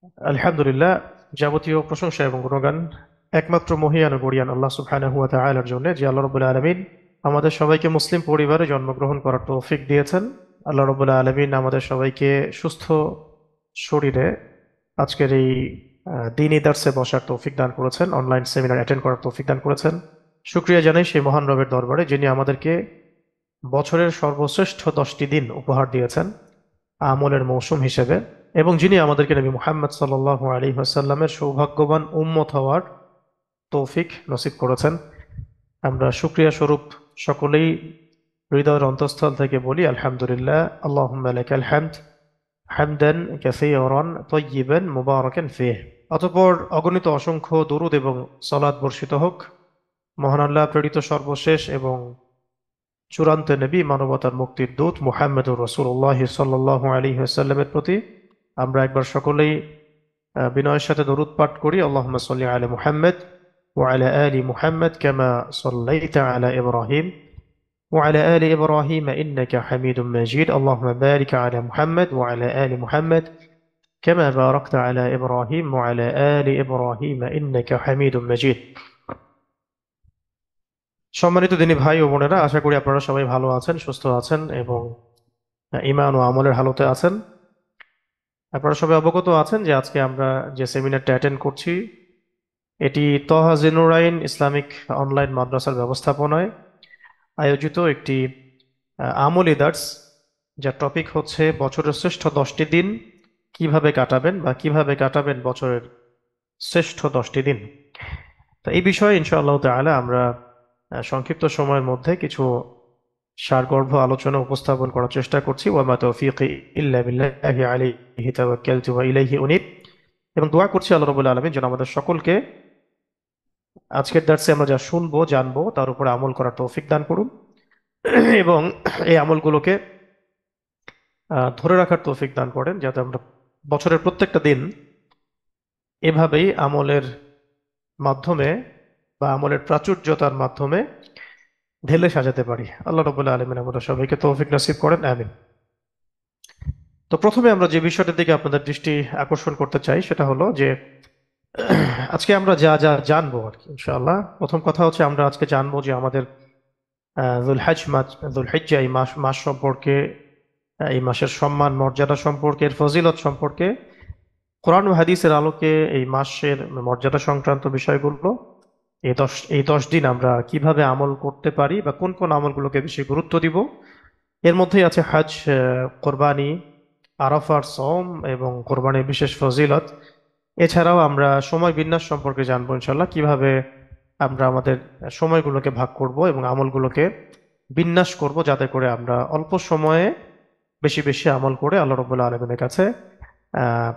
আলহামদুলিল্লাহ, যাবতীয় প্রশংসা এবং গুণগান একমাত্র মহিয়ান ও গরিয়ান আল্লাহ সুবহানাহু ওয়া তাআলার জন্য, যে আল্লাহ রাব্বুল আলামিন আমাদের সবাইকে মুসলিম পরিবারে জন্মগ্রহণ করার তৌফিক দিয়েছেন। আল্লাহ রাব্বুল আলামিন আমাদের সবাইকে সুস্থ শরীরে আজকের এই দ্বীনি দার্সে বসার তৌফিক দান করেছেন, অনলাইন সেমিনার অ্যাটেন্ড করার তৌফিক দান করেছেন। শুকরিয়া জানাই সেই মহান রবের দরবারে, যিনি আমাদেরকে বছরের সর্বশ্রেষ্ঠ 10টি দিন উপহার দিয়েছেন আমলের মৌসুম হিসেবে, এবং যিনি আমাদেরকে নবী মুহাম্মদ সাল্লাল্লাহু আলাইহি ওয়াসাল্লামের সৌভাগ্যবান উম্মত হওয়ার তৌফিক নসিব করেছেন। আমরা শুকরিয়া স্বরূপ সকলেই হৃদয়ের অন্তঃস্থল থেকে বলি আলহামদুলিল্লাহ, আল্লাহুম্মা লাকাল হামদ হামদান কাসীরান তাইয়িবান মুবারাকান ফীহ। অতঃপর অগণিত অসংখ্য দরুদ এবং সালাত বর্ষিত হোক মহান আল্লাহ প্রেরিত সর্বশেষ এবং চূড়ান্ত নবী, মানবতার মুক্তির দূত মুহাম্মদুর রাসূলুল্লাহ সাল্লাল্লাহু আলাইহি ওয়াসাল্লামের প্রতি। আমরা একবার সকলেই বিনয়ের সাথে দরুদ পাঠ করি। আল্লাহুম্মা সাল্লি আলা মুহাম্মদ ওয়া আলা আলি মুহাম্মদ কামা সাল্লাইতা আলা ইব্রাহিম ওয়া আলা আলি ইব্রাহিম ইন্নাকা হামিদুম মাজিদ। আল্লাহুম্মা বারিক আলা মুহাম্মদ ওয়া আলা আলি মুহাম্মদ কামা বারাকতা আলা ইব্রাহিম ওয়া আলা আলি ইব্রাহিম ইন্নাকা হামিদুম মাজিদ। সম্মানিত দিনী ভাই ও বোনেরা, আশা করি আপনারা সবাই ভালো আছেন, সুস্থ আছেন এবং ঈমান ও আমলের হালতে আছেন। আপনারা সবাই অবগত আছেন যে আজকে আমরা যে সেমিনারটা অ্যাটেন্ড করছি, এটি তহা জিনুরাইন ইসলামিক অনলাইন মাদ্রাসার ব্যবস্থাপনায় আয়োজিত একটি আমলি দার্স, যার টপিক হচ্ছে বছরের শ্রেষ্ঠ 10টি দিন কিভাবে কাটাবেন, বা কিভাবে কাটাবেন বছরের শ্রেষ্ঠ 10টি দিন। তো এই বিষয়ে ইনশাআল্লাহ তাআলা আমরা সংক্ষিপ্ত সময়ের মধ্যে কিছু সারগর্ভ আলোচনা উপস্থাপন করার চেষ্টা করছি। ওয়ামা তৌফিকি ইল্লা বিল্লাহি আলাইহি তাওয়াক্কালতু ওয়া ইলাইহি উনীব। এবং দোয়া করছি আল্লাহ রাব্বুল আলামিন যেন আমাদের সকলকে আজকের দার্সে আমরা যা শুনবো জানবো তার উপরে আমল করার তৌফিক দান করুন, এবং এই আমলগুলোকে ধরে রাখার তৌফিক দান করেন, যাতে আমরা বছরের প্রত্যেকটা দিন এভাবেই আমলের মাধ্যমে বা আমলের প্রাচুর্যতার মাধ্যমে ঢেলে সাজাতে পারি। আল্লাহ রাব্বুল আলামিন আমাদের সবাইকে তৌফিক নসিব করেন, আমিন। তো প্রথমে আমরা যে বিষয়টার দিকে আপনাদের দৃষ্টি আকর্ষণ করতে চাই সেটা হলো যে আজকে আমরা যা যা জানবো আর কি, ইনশাআল্লাহ। প্রথম কথা হচ্ছে আমরা আজকে জানবো যে আমাদের যুলহজ মাস, যুলহিজ্জা এই মাস মাস সম্পর্কে, এই মাসের সম্মান মর্যাদা সম্পর্কে, এর ফজিলত সম্পর্কে, কোরআন ও হাদিসের আলোকে এই মাসের মর্যাদা সংক্রান্ত বিষয়গুলো, এই দশ দিন আমরা কিভাবে আমল করতে পারি বা কোন কোন আমলগুলোকে বেশি গুরুত্ব দিব। এর মধ্যেই আছে হজ, কোরবানি, আরাফার সওম এবং কোরবানির বিশেষ ফজিলত। এছাড়াও আমরা সময় বিন্যাস সম্পর্কে জানবো ইনশাল্লাহ, কিভাবে আমরা আমাদের সময়গুলোকে ভাগ করব এবং আমলগুলোকে বিন্যাস করব, যাতে করে আমরা অল্প সময়ে বেশি বেশি আমল করে আল্লাহ রাব্বুল আলামিনের কাছে আহ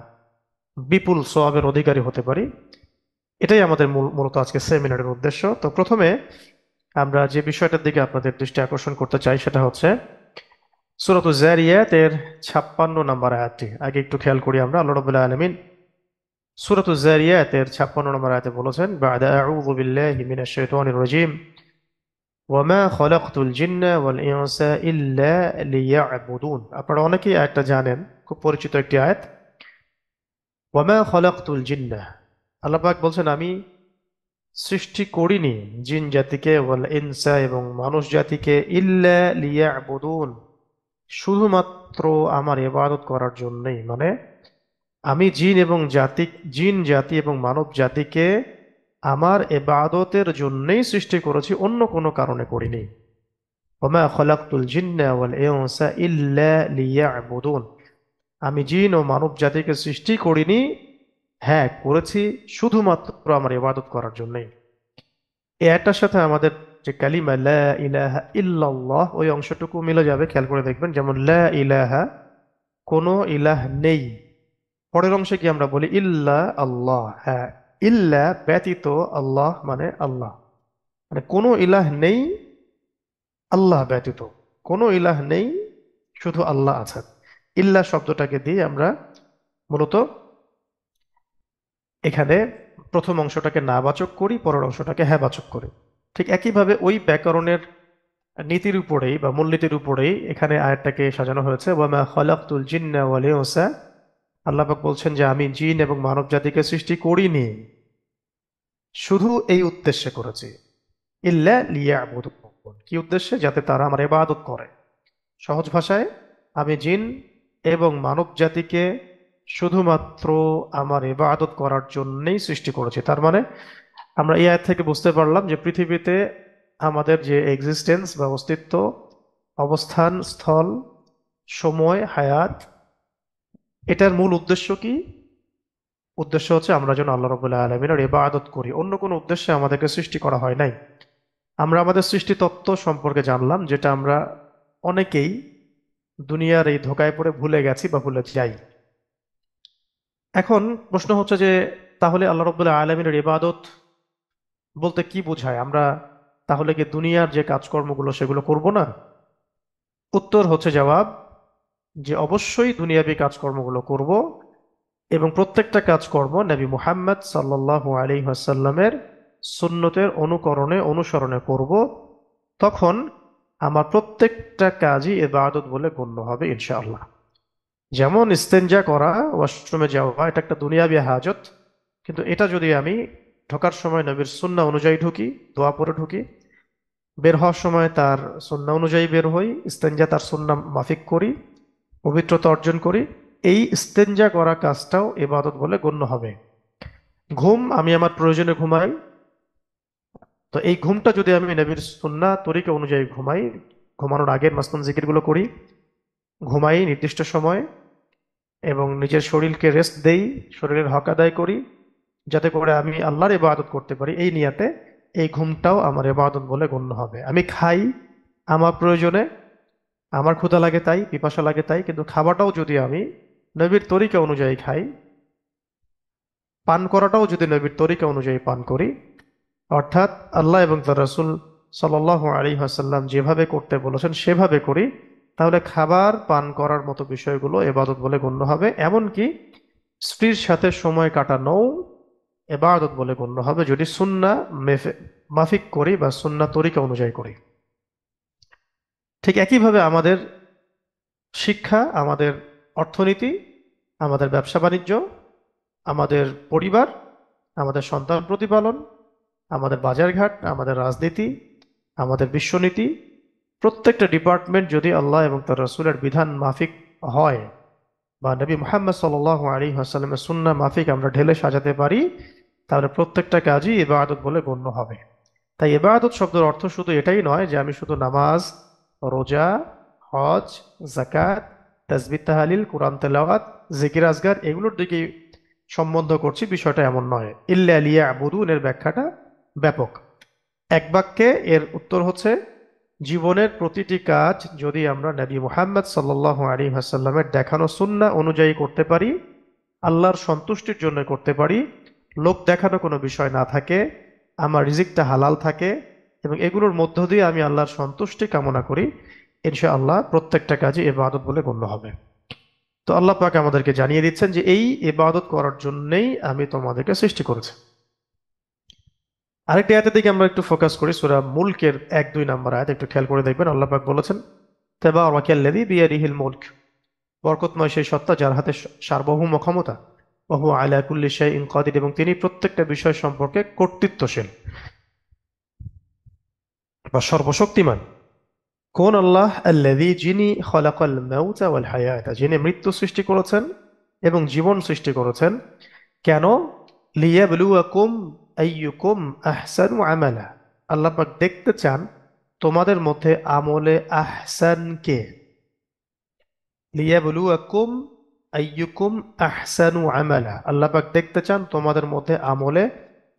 বিপুল সওয়াবের অধিকারী হতে পারি। এটাই আমাদের মূলত আজকে সেমিনারের উদ্দেশ্য। তো প্রথমে আমরা যে বিষয়টার দিকে আপনাদের দৃষ্টি আকর্ষণ করতে চাই সেটা হচ্ছে সূরাতুজ যারিয়াত এর 56 নম্বর আয়াতটি। আগে একটু খেয়াল করি আমরা। আল্লাহ রাব্বুল আলামিন সূরাতুজ যারিয়াত এর 56 নম্বর আয়াতে বলেছেন, বা'দা আউযু বিল্লাহি মিনাশ শাইতানির রাজীম ওয়া মা খালাকতুল জিন্না ওয়াল ইনসা ইল্লা লিয়া'বুদুন। আপনারা অনেকেই আয়াতটা জানেন, খুব পরিচিত একটি আয়াত। ওয়া মা খালাকতুল জিন্না, আল্লাহ পাক বলছেন আমি সৃষ্টি করিনি জিন জাতিকে, ওয়াল ইনসা এবং মানুষ জাতিকে, ইল্লা লিয়া'বুদুন শুধুমাত্র আমার ইবাদত করার জন্যই। মানে আমি জিন জাতি এবং মানব জাতিকে আমার ইবাদতের জন্যই সৃষ্টি করেছি, অন্য কোনো কারণে করিনি। ওমা খলাকতুল জিন্না ওয়াল ইনসা ইল্লা লিয়া'বুদুন, আমি জিন ও মানব জাতিকে সৃষ্টি করিনি, হ্যাঁ করেছি শুধুমাত্র আমার ইবাদত করার জন্যই। এই একটার সাথে আমাদের যে কালিমা লা ইলাহা ইল্লাল্লাহ, ওই অংশটুকু মিলে যাবে, খেয়াল করে দেখবেন। যেমন লা ইলাহা, কোনো ইলাহ নেই। পরের অংশে কি আমরা বলি ইল্লা আল্লাহ, হ্যাঁ ইল্লা ব্যতীত, আল্লাহ মানে আল্লাহ, মানে কোনো ইলাহ নেই আল্লাহ ব্যতীত, কোনো ইলাহ নেই, শুধু আল্লাহ আছেন। ইল্লা শব্দটাকে দিয়ে আমরা মূলত এখানে প্রথম অংশটাকে না বাচক করি, পরের অংশটাকে হ্যাঁ বাচক করি। ঠিক একইভাবে ওই ব্যাকরণের নীতির উপরেই বা মূলনীতির উপরেই এখানে আয়াতটাকে সাজানো হয়েছে। ওয়ামা খালাকতুল জিন্না ওয়াল ইনসা আল্লাহ পাক বলছেন যে আমি জিন এবং মানব জাতিকে সৃষ্টি করিনি, শুধু এই উদ্দেশ্যে করেছি, ইল্লা লিয়াবুদুন। কি উদ্দেশ্যে? যাতে তারা আমার ইবাদত করে। সহজ ভাষায়, আমি জিন এবং মানব জাতিকে শুধুমাত্র আমার ইবাদত করার জন্যই সৃষ্টি করেছি। তার মানে আমরা এই আয়াত থেকে বুঝতে পারলাম যে পৃথিবীতে আমাদের যে এক্সিস্টেন্স বা অস্তিত্ব, অবস্থান স্থল, সময়, হায়াত, এটার মূল উদ্দেশ্য কি? উদ্দেশ্য হচ্ছে আমরা যেন আল্লাহ রাব্বুল আলামিনের ইবাদত করি। অন্য কোনো উদ্দেশ্যে আমাদেরকে সৃষ্টি করা হয় নাই। আমরা আমাদের সৃষ্টি তত্ত্ব সম্পর্কে জানলাম, যেটা আমরা অনেকেই দুনিয়ার এই ধোঁকায় পড়ে ভুলে গেছি বা ভুলে যাই। এখন প্রশ্ন হচ্ছে যে তাহলে আল্লাহ রাব্বুল আলামিনের ইবাদত বলতে কি বোঝায়? আমরা তাহলে কি দুনিয়ার যে কাজকর্মগুলো সেগুলো করব না? উত্তর হচ্ছে, জবাব, যে অবশ্যই দুনিয়াবী কাজকর্মগুলো করব, এবং প্রত্যেকটা কাজকর্ম নবী মুহাম্মদ সাল্লাল্লাহু আলাইহি ওয়াসাল্লামের সুন্নতের অনুকরণে অনুসরণে করব। তখন আমার প্রত্যেকটা কাজই ইবাদত বলে গণ্য হবে ইনশাআল্লাহ। যেমন ইস্তেঞ্জা করা, ওয়াশরুমে যাওয়া, এটা একটা দুনিয়াবী হাজত, কিন্তু এটা যদি আমি ঢোকার সময় নবীর সুন্নাহ অনুযায়ী ঢুকি, দোয়া পড়ে ঢুকি, বের হওয়ার সময় তার সুন্নাহ অনুযায়ী বের হই, ইস্তেঞ্জা তার সুন্নাহ মাফিক করি, পবিত্রতা অর্জন করি, এই ইস্তেঞ্জা করা কাজটাও ইবাদত বলে গণ্য হবে। ঘুম, আমি আমার প্রয়োজনে ঘুমাই, তো এই ঘুমটা যদি আমি নবীর সুন্নাহ তরিকা অনুযায়ী ঘুমাই, ঘুমানোর আগের মাসনুন জিকিরগুলো করি, ঘুমাই নির্দিষ্ট সময়, এবং নিজের শরীরকে রেস্ট দেই, শরীরের হক আদায় করি, যাতে করে আমি আল্লাহর ইবাদত করতে পারি, এই নিয়াতে এই ঘুমটাও আমার ইবাদত বলে গণ্য হবে। আমি খাই আমার প্রয়োজনে, আমার ক্ষুধা লাগে তাই, পিপাসা লাগে তাই, কিন্তু খাবারটাও যদি আমি নবীর তরিকা অনুযায়ী খাই, পান করাটাও যদি নবীর তরিকা অনুযায়ী পান করি, অর্থাৎ আল্লাহ এবং তার রাসূল সাল্লাল্লাহু আলাইহি ওয়াসাল্লাম যেভাবে করতে বলেছেন সেভাবে করি, তাহলে খাবার পান করার মতো বিষয়গুলো ইবাদত বলে গণ্য হবে। এমনকি স্ত্রীর সাথে সময় কাটানোও ইবাদত বলে গণ্য হবে, যদি সুন্নাহ মাফিক করি বা সুন্নাহ তরিকা অনুযায়ী করি। ঠিক একইভাবে আমাদের শিক্ষা, আমাদের অর্থনীতি, আমাদের ব্যবসা বাণিজ্য, আমাদের পরিবার, আমাদের সন্তান প্রতিপালন, আমাদের বাজারঘাট, আমাদের রাজনীতি, আমাদের বিশ্বনীতি, প্রত্যেকটা ডিপার্টমেন্ট যদি আল্লাহ এবং তার রাসূলের বিধান মাফিক হয়, বা নবী মুহাম্মদ সাল্লাল্লাহু আলাইহি ওয়াসাল্লামের সুন্নাহ মাফিক আমরা ঢেলে সাজাতে পারি, তাহলে প্রত্যেকটা কাজই ইবাদত বলে গণ্য হবে। তাই ইবাদত শব্দের অর্থ শুধু এটাই নয় যে আমি শুধু নামাজ, রোজা, হজ, যাকাত, তাসবিহ তাহলিল, কোরআন তেলাওয়াত, জিকির আজগার এগুলোর দিকে সম্বন্ধ করছি, বিষয়টা এমন নয়। ইল্লা লিয়াবুদুন এর ব্যাখ্যাটা ব্যাপক। এক বাক্যে এর উত্তর হচ্ছে, জীবনের প্রতিটি কাজ যদি আমরা নবী মুহাম্মদ সাল্লাল্লাহু আলাইহি ওয়াসাল্লামের দেখানো সুন্নাহ অনুযায়ী করতে পারি, আল্লাহর সন্তুষ্টির জন্য করতে পারি, লোক দেখানো কোনো বিষয় না থাকে, আমার রিজিকটা হালাল থাকে, এবং এগুলোর মধ্য দিয়ে আমি আল্লাহর সন্তুষ্টি কামনা করি, ইনশাআল্লাহ প্রত্যেকটা কাজই ইবাদত বলে গণ্য হবে। তো আল্লাহ পাক আমাদেরকে জানিয়ে দিচ্ছেন যে এই ইবাদত করার জন্যই আমি তোমাদেরকে সৃষ্টি করেছি। আরেকটি আয়াতের দিকে আমরা একটু ফোকাস করি, সূরা মুলকের 1-2 নম্বর আয়াত একটু খেয়াল করে দেখবেন। আল্লাহ পাক বলেছেন, তাবারাকাল্লাযী বিয়াদিহিল মুলক, বরকতময় সেই সত্তা যার হাতে সার্বভৌম ক্ষমতা, ওয়া হুয়া আলা কুল্লি শাইইন কাদির, এবং তিনি প্রত্যেকটা বিষয় সম্পর্কে কর্তৃত্বশীল বা সর্বশক্তিমান। কোন আল্লাহ? আল্লাযী, যিনি খলাকাল মাউতা ওয়াল হায়াতা, যিনি মৃত্যু সৃষ্টি করেছেন এবং জীবন সৃষ্টি করেছেন। কেন? লিয়াবলুয়াকুম আইয়ুকুম আহসানু আমালা, আল্লাহ পাক দেখতে চান তোমাদের মধ্যে আমলে আহসান কে। লিয়াবলুয়াকুম আইয়ুকুম আহসানু আমালা, আল্লাহ পাক দেখতে চান তোমাদের মধ্যে আমলে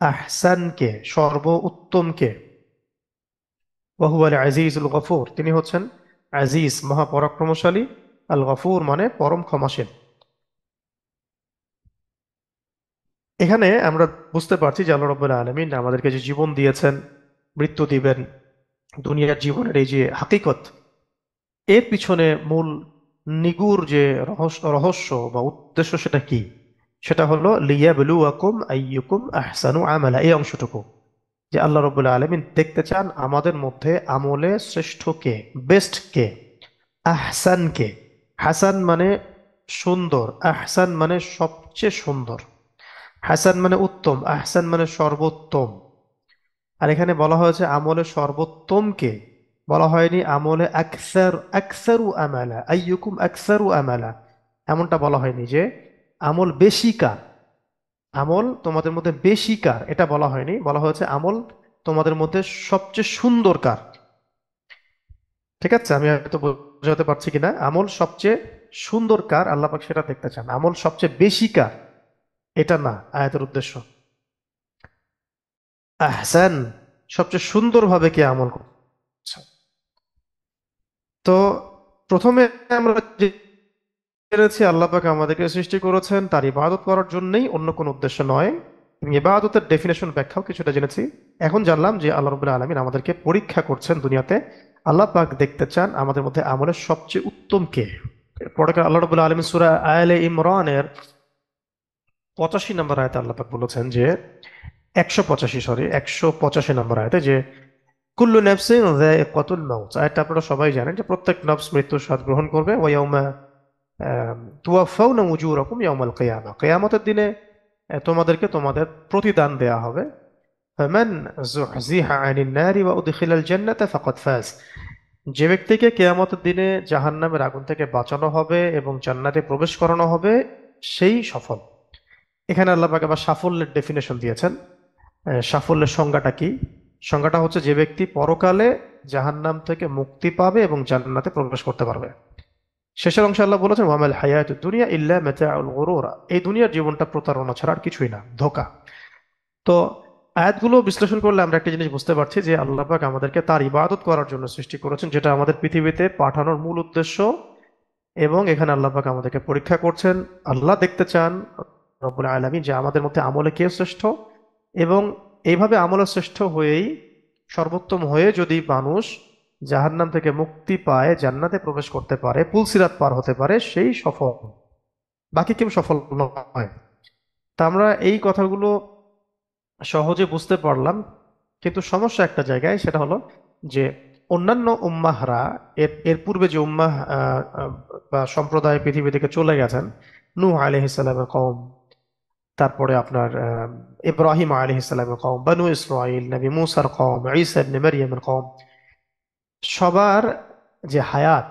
আহসান কে, সর্বোত্তম কে। ওয়া হুয়াল আজিজুল গফুর, তিনি হচ্ছেন আজিজ, মহাপরাক্রমশালী, আল গফুর মানে পরম ক্ষমাশীল। এখানে আমরা বুঝতে পারছি যে আল্লাহ রাব্বুল আলামিন আমাদেরকে যে জীবন দিয়েছেন, মৃত্যু দিবেন, দুনিয়ার জীবনের এই যে হাকিকত, এর পিছনে মূল নিগুর যে রহস্য বা উদ্দেশ্য সেটা কি? সেটা হলো লিয়াবলুয়াকুম আইয়ুকুম আহসানু আমালা, এই অংশটুকু, যে আল্লাহ রাব্বুল আলামিন দেখতে চান আমাদের মধ্যে আমলে শ্রেষ্ঠ কে, বেস্ট কে, আহসান কে। হাসান মানে সুন্দর। আহসান মানে সবচেয়ে সুন্দর, হাসান মানে উত্তম, আহসান মানে সর্বোত্তম। আর এখানে বলা হয়েছে আমলে সর্বোত্তমকে, বলা হয়নি আমলে আকসার, আকসারু আমালা, আইয়ুকুম আকসারু আমালা, এমনটা বলা হয়নি যে আমল বেশি কার, আমল তোমাদের মধ্যে বেশি কার, এটা বলা হয়নি। বলা হয়েছে আমল তোমাদের মধ্যে সবচেয়ে সুন্দর কার। ঠিক আছে, আমি হয়তো বোঝাতে পারছি কিনা। আমল সবচেয়ে সুন্দর কার আল্লাহ পাক সেটা দেখতে চান, আমল সবচেয়ে বেশি কার এটা না আয়াতের উদ্দেশ্য। আহসান, সবচেয়ে সুন্দরভাবে কে আমল করছে। তো প্রথমে আমরা জেনেছি আল্লাহ পাক আমাদেরকে সৃষ্টি করেছেন তার ইবাদত করার জন্যই, অন্য কোনো উদ্দেশ্য নয়। ইবাদতের ডেফিনেশন ব্যাখ্যাও কিছুটা জেনেছি। এখন জানলাম যে আল্লাহ রাব্বুল আলামিন আমাদেরকে পরীক্ষা করছেন দুনিয়াতে। আল্লাহ পাক দেখতে চান আমাদের মধ্যে আমলের সবচেয়ে উত্তম কে। পরে আল্লাহ রাব্বুল আলামিন সূরা আলে ইমরানের 85 নম্বর আয়াতে আল্লাহ পাক বলেছেন যে 185 নম্বর আয়াতে যে কুল্লু নাফসিন যায়িকাতুল মাউত। আয়াতটা আপনারা সবাই জানেন যে প্রত্যেক নফস মৃত্যুর স্বাদ গ্রহণ করবে। ওয়া ইয়াউমা তুওয়াফাউনা উজুরাকুম ইয়াউমাল কিয়ামা, কিয়ামতের দিনে তোমাদেরকে তোমাদের প্রতিদান দেয়া হবে। ফামান যুহজিহা আনিন নারি ওয়া উদখিলাল জান্নাতা ফাকাদ ফাজ। যে ব্যক্তিকে কিয়ামতের দিনে জাহান্নামের আগুন থেকে বাঁচানো হবে এবং জান্নাতে প্রবেশ করানো হবে, সেই সফল। এখানে আল্লাহ পাক আবার সাফল্যের ডেফিনেশন দিয়েছেন। সাফল্যের সংজ্ঞাটা কি? সংজ্ঞাটা হচ্ছে যে ব্যক্তি পরকালে জাহান্নাম থেকে মুক্তি পাবে এবং জান্নাতে প্রবেশ করতে পারবে। শেষের অংশে আল্লাহ বলেছেন ওয়ামাল হায়াতুদ দুনিয়া ইল্লা মাতাউল গুরুর, এই দুনিয়ার জীবনটা প্রতারণা ছাড়া আর কিছুই না, ধোঁকা। তো আয়াতগুলো বিশ্লেষণ করলে আমরা একটা জিনিস বুঝতে পারছি যে আল্লাহ পাক আমাদেরকে তার ইবাদত করার জন্য সৃষ্টি করেছেন, যেটা আমাদের পৃথিবীতে পাঠানোর মূল উদ্দেশ্য। এবং এখানে আল্লাহ পাক আমাদেরকে পরীক্ষা করছেন। আল্লাহ দেখতে চান রব্বুল আলামিন যে আমাদের মধ্যে আমলে কে শ্রেষ্ঠ, এবং এইভাবে আমলে শ্রেষ্ঠ হয়েই, সর্বোত্তম হয়ে যদি মানুষ জাহান্নাম থেকে মুক্তি পায়, জান্নাতে প্রবেশ করতে পারে, পুলসিরাত পার হতে পারে, সেই সফল, বাকি কেউ সফল নয়। তা আমরা এই কথাগুলো সহজে বুঝতে পারলাম, কিন্তু সমস্যা একটা জায়গায়, সেটা হলো যে অন্যান্য উম্মাহরা, এর এর পূর্বে যে উম্মাহ বা সম্প্রদায় পৃথিবী থেকে চলে গেছেন, নূহ আলাইহিস সালামের কওম, তারপরে আপনার ইব্রাহিম আলাইহিস সালামের কওম, বনু ইসরাইল, নবী মূসার কওম, ঈসা ইবনে মারইয়ামের কওম, সবার যে হায়াত,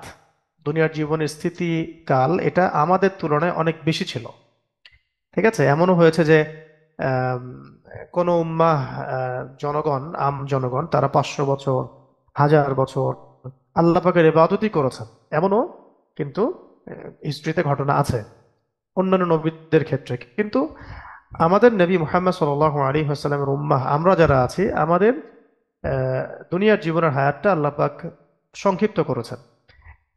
দুনিয়ার জীবনের স্থিতিকাল, এটা আমাদের তুলনায় অনেক বেশি ছিল। ঠিক আছে, এমনও হয়েছে যে আম, কোন উম্মাহ, জনগণ, জনগণ, তারা 500 বছর, 1000 বছর আল্লাহ পাকের ইবাদতই করেছেন, এমনও কিন্তু হিস্ট্রিতে ঘটনা আছে অন্যান্য নবীদের ক্ষেত্রে। কিন্তু আমাদের নবী মুহাম্মদ সাল্লাল্লাহু আলাইহি ওয়াসাল্লামের উম্মাহ আমরা যারা আছি, আমাদের আহ, দুনিয়ার জীবনের হায়াতটা আল্লাহ পাক সংক্ষিপ্ত করেছেন।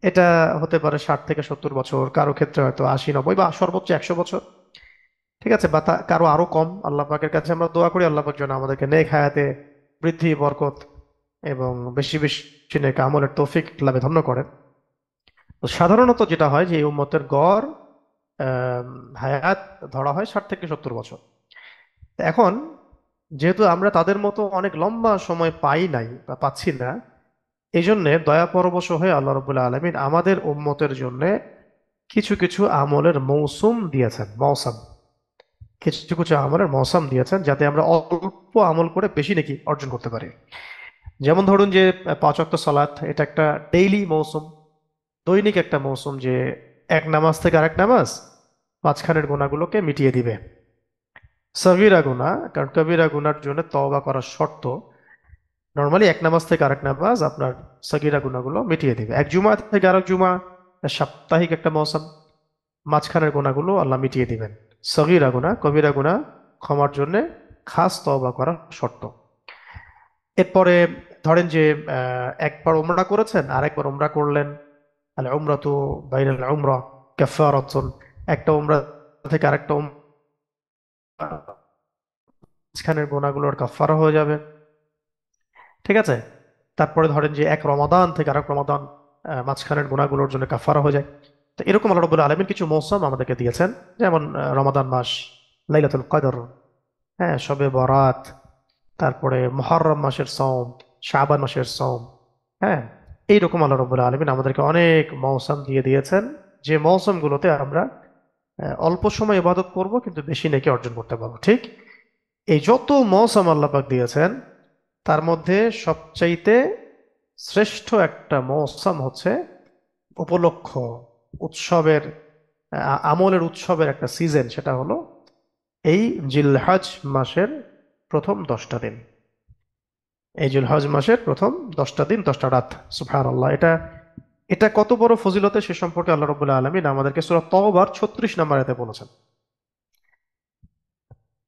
এটা হতে পারে 60 থেকে 70 বছর, কারো ক্ষেত্রে হয়তো 80, 90 বা সর্বোচ্চ 100 বছর। ঠিক আছে, বা কারো আরো কম। আল্লাহ পাকের কাছে আমরা দোয়া করি আল্লাহ পাক যেন আমাদেরকে নেক হায়াতে বৃদ্ধি, বরকত এবং বেশি বেশি নেক আমলের তৌফিক লাভে ধন্য করেন। তো সাধারণত যেটা হয় যে এই উম্মতের গড় আহ, হায়াত ধরা হয় 60 থেকে 70 বছর। এখন যেহেতু আমরা তাদের মতো অনেক লম্বা সময় পাই নাই বা পাচ্ছি না, এই জন্যে দয়া পরবশ হয়ে আল্লাহ রবুল্লাহ আলমিন আমাদের উম্মতের জন্য কিছু কিছু আমলের মৌসুম দিয়েছেন, মৌসুম, কিছু কিছু আমলের মৌসুম দিয়েছেন, যাতে আমরা অল্প আমল করে বেশি নেকি অর্জন করতে পারি। যেমন ধরুন যে 5 ওয়াক্ত সালাত, এটা একটা ডেইলি মৌসুম, দৈনিক একটা মৌসুম, যে এক নামাজ থেকে আরেক নামাজ মাঝখানের গুণাগুলোকে মিটিয়ে দিবে। সগীরা গুনাহ, কারণ কবিরা গুনার জন্য তওবা করার শর্ত, নর্মালি এক নামাজ থেকে আরেক নামাজ আপনার সগীরা গুনাহগুলো মিটিয়ে দিবে। এক জুমা থেকে আরেক জুমা, সাপ্তাহিক একটা মৌসুম, মাঝখানের গুনাহগুলো আল্লাহ মিটিয়ে দিবেন। সগীরা গুনাহ, কবিরা গুনাহ ক্ষমার জন্য খাস তওবা করার শর্ত। এরপরে ধরেন যে একবার উমরা করেছেন, আরেকবার উমরা করলেন, আল উমরাতু বাইনাল উমরা কাফারাতুন, একটা উমরা থেকে আরেকটা মাঝখানের গুনাহগুলোর কাফারা হয়ে যাবে। ঠিক আছে, তারপরে ধরেন যে এক রমাদান থেকে আরেক রমাদান, মাঝখানের গুনাহগুলোর জন্য কাফারা হয়ে যায়। তো এরকম আল্লাহ রাব্বুল আলামিন কিছু মৌসুম আমাদেরকে দিয়েছেন, যেমন রমাদান মাস, লাইলাতুল কদর, হ্যাঁ, শবে বরাত, তারপরে মুহররম মাসের সওম, শাবান মাসের সওম। হ্যাঁ, এইরকম আল্লাহ রাব্বুল আলামিন আমাদেরকে অনেক মৌসুম দিয়ে দিয়েছেন, যে মৌসুমগুলোতে আমরা অল্প সময় ইবাদত করব কিন্তু বেশি নেকি অর্জন করতে পারবো। ঠিক এই যত মৌসুম আল্লাহ পাক দিয়েছেন তার মধ্যে সবচাইতে শ্রেষ্ঠ একটা মৌসুম হচ্ছে উপলক্ষ, উৎসবের, আমলের উৎসবের একটা সিজন, সেটা হলো এই জিলহজ মাসের প্রথম 10টা দিন। এই জিলহজ মাসের প্রথম 10টা দিন 10টা রাত, সুবহানাল্লাহ। এটা এটা কত বড় ফজিলতে সে সম্পর্কে আল্লাহ রাব্বুল আলামিন আমাদেরকে সূরা তওবার 36 নম্বর আয়াতে বলেছেন।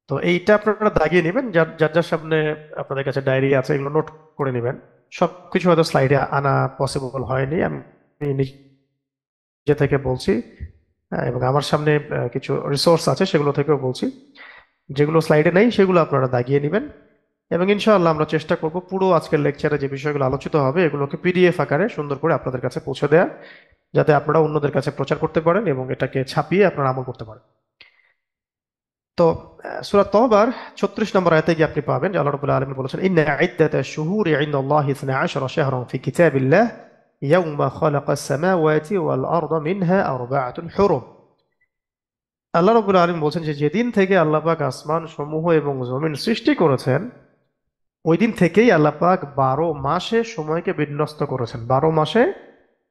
তো এইটা আপনারা দাগিয়ে নেবেন, যার যার যার সামনে আপনাদের কাছে ডায়েরি আছে এগুলো নোট করে নেবেন। সবকিছু হয়তো স্লাইডে আনা পসিবল হয়নি, আমি নিজে থেকে বলছি। এবং আমার সামনে কিছু রিসোর্স আছে সেগুলো থেকেও বলছি। যেগুলো স্লাইডে নেই সেগুলো আপনারা দাগিয়ে নেবেন। এবং ইনশাআল্লাহ আমরা চেষ্টা করব পুরো আজকের লেকচারে যে বিষয়গুলো আলোচিত হবে এগুলোকে পিডিএফ আকারে সুন্দর করে আপনাদের কাছে পৌঁছে দেয়া, যাতে আপনারা অন্যদের কাছে প্রচার করতে পারেন এবং এটাকে ছাপিয়ে আপনারা আমল করতে পারেন। তো সূরা তওবার 36 নম্বর আয়াতে গিয়ে আপনি পাবেন যে আল্লাহ রাব্বুল আলামিন বলেছেন, ইন্না ইদ্দাতাশ শুহুরি ইনদাল্লাহি 12 শাহরান ফি কিতাবিল্লাহ ইয়াওমা খালাকাস সামাওয়াতি ওয়াল আরদা মিনহা আরবাআতুন হুরুম। আল্লাহ রাব্বুল আলামিন বলছেন যে যেদিন থেকে আল্লাহ পাক আসমান সমূহ এবং জমিন সৃষ্টি করেছেন ওই দিন থেকেই আল্লাহ পাক 12 মাসে সময়কে বিন্যস্ত করেছেন। 12 মাসে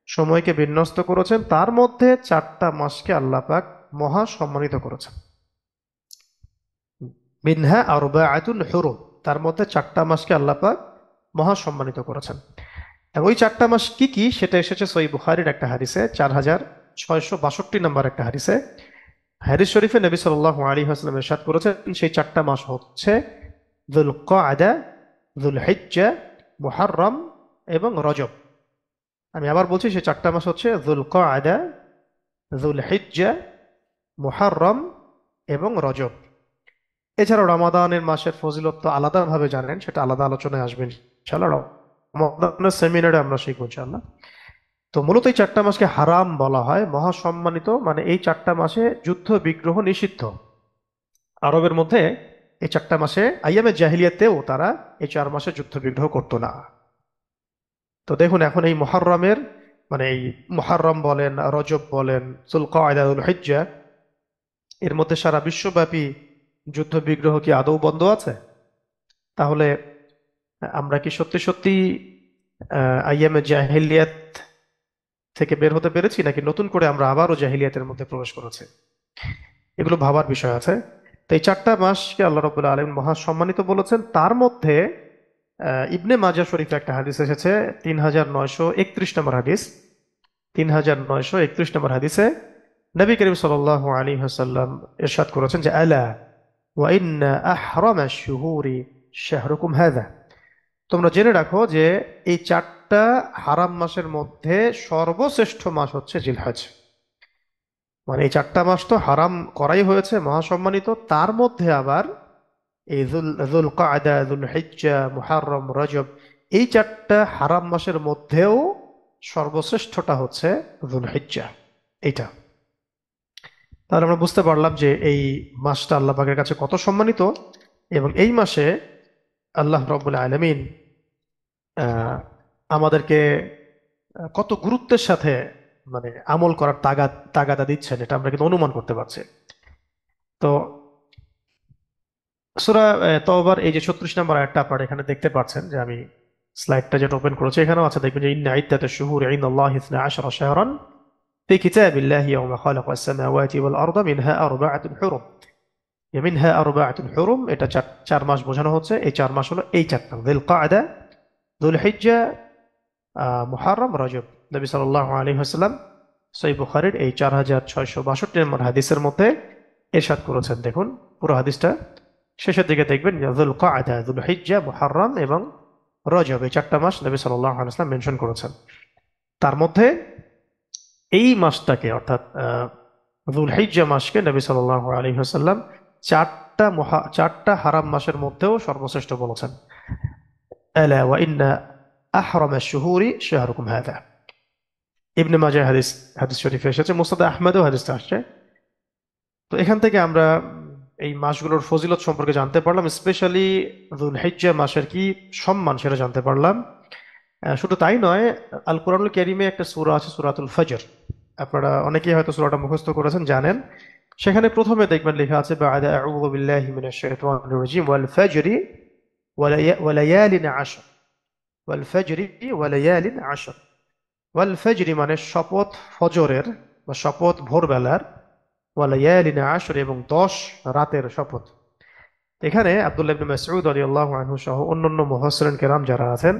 সময়কে বিন্যস্ত করেছেন, তার মধ্যে 4টা মাসকে আল্লাহ পাক মহা সম্মানিত করেছেন। মিনহা আরবাআতুন হুরুম, তার মধ্যে 4টা মাসকে আল্লাহ পাক মহা সম্মানিত করেছেন। এবং ওই 4টা মাস কি কি সেটা এসেছে সহিহ বুখারীর একটা হাদিসে, 4662 নম্বর একটা হাদিসে। হাদিস শরীফে নবী সাল্লাল্লাহু আলাইহি ওয়াসাল্লাম ইরশাদ করেছেন সেই 4টা মাস হচ্ছে যুলকাআদা, যুলহিজ্জা, মুহররম এবং রজব। আমি আবার বলছি সেই 4টা মাস হচ্ছে যুলকাআদা, যুলহিজ্জা, মুহররম এবং রজব। এছাড়াও রমাদানের মাসের ফজিলত তো আলাদাভাবে জানেন, সেটা আলাদা আলোচনায় আসবেন ইনশাআল্লাহ। রমাদানের সেমিনারে আমরা শিখবো ইনশাআল্লাহ। তো মূলত এই 4টা মাসকে হারাম বলা হয়, মহাসম্মানিত, মানে এই 4টা মাসে যুদ্ধ বিগ্রহ নিষিদ্ধ। আরবের মধ্যে এই 4টা মাসে আইয়ামে জাহিলিয়াতেও তারা এই 4 মাসে যুদ্ধ বিগ্রহ করতো না। তো দেখুন এখন এই মুহররমের, মানে এই মুহররম বলেন, রজব বলেন, যুলকাআদা, যুলহিজ্জা, এর মধ্যে সারা বিশ্বব্যাপী যুদ্ধ বিগ্রহ কি আদৌ বন্ধ আছে? তাহলে আমরা কি সত্যি সত্যি আইয়ামে জাহিলিয়াত থেকে বের হতে পেরেছি, নাকি নতুন করে আমরা আবারও জাহিলিয়াতের মধ্যে প্রবেশ করেছি? এগুলো ভাবার বিষয় আছে। তো এই 4টা মাসকে আল্লাহ রাব্বুল আলামিন মহা সম্মানিত বলেছেন। তার মধ্যে ইবনে মাজাহ শরীফে একটা হাদিস এসেছে, 3931 নম্বর হাদিস। 3931 নম্বর হাদিসে নবী করিম সাল্লাল্লাহু আলাইহি ওয়াসাল্লাম ইরশাদ করেছেন যে আলা ওয়া ইন্না আহরামাশ শুহুরি শাহরুকুম হাযা। তোমরা জেনে রাখো যে এই 4টা হারাম মাসের মধ্যে সর্বশ্রেষ্ঠ মাস হচ্ছে জিলহজ। মানে এই 4টা মাস তো হারাম করাই হয়েছে, মহাসম্মানিত, তার মধ্যে আবার এই যুলকাআদা, যুলহিজ্জা, মুহররম, রজব, এই 4টা হারাম মাসের মধ্যেও সর্বশ্রেষ্ঠটা হচ্ছে যুলহিজ্জা। এইটা তাহলে আমরা বুঝতে পারলাম যে এই মাসটা আল্লাহ পাকের কাছে কত সম্মানিত। এবং এই মাসে আল্লাহ রাব্বুল আলামিন আমাদেরকে কত গুরুত্বের সাথে মানে আমল করার তাগাদা দিচ্ছেন, এটা আমরা কিন্তু অনুমান করতে পারছি। তো সূরা তওবার এই যে 36 নম্বর আয়াতটা আপনারা এখানে দেখতে পাচ্ছেন, যে আমি স্লাইডটা যেটা ওপেন করেছি এখানেও আছে, দেখবেন যে ইন্না ইদ্দাতাশ শুহুরি ইনদাল্লাহি 12 শাহরান ফি কিতাবিল্লাহি ইয়াওমা খালাকাস সামাওয়াতি ওয়াল আরদা মিনহা আরবাআতুন হুরুম। মিনহা আরবাআতুন হুরুম, এটা 4 মাস বোঝানো হচ্ছে। এই 4 মাস হলো এই 4টা: যুলকাআদা, যুলহিজ্জা, মুহররম, রজব। নবী সাল্লাল্লাহু আলাইহি ওয়াসাল্লাম সহিহ বুখারীর এই 4662 নম্বর হাদিসের মধ্যে ইরশাদ করেছেন। দেখুন পুরো হাদিসটা শেষের দিকে দেখবেন যুলকাআদা, যুলহিজ্জা, মুহররম এবং রজব, এই 4টা মাস নবী সাল্লাল্লাহু আলাইহি ওয়াসাল্লাম মেনশন করেছেন। তার মধ্যে এই মাসটাকে, অর্থাৎ যুলহিজ্জা মাসকে নবী সাল্লাল্লাহু আলাইহি ওয়াসাল্লাম 4টা হারাম মাসের মধ্যেও সর্বশ্রেষ্ঠ বলেছেন। আলা ওয়া ইন্না আহরামাশ শুহুরি শাহরুকুম হাযা। ইবনে মাজাহ হাদিস শরীফে এসেছে, মুসনাদ আহমদেও হাদিসটা আসছে। তো এখান থেকে আমরা এই মাসগুলোর ফজিলত সম্পর্কে জানতে পারলাম, স্পেশালি যুলহিজ্জা মাসের কি সম্মান সেটা জানতে পারলাম। শুধু তাই নয়, আল কোরআনুল কারীমে একটা সূরা আছে, সূরাতুল ফজর। আপনারা অনেকেই হয়তো সূরাটা মুখস্থ করেছেন, জানেন। সেখানে প্রথমে দেখবেন লেখা আছে বা'দা আউযু বিল্লাহি মিনাশ শাইতানির রাজিম ওয়াল ফাজরি ওয়া লায়ালিন আশর, ওয়াল ফাজরি ওয়া লায়ালিন আশর। ওয়াল ফাজরি মানে শপথ ফজরের বা শপথ ভোরবেলার, ওয়া লায়ালিন আশর এবং 10 রাতের শপথ। এখানে আব্দুল্লাহ ইবনে মাসউদ রাদিয়াল্লাহু আনহু সহ অন্যান্য মুফাসসিরিন কেরাম যারা আছেন,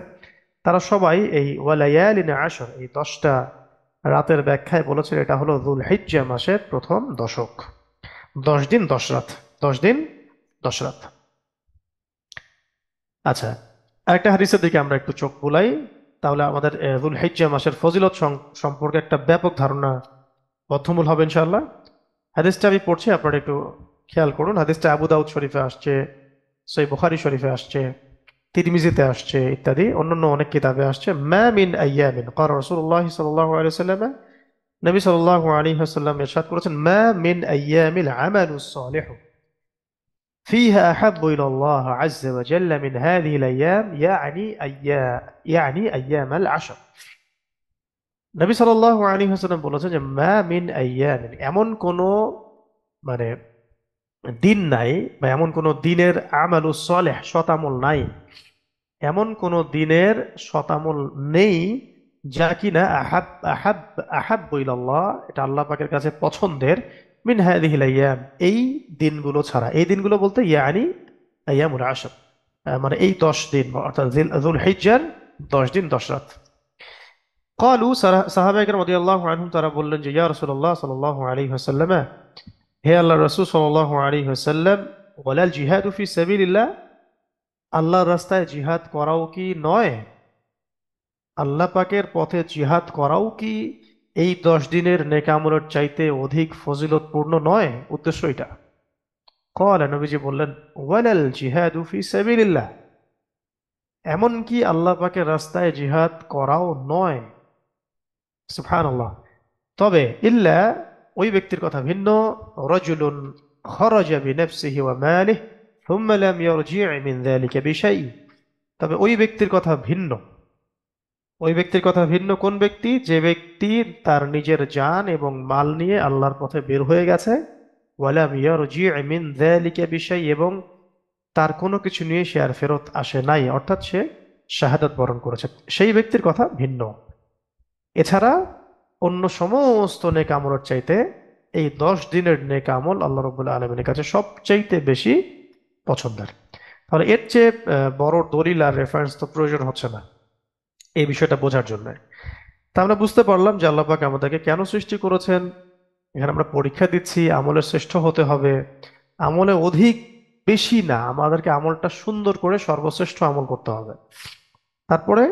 তারা সবাই এই ওয়ালায়ালিন আশর, এই 10টা রাতের ব্যাখ্যায় বলেছেন এটা হলো যুলহিজ্জা মাসের প্রথম দশক। 10 দিন 10 রাত, 10 দিন 10 রাত। আচ্ছা, আরেকটা হাদিসের দিকে আমরা একটু চোখ বুলাই, তাহলে আমাদের যুলহিজ্জা মাসের ফজিলত সম্পর্কে একটা ব্যাপক ধারণা বদ্ধমূল হবে ইনশাআল্লাহ। হাদিসটা আমি পড়ছি, আপনারা একটু খেয়াল করুন। হাদিসটা আবু দাউদ শরীফে আসছে, সহিহ বুখারী শরীফে আসছে, তিরমিজিতে আসছে, ইত্যাদি অন্যান্য অনেক কিতাবে আসছে। মা মিন আইয়ামিন ক্বালা রাসূলুল্লাহ সাল্লাল্লাহু আলাইহি ওয়াসাল্লাম, নবী সাল্লাল্লাহু আলাইহি ওয়াসাল্লাম ইরশাদ করেছেন, মা মিন আইয়ামিল আমালুস সালিহু ফিহা আহাব্বু ইলাল্লাহ আযজা ওয়া জাল্লা মিন হাযিহিল আইয়াম ইয়ানি আইয়ামাল আশর। নবী সাল্লাল্লাহু আলাইহি ওয়াসাল্লাম বলেছেন যে মা মিন আইয়ামিন, এমন কোন মানে দিন নাই বা এমন কোন দিনের আমালুস সালিহ সৎ আমল নাই, এমন কোন দিনের শতামল নেই যা কিনা আহাব আহাব আহাব ইলাল্লাহ, এটা আল্লাহ পাকের কাছে পছন্দের, মিন হাদিহিল আইয়াম, এই দিনগুলো ছাড়া। এই দিনগুলো বলতে ইয়ানি আইয়ামুল আশর, মানে এই 10 দিন, অর্থাৎ যুলহিজ্জার 10 দিন 10 রাত। ক্বালু, সাহাবায়ে কেরাম রাদিয়াল্লাহু আনহুম তারা বললেন যে ইয়া রাসূলুল্লাহ সাল্লাল্লাহু আলাইহি ওয়াসাল্লাম, হে আল্লাহর রাসূল সাল্লাল্লাহু আলাইহি ওয়াসাল্লাম, ওয়ালাল জিহাদু ফি সাবিলিল্লাহ, আল্লাহর রাস্তায় জিহাদ করাও কি নয়, আল্লাহ পাকের পথে জিহাদ করাও কি এই 10 দিনের নেক আমলের চাইতে অধিক ফজিলতপূর্ণ নয়? উদ্দেশ্য এটা। ক্বালা, নবীজি বললেন, ওয়ালাল জিহাদু ফি সাবিলিল্লাহ, এমন কি আল্লাহ পাকের রাস্তায় জিহাদ করাও নয়। সুবহানাল্লাহ। তবে ইল্লা, ওই ব্যক্তির কথা ভিন্ন, রাজুলুন খরাজা বিনাফসিহি ওয়া মালিহি থুম্মা লাম ইয়ারজি' মিন যালিকা বিশাই। তবে ওই ব্যক্তির কথা ভিন্ন, ওই ব্যক্তির কথা ভিন্ন কোন ব্যক্তি? যে ব্যক্তি তার নিজের জান এবং মাল নিয়ে আল্লাহর পথে বের হয়ে গেছে, ওয়ালাম ইয়ারজি' মিন যালিকা বিশাই, এবং তার কোনো কিছু নিয়ে সে আর ফেরত আসে নাই, অর্থাৎ সে শাহাদাত বরণ করেছে, সেই ব্যক্তির কথা ভিন্ন। এছাড়া অন্য সমস্ত নেক আমলের চাইতে এই 10 দিনের নেক আমল আল্লাহ রাব্বুল আলামিনের কাছে সবচাইতে বেশি পছন্দের। তাহলে এর চেয়ে বড় দলিল আর রেফারেন্স তো প্রয়োজন হচ্ছে না এই বিষয়টা বোঝার জন্য। তা আমরা বুঝতে পারলাম যে আল্লাহ পাক আমাদেরকে কেন সৃষ্টি করেছেন। এখানে আমরা পরীক্ষা দিচ্ছি, আমলে শ্রেষ্ঠ হতে হবে, আমলে অধিক বেশি না, আমাদেরকে আমলটা সুন্দর করে সর্বশ্রেষ্ঠ আমল করতে হবে। তারপরে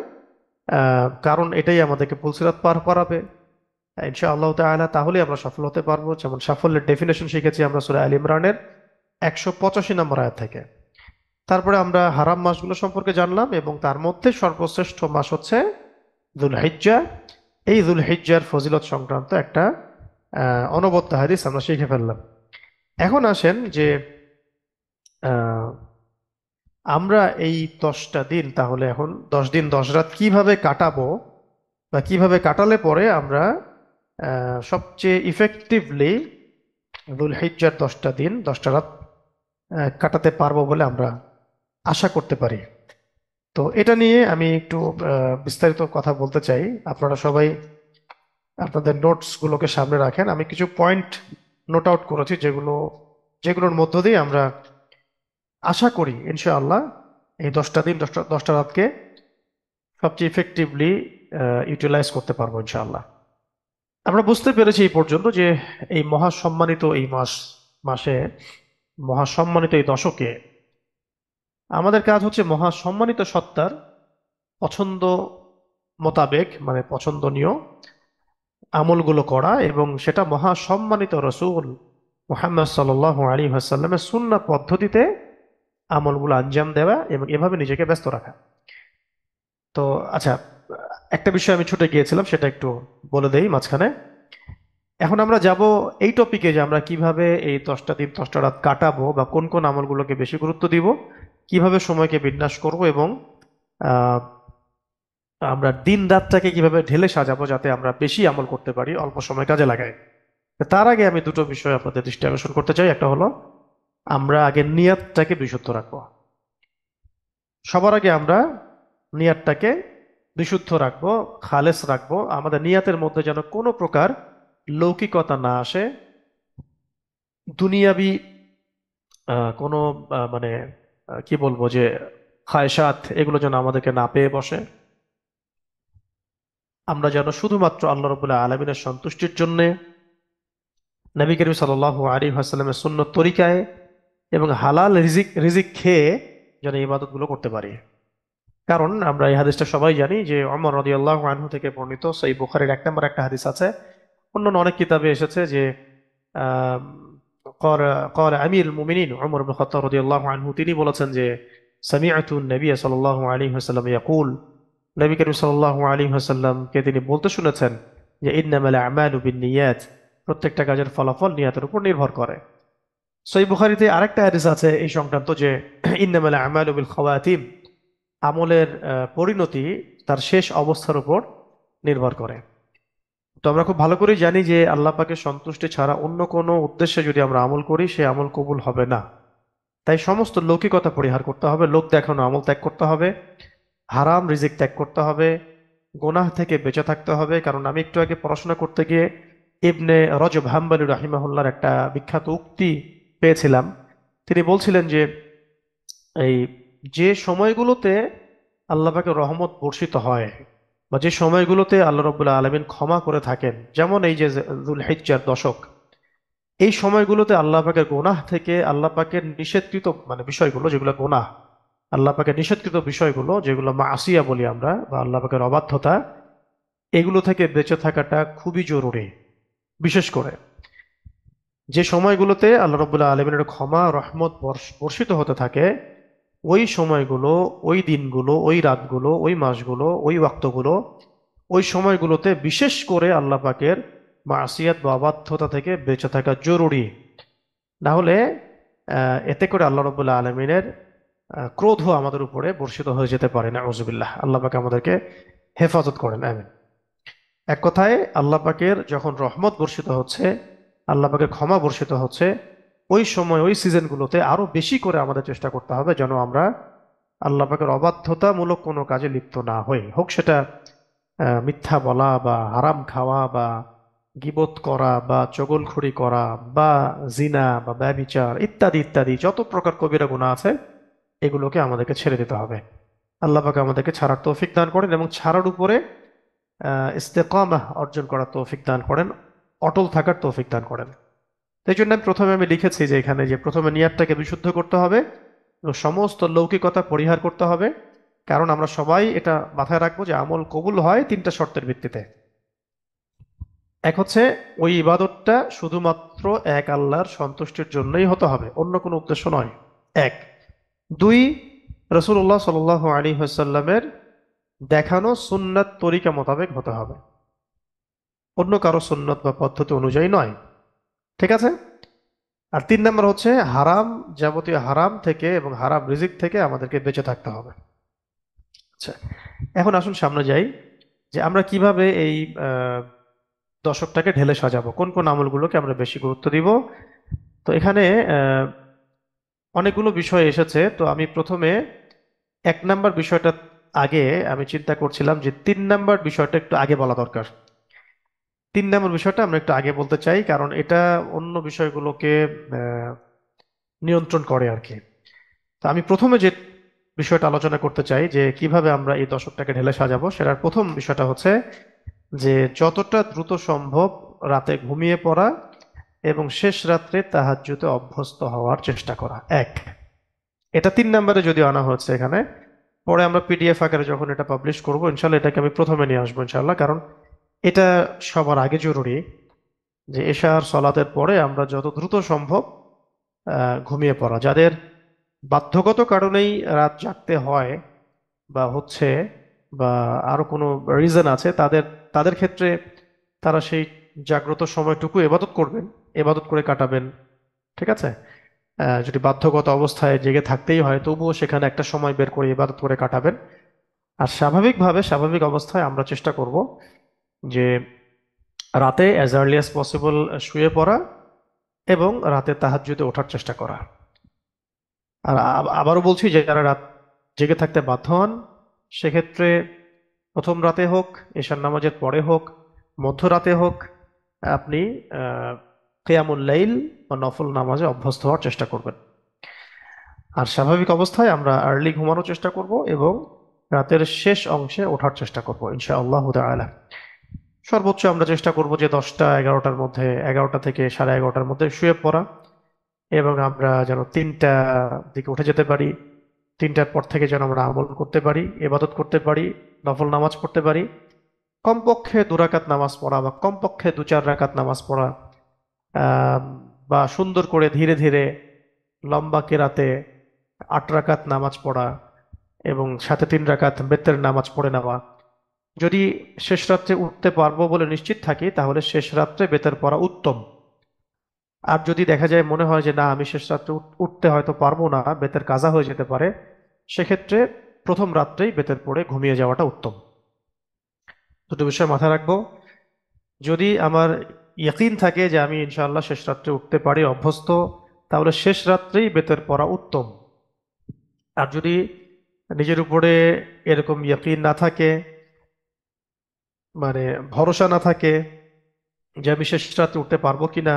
কারণ এটাই আমাদেরকে পুলসিরাত পার করাবে ইনশাআল্লাহ তাআলা, তাহলে আমরা সফল হতে পারবো। যেমন সাফল্যের ডেফিনেশন শিখেছি আমরা সূরা আল ইমরানের 185 নম্বর আয়াত থেকে। তারপরে আমরা হারাম মাসগুলো সম্পর্কে জানলাম, এবং তার মধ্যে সর্বশ্রেষ্ঠ মাস হচ্ছে যুলহিজ্জা। এই যুলহিজ্জার ফজিলত সংক্রান্ত একটা অনবদ্য হাদিস আমরা শিখে ফেললাম। এখন আসেন যে আহ, আমরা এই 10টা দিন, তাহলে এখন 10 দিন 10 রাত কিভাবে কাটাবো, বা কিভাবে কাটালে পরে আমরা সবচেয়ে ইফেক্টিভলি যুলহিজ্জার 10টা দিন 10টা রাত কাটাতে পারবো বলে আমরা আশা করতে পারি। তো এটা নিয়ে আমি একটু বিস্তারিত কথা বলতে চাই। আপনারা সবাই আপনাদের নোটস গুলোকে সামনে রাখেন। আমি কিছু পয়েন্ট নোট আউট করেছি যেগুলোর মধ্য দিয়ে আমরা আশা করি ইনশাআল্লাহ এই 10টা দিন 10টা রাতকে সবচেয়ে ইফেক্টিভলি ইউটিলাইজ করতে পারবো ইনশাআল্লাহ। আমরা বুঝতে পেরেছি এই পর্যন্ত যে এই মহাসম্মানিত এই মাসে, মহাসম্মানিত এই দশকে আমাদের কাজ হচ্ছে মহাসম্মানিত সত্তার পছন্দ মোতাবেক, মানে পছন্দনীয় আমলগুলো করা, এবং সেটা মহাসম্মানিত রসূল মুহাম্মদ সাল্লাল্লাহু আলাইহি ওয়াসাল্লামের সুন্নাহ পদ্ধতিতে আমলগুলো আঞ্জাম দেওয়া এবং এভাবে নিজেকে ব্যস্ত রাখা। তো আচ্ছা, একটা বিষয় আমি ছুটে গিয়েছিলাম, সেটা একটু বলে দেই মাঝখানে। এখন আমরা যাব এই টপিকে যে আমরা কিভাবে এই 10টা দিন 10টা রাত কাটাবো, বা কোন কোন আমলগুলোকে বেশি গুরুত্ব দিব, কিভাবে সময়কে বিন্যাস করব, এবং আমরা দিন রাতটাকে কিভাবে ঢেলে সাজাবো যাতে আমরা বেশি আমল করতে পারি, অল্প সময় কাজে লাগাই। তার আগে আমি দুটো বিষয় আপনাদের দৃষ্টি আকর্ষণ করতে চাই। একটা হলো আমরা আগে নিয়তটাকে বিশুদ্ধ রাখবো। সবার আগে আমরা নিয়তটাকে বিশুদ্ধ রাখবো, খালেস রাখবো। আমাদের নিয়তের মধ্যে যেন কোনো প্রকার লৌকিকতা না আসে, দুনিয়াবি কোনো মানে কি বলবো যে খায়সাত, এগুলো যেন আমাদেরকে না পেয়ে বসে। আমরা যেন শুধুমাত্র আল্লাহ রাব্বুল আলামিনের সন্তুষ্টির জন্য নবী করিম সাল্লাল্লাহু আলাইহি ওয়াসাল্লামের সুন্নত তরিকায় এবং হালাল রিজিক রিজিক খেয়ে যেন এই ইবাদতগুলো করতে পারি। কারণ আমরা এই হাদিসটা সবাই জানি যে ওমর রাদিয়াল্লাহু আনহু থেকে বর্ণিত, সহিহ বুখারীর 1 নম্বর একটা হাদিস আছে, অন্যান্য অনেক কিতাবে এসেছে যে আহ قال قال আমিরুল মুমিনিন ওমর ইবনে খাত্তাব রাদিয়াল্লাহু আনহু তিনি বলেছেন যে সামিআতু নবী সাল্লাল্লাহু আলাইহি ওয়াসাল্লাম ইয়াকুল, নবী করিম সাল্লাল্লাহু আলাইহি ওয়াসাল্লামকে তিনি বলতে শুনেছেন যে ইন্নামাল আমালু বিন্নিয়াত, প্রত্যেকটা কাজের ফলাফল নিয়তের উপর নির্ভর করে। সহিহ বুখারীতে আরেকটা হাদিস আছে এই সংক্রান্ত যে ইন্নামাল আমালু বিল খাওয়াতিম, আমলের পরিণতি তার শেষ অবস্থার উপর নির্ভর করে। তো আমরা খুব ভালো করেই জানি যে আল্লাহ পাকের সন্তুষ্টি ছাড়া অন্য কোনো উদ্দেশ্যে যদি আমরা আমল করি সে আমল কবুল হবে না। তাই সমস্ত লৌকিকতা পরিহার করতে হবে, লোক দেখানো আমল ত্যাগ করতে হবে, হারাম রিজিক ত্যাগ করতে হবে, গোনাহ থেকে বেঁচে থাকতে হবে। কারণ আমি একটু আগে পড়াশোনা করতে গিয়ে ইবনে রজব হাম্বলি রাহিমাহুল্লাহর একটা বিখ্যাত উক্তি পেয়েছিলাম। তিনি বলছিলেন যে এই যে সময়গুলোতে আল্লাহ পাকের রহমত বর্ষিত হয় বা যে সময়গুলোতে আল্লাহ রাব্বুল আলামিন ক্ষমা করে থাকেন, যেমন এই যে যুলহিজ্জার দশক, এই সময়গুলোতে আল্লাহ পাকের গোনাহ থেকে, আল্লাহ পাকের নিষেধকৃত মানে বিষয়গুলো যেগুলো গোনাহ, আল্লাহ পাকের নিষেধকৃত বিষয়গুলো যেগুলো মাসিয়া বলি আমরা, বা আল্লাহ পাকের অবাধ্যতা, এগুলো থেকে বেঁচে থাকাটা খুবই জরুরি। বিশেষ করে যে সময়গুলোতে আল্লাহ রাব্বুল আলামিনের ক্ষমা রহমত বর্ষিত হতে থাকে, ওই সময়গুলো, ওই দিনগুলো, ওই রাতগুলো, ওই মাসগুলো, ওই ওয়াক্তগুলো, ওই সময়গুলোতে বিশেষ করে আল্লাহ পাকের মাসিয়াত বা অবাধ্যতা থেকে বেঁচে থাকা জরুরি। না হলে এতে করে আল্লাহ রাব্বুল আলামিনের ক্রোধ আমাদের উপরে বর্ষিত হয়ে যেতে পারে। নাউজুবিল্লাহ, আল্লাহ পাক আমাদেরকে হেফাজত করেন, আমিন। এক কথায় আল্লাহ পাকের যখন রহমত বর্ষিত হচ্ছে, আল্লাহ পাকের ক্ষমা বর্ষিত হচ্ছে, ওই সময় ওই সিজনগুলোতে আরো বেশি করে আমাদের চেষ্টা করতে হবে যেন আমরা আল্লাহ পাকের অবাধ্যতামূলক কোনো কাজে লিপ্ত না হই, হোক সেটা মিথ্যা বলা বা হারাম খাওয়া বা গীবত করা বা চগলখড়ি করা বা জিনা বা ব্যভিচার ইত্যাদি ইত্যাদি, যত প্রকার কবিরা গুনাহ আছে এগুলোকে আমাদেরকে ছেড়ে দিতে হবে। আল্লাহ পাক আমাদেরকে ছাড়ার তৌফিক দান করেন এবং ছাড়ার উপরে ইস্তেকামাহ অর্জন করার তৌফিক দান করেন, অটল থাকার তৌফিক দান করেন। এই জন্য প্রথমে আমি লিখেছি যে এখানে যে প্রথমে নিয়াতটাকে বিশুদ্ধ করতে হবে এবং সমস্ত লৌকিকতা পরিহার করতে হবে। কারণ আমরা সবাই এটা মাথায় রাখবো যে আমল কবুল হয় তিনটা শর্তের ভিত্তিতে। এক হচ্ছে ওই ইবাদতটা শুধুমাত্র এক আল্লাহর সন্তুষ্টির জন্যই হতে হবে, অন্য কোনো উদ্দেশ্য নয়। এক। দুই, রাসূলুল্লাহ সাল্লাল্লাহু আলাইহি ওয়াসাল্লামের দেখানো সুন্নাত তরিকা মোতাবেক হতে হবে, অন্য কারো সুন্নত বা পদ্ধতি অনুযায়ী নয়। ঠিক আছে? আর তিন নম্বর হচ্ছে হারাম, যাবতীয় হারাম থেকে এবং হারাম রিজিক থেকে আমাদেরকে বেঁচে থাকতে হবে। আচ্ছা, এখন আসুন সামনে যাই যে আমরা কিভাবে এই দশকটাকে ঢেলে সাজাবো, কোন কোন আমলগুলোকে আমরা বেশি গুরুত্ব দিব। তো এখানে আহ, অনেকগুলো বিষয় এসেছে। তো আমি প্রথমে 1 নম্বর বিষয়টা আগে আমি চিন্তা করছিলাম যে 3 নম্বর বিষয়টা একটু আগে বলা দরকার। 3 নম্বর বিষয়টা আমরা একটু আগে বলতে চাই কারণ এটা অন্য বিষয়গুলোকে আহ, নিয়ন্ত্রণ করে আর কি। তো আমি প্রথমে যে বিষয়টা আলোচনা করতে চাই যে কিভাবে আমরা এই দশকটাকে ঢেলে সাজাবো, সেটার প্রথম বিষয়টা হচ্ছে যে যতটা দ্রুত সম্ভব রাতে ঘুমিয়ে পড়া এবং শেষ রাত্রে তাহাজ্জুদে অভ্যস্ত হওয়ার চেষ্টা করা। এক, এটা 3 নম্বরে যদিও আনা হচ্ছে এখানে, পরে আমরা পিডিএফ আকারে যখন এটা পাবলিশ করবো ইনশাল্লাহ এটাকে আমি প্রথমে নিয়ে আসবো ইনশাল্লাহ। কারণ এটা সবার আগে জরুরি যে এশার সলাতের পরে আমরা যত দ্রুত সম্ভব ঘুমিয়ে পড়া। যাদের বাধ্যগত কারণেই রাত জাগতে হয় বা হচ্ছে বা আরো কোনো রিজন আছে, তাদের তাদের ক্ষেত্রে তারা সেই জাগ্রত সময়টুকু এবাদত করবেন, এবাদত করে কাটাবেন। ঠিক আছে? যদি বাধ্যগত অবস্থায় জেগে থাকতেই হয় তবুও সেখানে একটা সময় বের করে ইবাদত করে কাটাবেন। আর স্বাভাবিক অবস্থায় আমরা চেষ্টা করব যে রাতে অ্যাজ আর্লি অ্যাজ পসিবল শুয়ে পড়া এবং রাতে তাহাজ্জুদে ওঠার চেষ্টা করা। আর আবারও বলছি যে যারা রাত জেগে থাকতে বাধ্য হন, সেক্ষেত্রে প্রথম রাতে হোক, এশার নামাজের পরে হোক, মধ্যরাতে হোক, আপনি কিয়ামুল লাইল বা নফল নামাজে অভ্যস্ত হওয়ার চেষ্টা করবেন। আর স্বাভাবিক অবস্থায় আমরা আর্লি ঘুমানোর চেষ্টা করব এবং রাতের শেষ অংশে ওঠার চেষ্টা করব ইনশাআল্লাহ তাআলা। সর্বোচ্চ আমরা চেষ্টা করব যে 10টা 11টার মধ্যে, 11টা থেকে সাড়ে 11টার মধ্যে শুয়ে পড়া, এবং আমরা যেন 3টার দিকে উঠে যেতে পারি। 3টার পর থেকে যেন আমরা আমল করতে পারি, ইবাদত করতে পারি, নফল নামাজ পড়তে পারি, কমপক্ষে 2 রাকাত নামাজ পড়া বা কমপক্ষে 2-4 রাকাত নামাজ পড়া, আহ, বা সুন্দর করে ধীরে ধীরে লম্বা কেরাতে 8 রাকাত নামাজ পড়া এবং সাথে 3 রাকাত বেতের নামাজ পড়ে নেওয়া। যদি শেষ রাত্রে উঠতে পারবো বলে নিশ্চিত থাকি, তাহলে শেষ রাত্রে বেতের পড়া উত্তম। আর যদি দেখা যায় মনে হয় যে না, আমি শেষ রাত্রে উঠতে হয়তো পারবো না, বেতের কাজা হয়ে যেতে পারে, সেক্ষেত্রে প্রথম রাত্রেই বেতের পড়ে ঘুমিয়ে যাওয়াটা উত্তম। দুটো বিষয় মাথায় রাখবো। যদি আমার ইয়কিন থাকে যে আমি ইনশাআল্লাহ শেষ রাত্রে উঠতে পারি, অভ্যস্ত, তাহলে শেষ রাত্রেই বেতের পড়া উত্তম। আর যদি নিজের উপরে এরকম ইয়কিন না থাকে, মানে ভরসা না থাকে যে আমি শেষ রাত্রে উঠতে পারবো কিনা,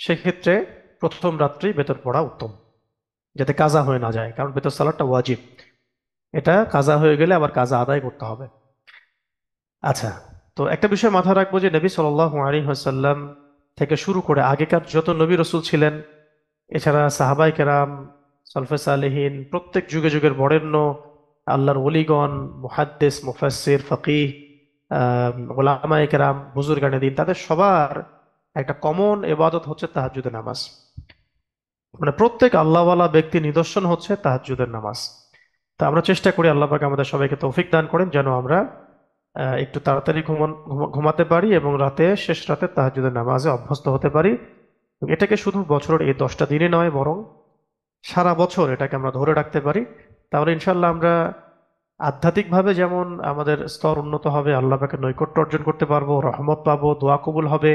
সেক্ষেত্রে প্রথম রাত্রেই বেতর পড়া উত্তম, যাতে কাজা হয়ে না যায়, কারণ বেতর সালাতটা ওয়াজিব। এটা কাজা হয়ে গেলে আবার কাজা আদায় করতে হবে। আচ্ছা, তো একটা বিষয় মাথায় রাখবো যে নবী সাল্লাল্লাহু আলাইহি ওয়াসাল্লাম থেকে শুরু করে আগেকার যত নবী রসুল ছিলেন, এছাড়া সাহাবাই কেরাম, সালফে সালেহিন, প্রত্যেক যুগে যুগের বরেণ্য আল্লাহর ওলিগণ, মুহাদ্দিস, মুফাসসির, ফকিহ, ওলামায়ে কেরাম, বুজুর্গানে দিন, তাদের সবার একটা কমন ইবাদত হচ্ছে তাহাজ্জুদের নামাজ। মানে প্রত্যেক আল্লাহওয়ালা ব্যক্তি নিদর্শন হচ্ছে তাহাজ্জুদের নামাজ। তো আমরা চেষ্টা করি আল্লাহ পাক আমাদের সবাইকে তৌফিক দান করেন যেন আমরা একটু তাড়াতাড়ি ঘুমাতে পারি এবং শেষ রাতে তাহাজ্জুদের নামাজে অভ্যস্ত হতে পারি। এটাকে শুধু বছরের এই 10টা দিনে নয়, বরং সারা বছর এটাকে আমরা ধরে রাখতে পারি। তাহলে ইনশাল্লাহ আমরা আধ্যাত্মিকভাবে যেমন আমাদের স্তর উন্নত হবে, আল্লাহ পাকের নৈকট্য অর্জন করতে পারবো, রহমত পাবো, দোয়া কবুল হবে,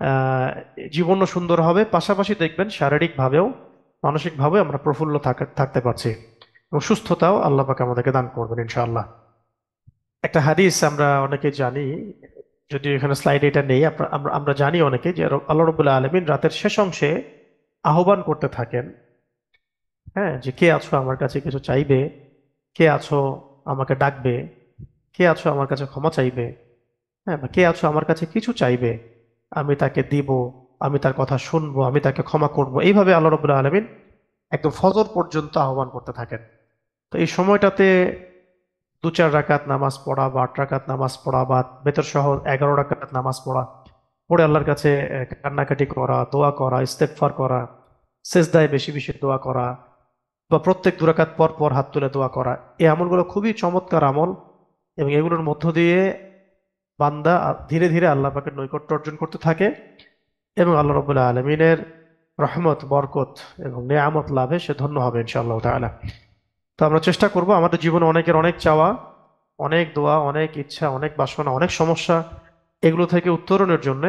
আহ জীবনও সুন্দর হবে। পাশাপাশি দেখবেন শারীরিকভাবেও মানসিকভাবেও আমরা প্রফুল্ল থাকতে পারছি এবং সুস্থতাও আল্লাহ পাক আমাদেরকে দান করবেন ইনশাআল্লাহ। একটা হাদিস আমরা অনেকে জানি, যদিও এখানে স্লাইডে এটা নেই, আমরা জানি অনেকে যে আল্লাহ রাব্বুল আলামিন রাতের শেষ অংশে আহ্বান করতে থাকেন, হ্যাঁ, যে কে আছো আমার কাছে কিছু চাইবে, কে আছো আমাকে ডাকবে, কে আছো আমার কাছে ক্ষমা চাইবে, হ্যাঁ, বা কে আছো আমার কাছে কিছু চাইবে, আমি তাকে দিব, আমি তার কথা শুনবো, আমি তাকে ক্ষমা করব। এইভাবে আল্লাহ রাব্বুল আলামিন একদম ফজর পর্যন্ত আহ্বান করতে থাকেন। তো এই সময়টাতে 2-4 রাকাত নামাজ পড়া বা 8 রাকাত নামাজ পড়া বা বেতর সহ 11 রাকাত নামাজ পড়া, পড়ে আল্লাহর কাছে কান্নাকাটি করা, দোয়া করা, ইস্তেগফার করা, সেজদায় বেশি বেশি দোয়া করা, বা প্রত্যেক 2 রাকাত পর পর হাত তুলে দোয়া করা, এই আমলগুলো খুবই চমৎকার আমল। এবং এগুলোর মধ্য দিয়ে বান্দা ধীরে ধীরে আল্লাহ পাকের নৈকট্য অর্জন করতে থাকে এবং আল্লাহ রাব্বুল আলামিনের রহমত, বরকত এবং নেয়ামত লাভে সে ধন্য হবে ইনশাআল্লাহ তাআলা। তো আমরা চেষ্টা করব, আমাদের জীবনে অনেকের অনেক চাওয়া, অনেক দোয়া, অনেক ইচ্ছা, অনেক বাসনা, অনেক সমস্যা, এগুলো থেকে উত্তরণের জন্য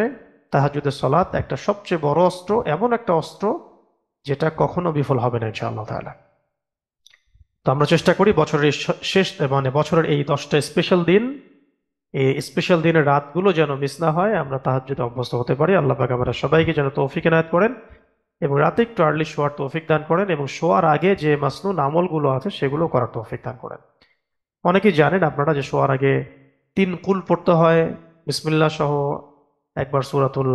তাহাজ্জুদের সালাত একটা সবচেয়ে বড় অস্ত্র, এমন একটা অস্ত্র যেটা কখনো বিফল হবে না ইনশাআল্লাহ তাআলা। তো আমরা চেষ্টা করি বছরের শেষ, মানে বছরের এই 10টা স্পেশাল দিন, এই স্পেশাল দিনের রাতগুলো যেন মিস না হয়, আমরা তাহাজ্জুদে অভ্যস্ত হতে পারি। আল্লাহ পাক আমরা সবাইকে যেন তৌফিক এনায়েত করেন এবং রাতে একটু আর্লি শোয়ার তৌফিক দান করেন এবং শোয়ার আগে যে মাসনুন আমলগুলো আছে সেগুলো করার তৌফিক দান করেন। অনেকেই জানেন আপনারা যে শোয়ার আগে 3 কুল পড়তে হয়, বিসমিল্লাহ সহ, একবার সূরাতুল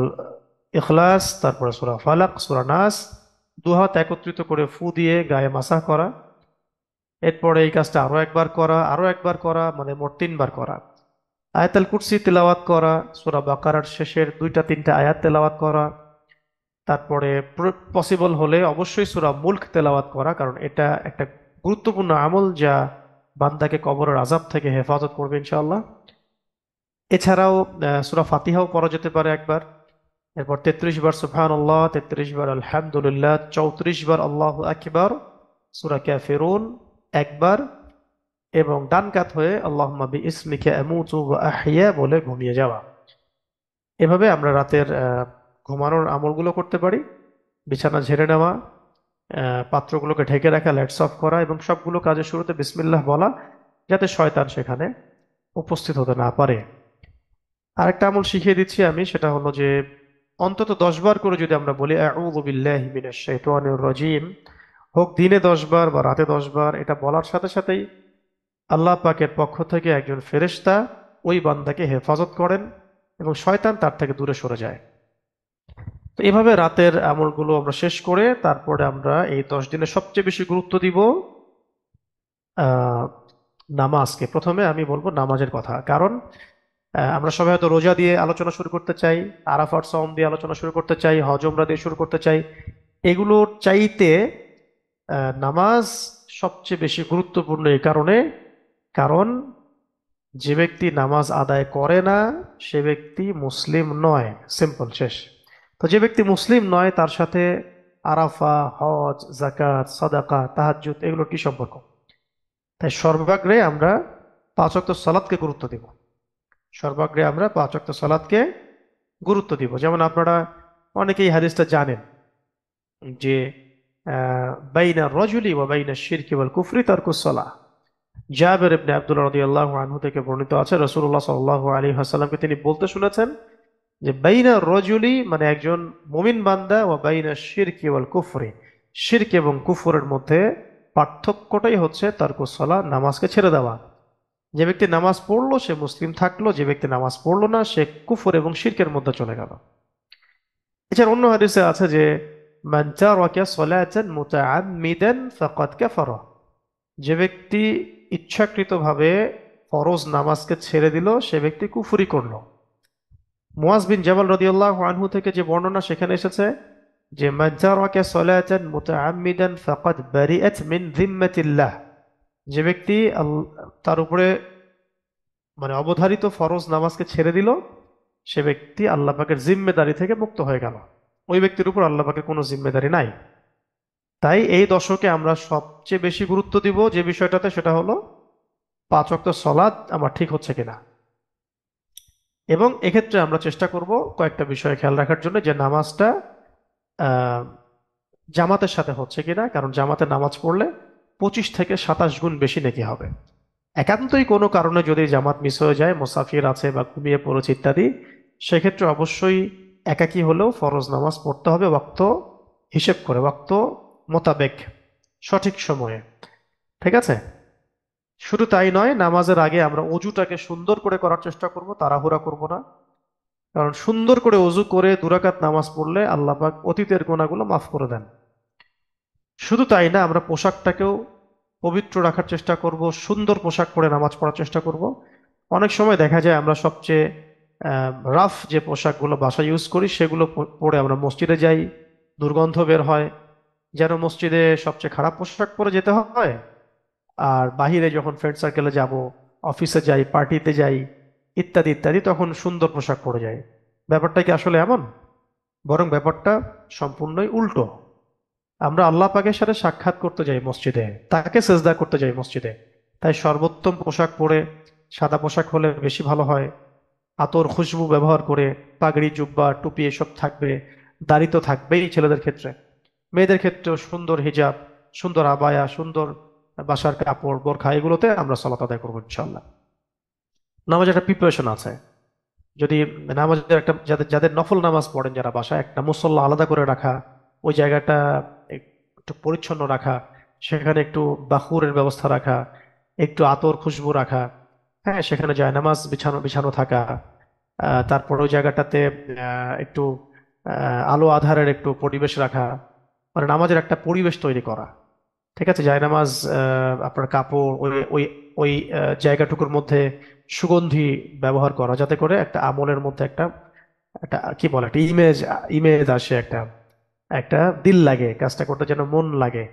ইখলাস, তারপরে সূরা ফালাক, সূরা নাস, দুহাত একত্রিত করে ফু দিয়ে গায়ে মাসাহ করা, এরপরে এই কাজটা আরো একবার করা, মানে মোট 3বার করা। আয়াতুল কুরসি তেলাওয়াত করা, সূরা বাকারার শেষের 2-3টা আয়াত তেলাওয়াত করা, তারপরে পসিবল হলে অবশ্যই সূরা মুলক তেলাওয়াত করা, কারণ এটা একটা গুরুত্বপূর্ণ আমল যা বান্দাকে কবরের আযাব থেকে হেফাজত করবে ইনশাআল্লাহ। এছাড়াও সূরা ফাতিহাও পড়া যেতে পারে একবার। এরপর 33 বার সুবহানাল্লাহ, 33 বার আলহামদুলিল্লাহ, 34 বার আল্লাহু আকবার, সূরা কাফিরুন একবার, এবং ডান কাত হয়ে আল্লাহুম্মা বিইসমিকা আমুতু ওয়া আহইয়া বলে ঘুমিয়ে যাওয়া। এভাবে আমরা রাতের ঘুমানোর আমলগুলো করতে পারি। বিছানা ঝেড়ে নেওয়া, পাত্রগুলোকে ঢেকে রাখা, লাইটস অফ করা এবং সবগুলো কাজের শুরুতে বিসমিল্লাহ বলা, যাতে শয়তান সেখানে উপস্থিত হতে না পারে। আরেকটা আমল শিখিয়ে দিচ্ছি আমি, সেটা হলো যে অন্তত 10 বার করে যদি আমরা বলি আউযু বিল্লাহি মিনাশ শাইতানির রাজিম, হোক দিনে 10 বার বা রাতে 10 বার, এটা বলার সাথে সাথেই আল্লাহ পাকের পক্ষ থেকে একজন ফেরেশতা ওই বান্দাকে হেফাজত করেন এবং শয়তান তার থেকে দূরে সরে যায়। তো এভাবে রাতের আমলগুলো আমরা শেষ করে তারপরে আমরা এই 10 দিনে সবচেয়ে বেশি গুরুত্ব দিব আহ নামাজকে। প্রথমে আমি বলবো নামাজের কথা, কারণ আমরা সবাই হয়তো রোজা দিয়ে আলোচনা শুরু করতে চাই, আরাফার সওম দিয়ে আলোচনা শুরু করতে চাই, হজ উমরা দিয়ে শুরু করতে চাই। এগুলোর চাইতে নামাজ সবচেয়ে বেশি গুরুত্বপূর্ণ এই কারণে, কারণ যে ব্যক্তি নামাজ আদায় করে না সে ব্যক্তি মুসলিম নয়। সিম্পল, শেষ। তো যে ব্যক্তি মুসলিম নয় তার সাথে আরাফা, হজ, জাকাত, সাদাকা, তাহাজ্জুদ এগুলোর কি সম্পর্ক? তাই সর্বাগ্রে আমরা 5 ওয়াক্ত সালাতকে গুরুত্ব দিব। সর্বাগ্রে আমরা 5 ওয়াক্ত সালাতকে গুরুত্ব দিব। যেমন আপনারা অনেকেই হাদিসটা জানেন যে বাইনা রজুলি ওয়া বাইনা শিরকি ওয়াল কুফরি তারকুস সালাহ। জাবের ইবনে আব্দুল্লাহ রাদিয়াল্লাহু আনহু থেকে বর্ণিত আছে, রাসূলুল্লাহ সাল্লাল্লাহু আলাইহি ওয়াসাল্লামকে তিনি বলতে শুনেছেন যে বাইনা রজুলি মানে একজন মুমিন বান্দা, ও বাইনা শিরকি ওয়াল কুফরি, শিরক এবং কুফরের মধ্যে পার্থক্যটাই হচ্ছে তারকুস সালাহ, নামাজকে ছেড়ে দেওয়া। যে ব্যক্তি নামাজ পড়লো সে মুসলিম থাকলো, যে ব্যক্তি নামাজ পড়লো না সে কুফর এবং শিরকের মধ্যে চলে গেল। এছাড়া অন্য হাদিসে আছে যে মান তারাকা সালাতান মুতাআম্মিদান ফাকাদ কাফারা, যে ব্যক্তি ইচ্ছাকৃতভাবে ফরজ নামাজকে ছেড়ে দিল সে ব্যক্তি কুফরি করলো। মুয়াজ বিন জাবাল রাদিয়াল্লাহু আনহু থেকে যে বর্ণনা সেখানে এসেছে যে মান তারাকা সালাতান মুতাআম্মিদান ফাকাদ বারিআত মিন যিম্মাতিল্লাহ, যে ব্যক্তি তার উপরে মানে অবধারিত ফরজ নামাজকে ছেড়ে দিল সে ব্যক্তি আল্লাহ পাকের জিম্মেদারি থেকে মুক্ত হয়ে গেল। ওই ব্যক্তির উপর আল্লাহ পাকের কোনো জিম্মেদারি নাই। তাই এই দশকে আমরা সবচেয়ে বেশি গুরুত্ব দিব যে বিষয়টাতে, সেটা হলো 5 ওয়াক্ত সলাৎ আমার ঠিক হচ্ছে কিনা। এবং এক্ষেত্রে আমরা চেষ্টা করব কয়েকটা বিষয় খেয়াল রাখার জন্য, যে নামাজটা আহ জামাতের সাথে হচ্ছে কিনা, কারণ জামাতে নামাজ পড়লে 25 থেকে 27 গুণ বেশি নেকি হবে। একান্তই কোনো কারণে যদি জামাত মিস হয়ে যায়, মুসাফির আছে বা ঘুমিয়ে পড়েছে ইত্যাদি, সেক্ষেত্রে অবশ্যই একাকী হলেও ফরজ নামাজ পড়তে হবে ওয়াক্ত হিসেব করে, ওয়াক্ত মোতাবেক, সঠিক সময়ে। ঠিক আছে? শুধু তাই নয়, নামাজের আগে আমরা অজুটাকে সুন্দর করে করার চেষ্টা করব, তাড়াহুড়া করব না। কারণ সুন্দর করে অজু করে 2 রাকাত নামাজ পড়লে আল্লাহ পাক অতীতের গুনাহগুলো মাফ করে দেন। শুধু তাই না, আমরা পোশাকটাকেও পবিত্র রাখার চেষ্টা করব, সুন্দর পোশাক পরে নামাজ পড়ার চেষ্টা করব। অনেক সময় দেখা যায় আমরা সবচেয়ে রাফ যে পোশাকগুলো বাসায় ইউজ করি সেগুলো পরে আমরা মসজিদে যাই, দুর্গন্ধ বের হয়। যেন মসজিদে সবচেয়ে খারাপ পোশাক পরে যেতে হয়, আর বাহিরে যখন ফ্রেন্ড সার্কেলে যাব, অফিসে যাই, পার্টিতে যাই ইত্যাদি ইত্যাদি, তখন সুন্দর পোশাক পরে যাই। ব্যাপারটা কি আসলে এমন? বরং ব্যাপারটা সম্পূর্ণই উল্টো। আমরা আল্লাহ পাকের সাথে সাক্ষাৎ করতে যাই মসজিদে, তাকে সেজদা করতে যাই মসজিদে। তাই সর্বোত্তম পোশাক পরে, সাদা পোশাক হলে বেশি ভালো হয়, আতর খুশবু ব্যবহার করে, পাগড়ি জুব্বা টুপি এসব থাকবে, দাড়ি তো থাকবেই ছেলেদের ক্ষেত্রে। মেয়েদের ক্ষেত্রেও সুন্দর হিজাব, সুন্দর আবায়া, সুন্দর বাসার কাপড়, বোরখা, এগুলোতে আমরা সালাত আদায় করবো ইনশাল্লাহ। নামাজের একটা প্রিপারেশন আছে। যদি নামাজের একটা, যাদের যাদের নফল নামাজ পড়েন যারা বাসায়, একটা মুসল্লা আলাদা করে রাখা, ওই জায়গাটা একটু পরিচ্ছন্ন রাখা, সেখানে একটু বাখুরের ব্যবস্থা রাখা, একটু আতর খুশবু রাখা, হ্যাঁ, সেখানে জায়নামাজ বিছানো বিছানো থাকা, তারপর ওই জায়গাটাতে একটু আলো আধারের একটু পরিবেশ রাখা, মানে নামাজের একটা পরিবেশ তৈরি করা। ঠিক আছে? জায়নামাজ, আপনার কাপড়, ওই ওই ওই জায়গাটুকুর মধ্যে সুগন্ধি ব্যবহার করা, যাতে করে একটা আমলের মধ্যে একটা একটা কি বলে, একটা ইমেজ ইমেজ আসে, একটা একটা দিল লাগে, কাজটা করতে যেন মন লাগে।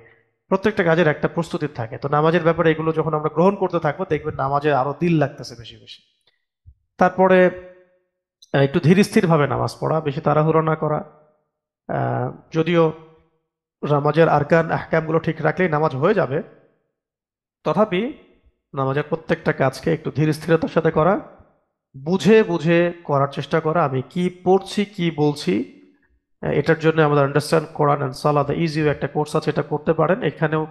প্রত্যেকটা কাজের একটা প্রস্তুতি থাকে। তো নামাজের ব্যাপারে এগুলো যখন আমরা গ্রহণ করতে থাকবো দেখবেন নামাজে আরো দিল লাগতেছে বেশি বেশি। তারপরে একটু ধীর স্থির ভাবে নামাজ পড়া, বেশি তাড়াহুড়ো না করা। আহ, যদিও নামাজের আরকান আহকাম গুলো ঠিক রাখলেই নামাজ হয়ে যাবে, তথাপি নামাজের প্রত্যেকটা কাজকে একটু ধীর স্থিরতার সাথে করা, বুঝে বুঝে করার চেষ্টা করা। আমি কি পড়ছি কি বলছি, এটার জন্য আমাদের understand Quran and Salah the easy একটা কোর্স আছে, এটা করতে পারেন। এখানেও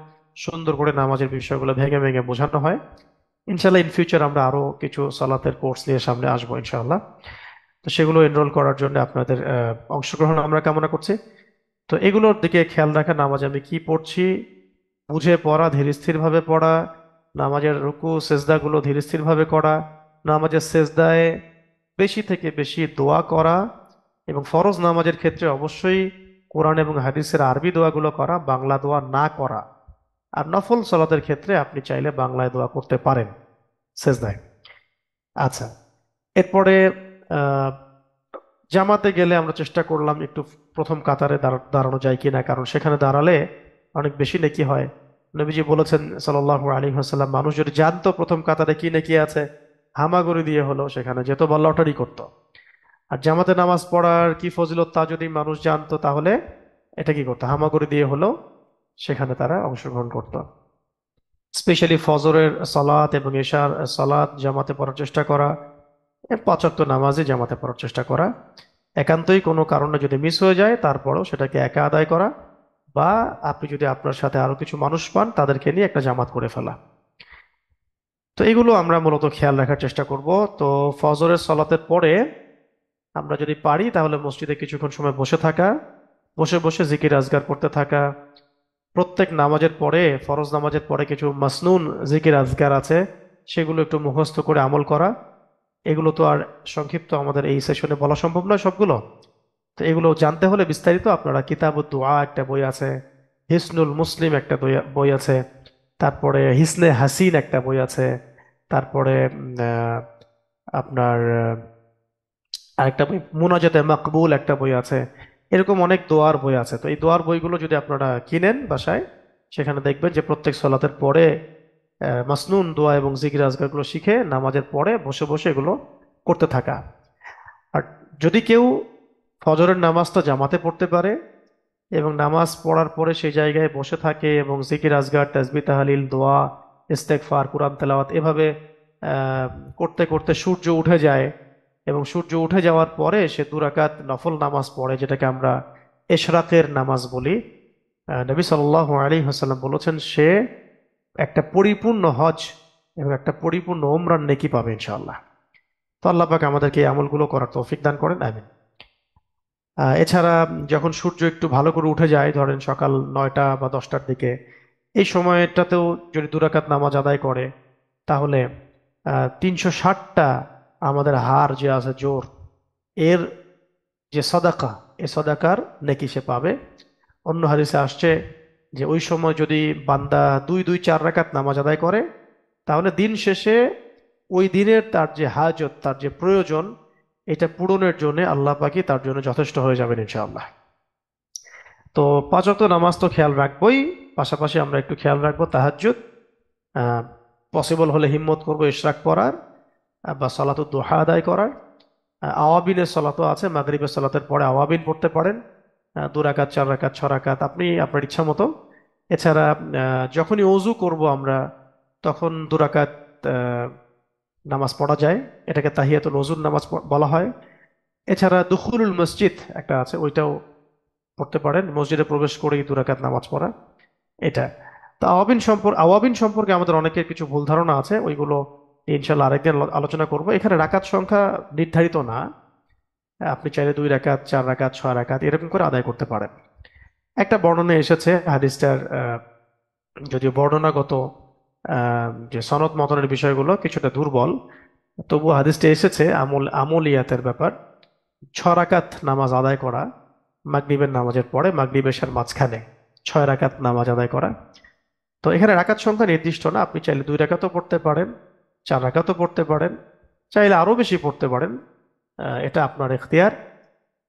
সুন্দর করে নামাজের বিষয়গুলো ভেঙে ভেঙে বোঝানো হয়। ইনশাল্লাহ ইন ফিউচার আমরা আরো কিছু সালাতের কোর্স নিয়ে সামনে আসবো ইনশাআল্লাহ। তো সেগুলো এনরোল করার জন্য আপনাদের অংশগ্রহণ আমরা কামনা করছি। তো এগুলোর দিকে খেয়াল রাখা, নামাজে আমি কি পড়ছি বুঝে পড়া, ধীর স্থির ভাবে পড়া, নামাজের রুকু সেজদাগুলো ধীর স্থির ভাবে করা, নামাজের সেজদায় বেশি থেকে বেশি দোয়া করা, এবং ফরজ নামাজের ক্ষেত্রে অবশ্যই কোরআন এবং হাদিসের আরবি দোয়াগুলো করা, বাংলা দোয়া না করা। আর নফল সালাতের ক্ষেত্রে আপনি চাইলে বাংলায় দোয়া করতে পারেন সেজদায়। আচ্ছা, এরপরে আহ জামাতে গেলে আমরা চেষ্টা করলাম একটু প্রথম কাতারে দাঁড়ানো যায় কিনা, কারণ সেখানে দাঁড়ালে অনেক বেশি নেকি হয়। নবীজি বলেছেন সাল্লাল্লাহু আলাইহি ওয়াসাল্লাম, মানুষ যদি জানতো প্রথম কাতারে কি নেকি আছে, হামাগুড়ি দিয়ে হলো সেখানে যেত বা লটারি করতো। আর জামাতে নামাজ পড়ার কি ফজিলত তা যদি মানুষ জানতো, তাহলে এটা কি করতো, হামাগুড়ি দিয়ে হলো সেখানে তারা অংশগ্রহণ করতো। স্পেশালি ফজরের সালাত এবং এশার সালাত জামাতে পড়ার চেষ্টা করা, পাঁচ ওয়াক্ত নামাজে জামাতে পড়ার চেষ্টা করা। একান্তই কোনো কারণে যদি মিস হয়ে যায় তারপরেও সেটাকে একা আদায় করা, বা আপনি যদি আপনার সাথে আরো কিছু মানুষ পান তাদেরকে নিয়ে একটা জামাত করে ফেলা। তো এগুলো আমরা মূলত খেয়াল রাখার চেষ্টা করব। তো ফজরের সালাতের পরে আমরা যদি পারি তাহলে মসজিদে কিছুক্ষণ সময় বসে থাকা, বসে বসে জিকির আজগার করতে থাকা। প্রত্যেক নামাজের পরে, ফরজ নামাজের পরে কিছু মাসনুন জিকির আজগার আছে, সেগুলো একটু মুখস্থ করে আমল করা। এগুলো তো আর সংক্ষিপ্ত আমাদের এই সেশনে বলা সম্ভব নয় সবগুলো। তো এগুলো জানতে হলে বিস্তারিত আপনারা কিতাবুদ দোয়া একটা বই আছে, হিসনুল মুসলিম একটা বই আছে, তারপরে হিসনে হাসিন একটা বই আছে, তারপরে আপনার আরেকটা বই মুনাজাতে মাকবুল একটা বই আছে। এরকম অনেক দোয়ার বই আছে। তো এই দোয়ার বইগুলো যদি আপনারা কিনেন বাসায়, সেখানে দেখবেন যে প্রত্যেক সলাতের পরে মাসনুন দোয়া এবং জিকির আজকারগুলো শিখে নামাজের পরে বসে বসে এগুলো করতে থাকা। আর যদি কেউ ফজরের নামাজটা জামাতে পড়তে পারে এবং নামাজ পড়ার পরে সেই জায়গায় বসে থাকে এবং জিকির আজগার তাসবিহ তাহলিল দোয়া ইস্তেগফার কুরআন তেলাওয়াত এভাবে আহ, করতে করতে সূর্য উঠে যায়, এবং সূর্য উঠে যাওয়ার পরে সে দুরাকাত নফল নামাজ পড়ে, যেটাকে আমরা এশরাকের নামাজ বলি। নবী সাল্লাল্লাহু আলাইহি ওয়াসাল্লাম বলেছেন সে একটা পরিপূর্ণ হজ এবং একটা পরিপূর্ণ ওমরার নেকি পাবে ইনশাআল্লাহ। তো আল্লাহ পাক আমাদেরকে এই আমলগুলো করার তৌফিক দান করেন, আমিন। এছাড়া যখন সূর্য একটু ভালো করে উঠে যায়, ধরেন সকাল 9টা বা 10টার দিকে, এই সময়টাতেও যদি দুরাকাত নামাজ আদায় করে, তাহলে 360টা আমাদের হাড় যে আছে জোর, এর যে সদাকা, এই সদাকার নেকি সে পাবে। অন্য হাদিসে আসছে যে ওই সময় যদি বান্দা 2-2 4 রাকাত নামাজ আদায় করে, তাহলে দিন শেষে ওই দিনের তার যে হাজত, তার যে প্রয়োজন, এটা পূরণের জন্য আল্লাহ পাকই তার জন্য যথেষ্ট হয়ে যাবেন ইনশাআল্লাহ। তো পাঁচ ওয়াক্ত নামাজ তো খেয়াল রাখবোই, পাশাপাশি আমরা একটু খেয়াল রাখবো তাহাজ্জুদ। পসিবল হলে হিম্মত করবো ইশরাক পড়ার, বা সালাতুদ দুহা আদায় করার। আওয়াবিনের সালাতও আছে, মাগরিবের সালাতের পরে আওয়াবিন পড়তে পারেন, 2 রাকাত 4 রাকাত 6 রাকাত আপনি আপনার ইচ্ছা মতো। এছাড়া যখনই অজু করব আমরা, তখন 2 রাকাত আহ, নামাজ পড়া যায়, এটাকে তাহিয়াতুল ওযুর নামাজ বলা হয়। এছাড়া দুখুলুল মসজিদ একটা আছে, ওইটাও পড়তে পারেন, মসজিদে প্রবেশ করেই 2 রাকাত নামাজ পড়া, এটা। তো আওয়াবিন সম্পর্কে আমাদের অনেকের কিছু ভুল ধারণা আছে, ওইগুলো ইনশাল্লাহ আরেকদিন আলোচনা করব। এখানে রাকাত সংখ্যা নির্ধারিত না, আপনি চাইলে 2 রাকাত 4 রাকাত 6 রাকাত এরকম করে আদায় করতে পারেন। একটা বর্ণনা এসেছে হাদিসটার, যদিও বর্ণনাগত যে সনদ মতনের বিষয়গুলো কিছুটা দুর্বল, তবু হাদিসটা এসেছে আমলিয়াতের ব্যাপার। 6 রাকাত নামাজ আদায় করা, মাগরিবের নামাজের পরে, মাগরিব এশার মাঝখানে 6 রাকাত নামাজ আদায় করা। তো এখানে রাকাত সংখ্যা নির্দিষ্ট না, আপনি চাইলে 2 রাকাতও পড়তে পারেন, 4 রাকাতও পড়তে পারেন, চাইলে আরো বেশি পড়তে পারেন, এটা আপনার এখতিয়ার।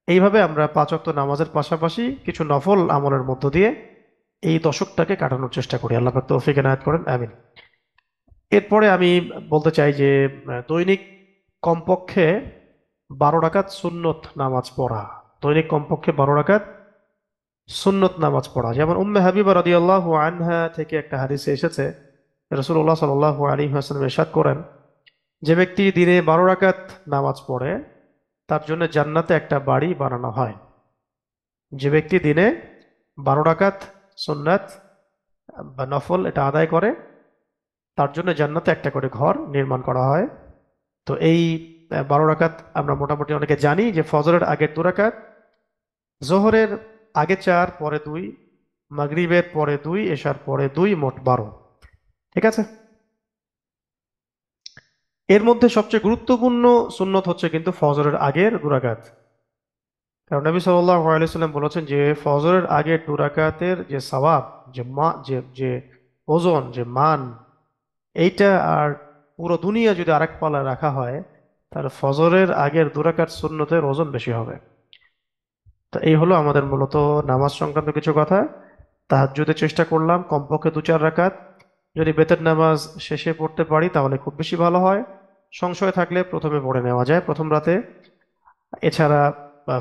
এইভাবে আমরা পাঁচ ওয়াক্ত নামাজের পাশাপাশি কিছু নফল আমলের মধ্য দিয়ে এই দশকটাকে কাটানোর চেষ্টা করি। আল্লাহ পাক তৌফিক এনায়েত করেন, আমিন। এরপরে আমি বলতে চাই যে দৈনিক কমপক্ষে 12 রাকাত সুন্নত নামাজ পড়া, দৈনিক কমপক্ষে 12 রাকাত সুন্নত নামাজ পড়া। যেমন উম্মে হাবিবা রাদিয়াল্লাহু আনহা থেকে একটা হাদিসে এসেছে রাসূলুল্লাহ সাল্লাল্লাহু আলাইহি ওয়াসাল্লাম ইরশাদ করেন, যে ব্যক্তি দিনে 12 রাকাত নামাজ পড়ে তার জন্য জান্নাতে একটা বাড়ি বানানো হয়। যে ব্যক্তি দিনে 12 রাকাত সুন্নাত বা নফল এটা আদায় করে তার জন্য জান্নাতে একটা করে ঘর নির্মাণ করা হয়। তো এই 12 রাকাত আমরা মোটামুটি অনেকে জানি যে ফজরের আগের 2 রাকাত, জোহরের আগে 4, পরে 2, মাগরিবের পরে 2, এশার পরে 2, মোট 12। ঠিক আছে। এর মধ্যে সবচেয়ে গুরুত্বপূর্ণ সুন্নত হচ্ছে কিন্তু ফজরের আগের 2 রাকাত। কারণ নবী সাল্লাল্লাহু আলাইহি সাল্লাম বলেছেন যে ফজরের আগের 2 রাকাতের যে সওয়াব, যে যে ওজন, যে মান, এইটা আর পুরো দুনিয়া যদি আরেক পাল্লায় রাখা হয় তাহলে ফজরের আগের 2 রাকাত সুন্নতের ওজন বেশি হবে। তো এই হলো আমাদের মূলত নামাজ সংক্রান্ত কিছু কথা। তাহাজ্জুদে চেষ্টা করলাম কমপক্ষে 2-4 রাকাত, যদি বেতের নামাজ শেষে পড়তে পারি তাহলে খুব বেশি ভালো হয়। সংশয় থাকলে প্রথমে পড়ে নেওয়া যায় প্রথম রাতে। এছাড়া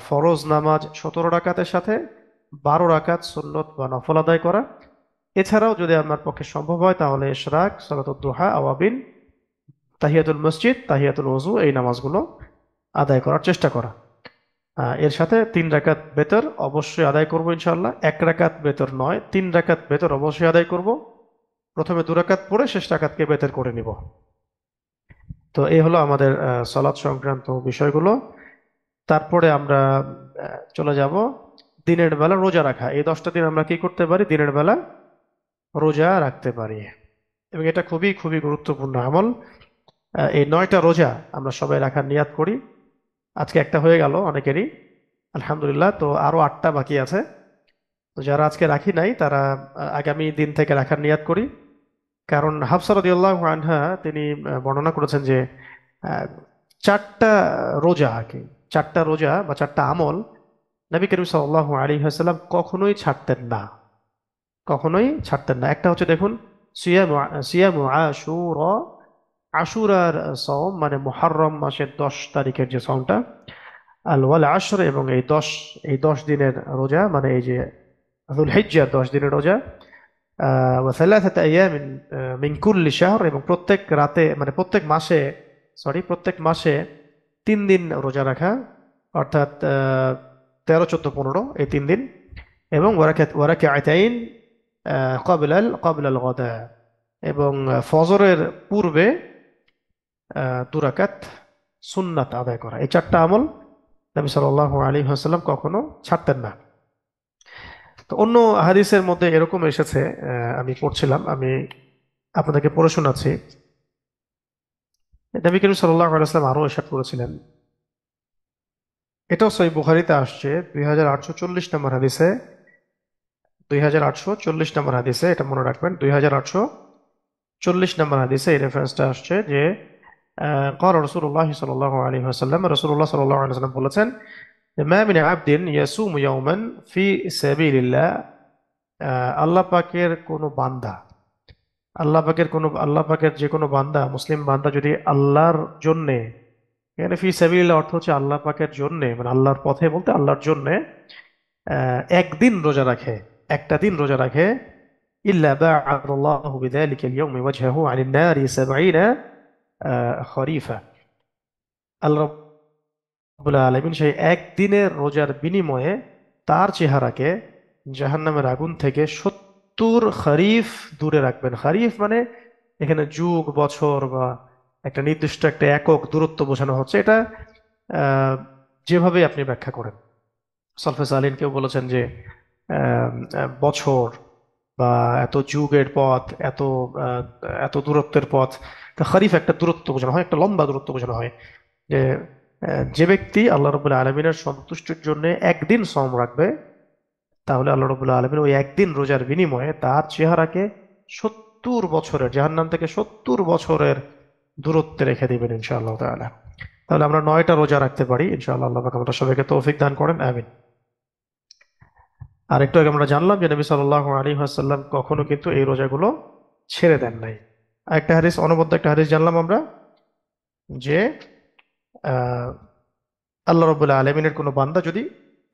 ফরজ নামাজ 17 রাকাতের সাথে 12 রাকাত সুন্নত বা নফল আদায় করা। এছাড়াও যদি আমার পক্ষে সম্ভব হয় তাহলে ইশরাক, সালাতুদ দুহা, আওয়াবিন, তাহিয়াতুল মসজিদ, তাহিয়াতুল ওযু, এই নামাজগুলো আদায় করার চেষ্টা করা। এর সাথে 3 রাকাত বেতর অবশ্যই আদায় করব ইনশাআল্লাহ। 1 রাকাত বেতর নয়, 3 রাকাত বেতর অবশ্যই আদায় করব। প্রথমে 2 রাকাত পড়ে শেষ রাকাতকে বেতর করে নিব। তো এই হলো আমাদের সালাত সংক্রান্ত বিষয়গুলো। তারপরে আমরা চলে যাব দিনের বেলা রোজা রাখা। এই 10টা দিন আমরা কি করতে পারি? দিনের বেলা রোজা রাখতে পারি, এবং এটা খুবই খুবই গুরুত্বপূর্ণ আমল। এই 9টা রোজা আমরা সবাই রাখার নিয়াত করি। আজকে একটা হয়ে গেল অনেকেরই, আলহামদুলিল্লাহ। তো আরো 8টা বাকি আছে। তো যারা আজকে রাখি নাই তারা আগামী দিন থেকে রাখার নিয়াত করি। কারণ হাফসা রাদিয়াল্লাহু আনহা তিনি বর্ণনা করেছেন যে আহ, 4টা রোজা আর কি, 4টা রোজা বা 4টা আমল নবী করিম সাল্লাল্লাহু আলাইহি ওয়াসাল্লাম কখনোই ছাড়তেন না, কখনোই ছাড়তেন না। একটা হচ্ছে দেখুন, সিয়ামু সিয়ামু আশুরা, আশুরার সওম মানে মুহররম মাসের 10 তারিখের যে সওমটা, আল ওয়াল আশর, এবং এই দশ দিনের রোজা, মানে এই যে যুল হিজ্জার 10 দিনের রোজা। ওয়া সালাসাতা আইয়ামিন মিন কুল্লি শাহর, এবং প্রত্যেক রাতে মানে প্রত্যেক মাসে 3 দিন রোজা রাখা, অর্থাৎ 13, 14, 15 এই 3 দিন। এবং ওয়ারাকাতাইন ক্বাবলাল গাদা, এবং ফজরের পূর্বে 2 রাকাত সুন্নাত আদায় করা। এই 4টা আমল নবী সাল্লাল্লাহু আলাইহি ওয়াসাল্লাম কখনো ছাড়তেন না। তো অন্য হাদিসের মধ্যে এরকম এসেছে, আমি পড়ছিলাম, আমি আপনাদেরকে পড়ে শোনাচ্ছি। নবী করিম সাল্লাল্লাহু আলাইহি ওয়াসাল্লাম আরো ইরশাদ করেছিলেন, এটাও সহিহ বুখারীতে আসছে 2840 নম্বর হাদিসে। 2840 নম্বর হাদিসে, এটা মনে রাখবেন, 2840 নম্বর হাদিসে এই রেফারেন্সটা আসছে যে قال رسول الله صلى الله عليه وسلم, রাসূলুল্লাহ সাল্লাল্লাহু আলাইহি ওয়াসাল্লাম বলেছেন, মা মিন আবদিন ইয়াসুমু ইয়াওমান ফি সাবিলিল্লাহ, আল্লাহ পাকের কোনো বান্দা, আল্লাহ পাকের যে কোনো বান্দা, মুসলিম বান্দা যদি আল্লাহর জন্যে, এখানে ফি সাবিলিল্লাহ অর্থ হচ্ছে আল্লাহ পাকের জন্যে, মানে আল্লাহর পথে বলতে আল্লাহর জন্যে একদিন রোজা রাখে, একটা দিন রোজা রাখে, ইল্লা বা'আদাল্লাহু বিযালিকাল ইয়াউমি ওয়াজহাহু আনিন নারি 70 খরিফা, আল্লাহ রাব্বুল আলামিন সেই একদিনের রোজার বিনিময়ে তার চেহারাকে জাহান্নামের আগুন থেকে 70 খরিফ দূরে রাখবেন। খরিফ মানে এখানে যুগ, বছর বা একটা নির্দিষ্ট একটা একক দূরত্ব বোঝানো হচ্ছে। এটা আহ, যেভাবে আপনি ব্যাখ্যা করেন। সলফে সালিন কেউ বলেছেন যে বছর বা এত যুগের পথ, আহ, এত দূরত্বের পথ। তো খরিফ একটা দূরত্ব বোঝানো হয়, একটা লম্বা দূরত্ব বোঝানো হয়। যে যে ব্যক্তি আল্লাহ রবুল্লা আলমিনের সন্তুষ্টির জন্য একদিন শ্রম রাখবে, তাহলে আল্লাহ রবুল্লা আলমিন ওই একদিন রোজার বিনিময়ে তার চেহারাকে 70 বছরের, জাহান্নাম থেকে 70 বছরের দূরত্বে রেখে দিবেন ইনশাআল্লাহ তাআলা। তাহলে আমরা 9টা রোজা রাখতে পারি ইনশাআল্লাহ। আল্লাহ পাক আমাদের সবাইকে তৌফিক দান করেন, আমিন। আর একটু আগে আমরা জানলাম যে নবী সাল্লাল্লাহু আলাইহি ওয়াসাল্লাম কখনো কিন্তু এই রোজাগুলো ছেড়ে দেন নাই। একটা হাদিস, অনবদ্য একটা হাদিস জানলাম আমরা, যে আহ, আল্লাহ রাব্বুল আলামিনের কোনো বান্দা যদি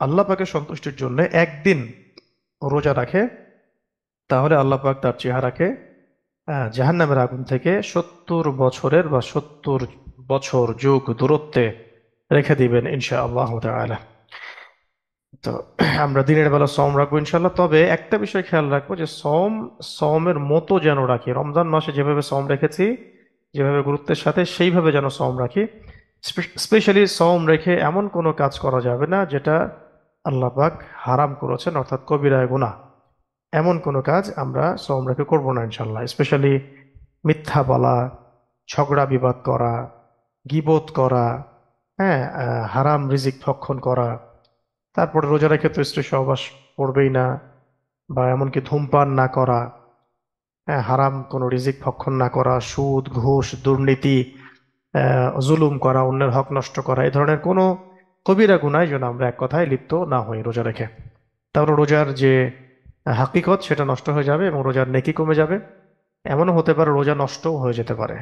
আল্লাহ পাকের সন্তুষ্টির জন্য একদিন রোজা রাখে, তাহলে আল্লাহ পাক তার চেহারাকে জাহান্নামের আগুন থেকে 70 বছরের বা 70 বছর যুগ দূরত্বে রেখে দিবেন ইনশাআল্লাহ তাআলা। তো আমরা দিনের বেলা সওম রাখবো ইনশাল্লাহ। তবে একটা বিষয় খেয়াল রাখবো যে সওমের মতো যেন রাখি, রমজান মাসে যেভাবে সওম রেখেছি, যেভাবে গুরুত্বের সাথে, সেইভাবে যেন সওম রাখি। স্পেশালি সওম রেখে এমন কোনো কাজ করা যাবে না যেটা আল্লাহ পাক হারাম করেছেন, অর্থাৎ কবিরা গুনাহ। এমন কোনো কাজ আমরা সওম রেখে করবো না ইনশাল্লাহ। স্পেশালি মিথ্যা বলা, ঝগড়া বিবাদ করা, গীবত করা, হ্যাঁ, হারাম রিজিক ভক্ষণ করা, তারপরে রোজা রেখে তো স্ত্রী সহবাস করবেই না, বা এমনকি ধূমপান না করা, হ্যাঁ, হারাম কোনো রিজিক ভক্ষণ না করা, সুদ ঘুষ দুর্নীতি, জুলুম করা, অন্যের হক নষ্ট করা, এই ধরনের কোনো কবিরা গুনায় যেন আমরা এক কথায় লিপ্ত না হই রোজা রেখে। তাহলে রোজার যে হাকিকত সেটা নষ্ট হয়ে যাবে এবং রোজার নেকি কমে যাবে। এমনও হতে পারে রোজা নষ্টও হয়ে যেতে পারে।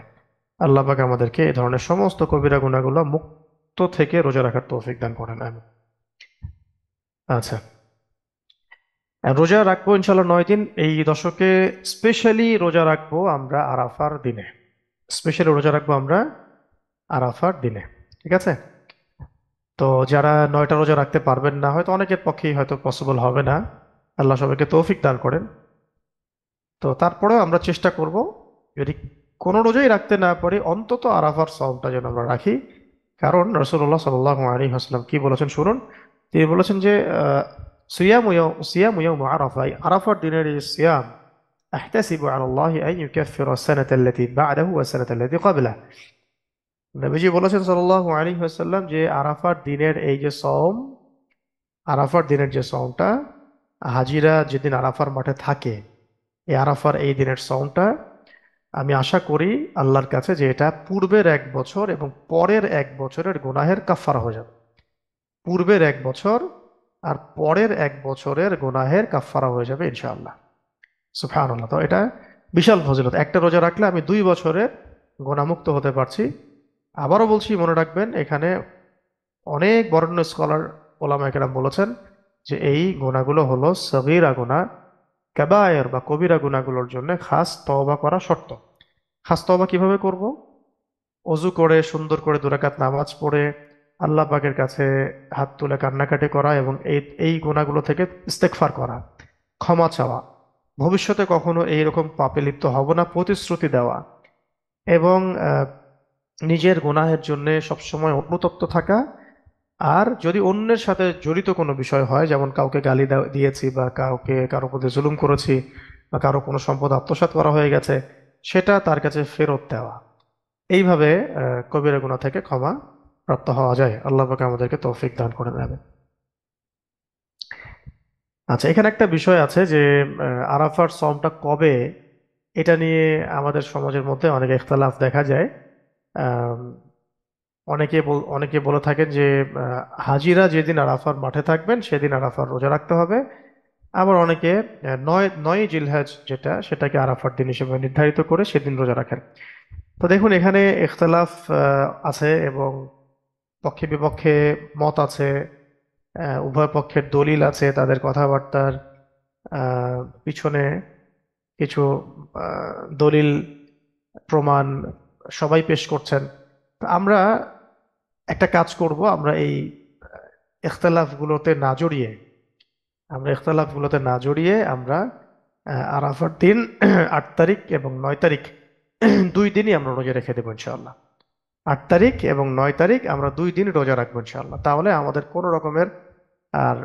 আল্লাহ পাক আমাদেরকে এই ধরনের সমস্ত কবিরা গুনাহগুলো মুক্ত থেকে রোজা রাখার তৌফিক দান করেন, আমিন। আচ্ছা, রোজা রাখবো ইনশাল্লাহ 9 দিন এই দশকে। স্পেশালি রোজা রাখবো আমরা আরাফার দিনে। স্পেশালি রোজা রাখবো আমরা আরাফার দিনে। ঠিক আছে? তো যারা 9টা রোজা রাখতে পারবেন না, হয়তো অনেকের পক্ষেই হয়তো পসিবল হবে না, আল্লাহ সবাইকে তৌফিক দান করেন। তো তারপরেও আমরা চেষ্টা করব, যদি কোনো রোজাই রাখতে না পারি, অন্তত আরাফার সওমটা যেন আমরা রাখি। কারণ রাসূলুল্লাহ সাল্লাল্লাহু আলাইহি ওয়াসাল্লাম কি বলেছেন শুনুন। তিনি বলেছেন যে সিয়ামু ইয়াউম আরাফা, এই আরাফার দিনের এই সিয়াম, আহতাসিবু আলাল্লাহি আন ইউকাফিরা আস-সানাতা আল্লাতী বা'দাহু ওয়া আস-সানাতা আল্লাতী ক্বাবলাহু। নবীজি বলেছেন সাল্লাল্লাহু আলাইহি ওয়াসাল্লাম যে আরাফার দিনের এই যে সওম, আরাফার দিনের যে সওমটা, হাজিরা যেদিন আরাফার মাঠে থাকে, এই আরাফার এই দিনের সওমটা, আমি আশা করি আল্লাহর কাছে যে এটা পূর্বের 1 বছর এবং পরের 1 বছরের গুনাহের কাফারা হয়ে যাবে। পূর্বের 1 বছর আর পরের 1 বছরের গুনাহের কাফারা হয়ে যাবে ইনশাআল্লাহ। সুবহানাল্লাহ। তো এটা বিশাল ফজিলত। একটা রোজা রাখলে আমি 2 বছরের গুনাহমুক্ত হতে পারছি। আবারও বলছি, মনে রাখবেন, এখানে অনেক বরেণ্য স্কলার ওলামায়ে কেরাম বলেছেন যে এই গুনাহগুলো হলো সগীরা গুনাহ। কাবায়ের বা কবিরা গুনাহগুলোর জন্য খাস তওবা করা শর্ত। খাস তওবা কিভাবে করব? অজু করে সুন্দর করে 2 রাকাত নামাজ পড়ে আল্লাহ পাকের কাছে হাত তুলে কান্নাকাটি করা এবং এই এই গুনাহগুলো থেকে ইস্তেগফার করা, ক্ষমা চাওয়া, ভবিষ্যতে কখনো এইরকম পাপে লিপ্ত হব না প্রতিশ্রুতি দেওয়া, এবং নিজের গুনাহের জন্য সবসময় অনুতপ্ত থাকা। আর যদি অন্যের সাথে জড়িত কোনো বিষয় হয়, যেমন কাউকে গালি দিয়েছি বা কারো প্রতি জুলুম করেছি বা কারো কোনো সম্পদ আত্মসাৎ করা হয়ে গেছে, সেটা তার কাছে ফেরত দেওয়া। এইভাবে কবিরা গুনাহ থেকে ক্ষমা প্রাপ্ত হওয়া যায়। আল্লাহ পাক আমাদেরকে তৌফিক দান করে দেবে। আচ্ছা, এখানে একটা বিষয় আছে যে আরাফার সওমটা কবে, এটা নিয়ে আমাদের সমাজের মধ্যে অনেক ইখতিলাফ দেখা যায়। আম, অনেকে বলে থাকেন যে হাজিরা যেদিন আরাফার মাঠে থাকবেন সেদিন আরাফার রোজা রাখতে হবে। আবার অনেকে 9ই জিলহজ যেটা, সেটাকে আরাফার দিন হিসেবে নির্ধারিত করে সেদিন রোজা রাখেন। তো দেখুন, এখানে ইখতিলাফ আছে এবং পক্ষে বিপক্ষে মত আছে। উভয় পক্ষের দলিল আছে, তাদের কথাবার্তার পিছনে কিছু দলিল প্রমাণ সবাই পেশ করছেন। তো আমরা একটা কাজ করব, আমরা এই ইখতিলাফগুলোতে না জড়িয়ে আমরা আরাফার দিন 8 তারিখ এবং 9 তারিখ 2 দিনই আমরা রোজা রেখে দেবো ইনশাআল্লাহ। 8 তারিখ এবং 9 তারিখ আমরা 2 দিন রোজা রাখবো ইনশাআল্লাহ। তাহলে আমাদের কোনো রকমের আর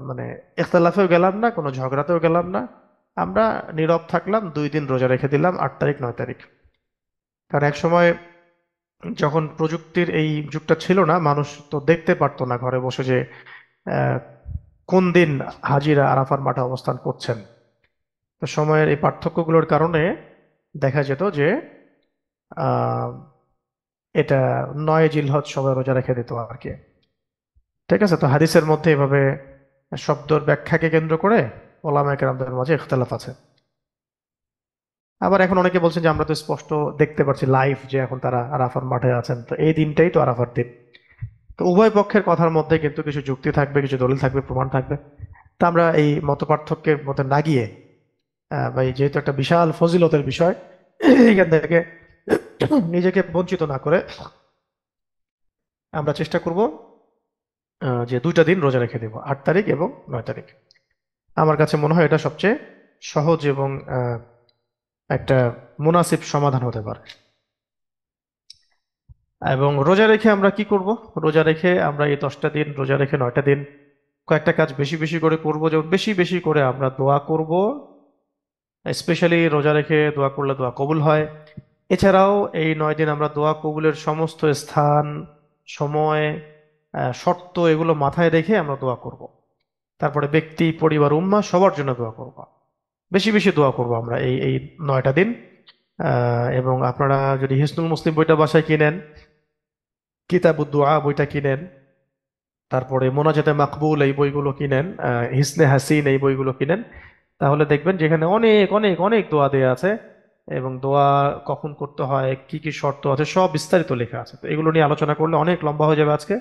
মানে ইখতিলাফেও গেলাম না, কোনো ঝগড়াতেও গেলাম না। আমরা নীরব থাকলাম, 2 দিন রোজা রেখে দিলাম, 8 তারিখ 9 তারিখ। কারণ এক সময় যখন প্রযুক্তির এই যুগটা ছিল না, মানুষ তো দেখতে পারতো না ঘরে বসে যে আহ, কোন দিন হাজিরা আরাফার মাঠে অবস্থান করছেন। তো সময়ের এই পার্থক্যগুলোর কারণে দেখা যেত যে আহ, এটা 9 জিলহজ সবাই রোজা রেখে দিত আর কি। ঠিক আছে? তো হাদিসের মধ্যে এভাবে শব্দর ব্যাখ্যাকে কেন্দ্র করে ওলামায়ে কেরামদের মাঝে ইখতিলাফ আছে। আবার এখন অনেকে বলছেন যে আমরা তো স্পষ্ট দেখতে পাচ্ছি লাইভ যে এখন তারা আরাফার মাঠে আছেন, তো এই দিনটাই তো আরাফার দিন। তো উভয় পক্ষের কথার মধ্যে কিন্তু কিছু যুক্তি থাকবে, কিছু দলিল থাকবে, প্রমাণ থাকবে। তা আমরা এই মতপার্থক্যের মধ্যে না গিয়ে, বা এই যেহেতু একটা বিশাল ফজিলতের বিষয়, এখান থেকে নিজেকে বঞ্চিত না করে আমরা চেষ্টা করব যে দুইটা দিন রোজা রেখে দেবো, 8 তারিখ এবং 9 তারিখ। আমার কাছে মনে হয় এটা সবচেয়ে সহজ এবং একটা মুনাসিব সমাধান হতে পারে। এবং রোজা রেখে আমরা কি করব? রোজা রেখে আমরা এই 10টা দিন রোজা রেখে 9টা দিন কয়েকটা কাজ বেশি বেশি করে করব। যেমন বেশি বেশি করে আমরা দোয়া করব, স্পেশালি রোজা রেখে দোয়া করলে দোয়া কবুল হয়। এছাড়াও এই 9 দিন আমরা দোয়া কবুলের সমস্ত স্থান, সময়, শর্ত এগুলো মাথায় রেখে আমরা দোয়া করব। তারপরে ব্যক্তি, পরিবার, উম্মাহ সবার জন্য দোয়া করব। বেশি বেশি দোয়া করব আমরা এই এই 9টা দিন। এবং আপনারা যদি হিসনুল মুসলিম বইটা বাসায় কিনেন, কিতাবুদ দুআ বইটা কিনেন, তারপরে মোনাজাতে মাকবুল এই বইগুলো কিনেন, হিসনে হাসিন এই বইগুলো কিনেন, তাহলে দেখবেন যেখানে অনেক অনেক অনেক দোয়া দেয়া আছে এবং দোয়া কখন করতে হয়, কি কি শর্ত আছে, সব বিস্তারিত লেখা আছে। তো এগুলো নিয়ে আলোচনা করলে অনেক লম্বা হয়ে যাবে আজকে।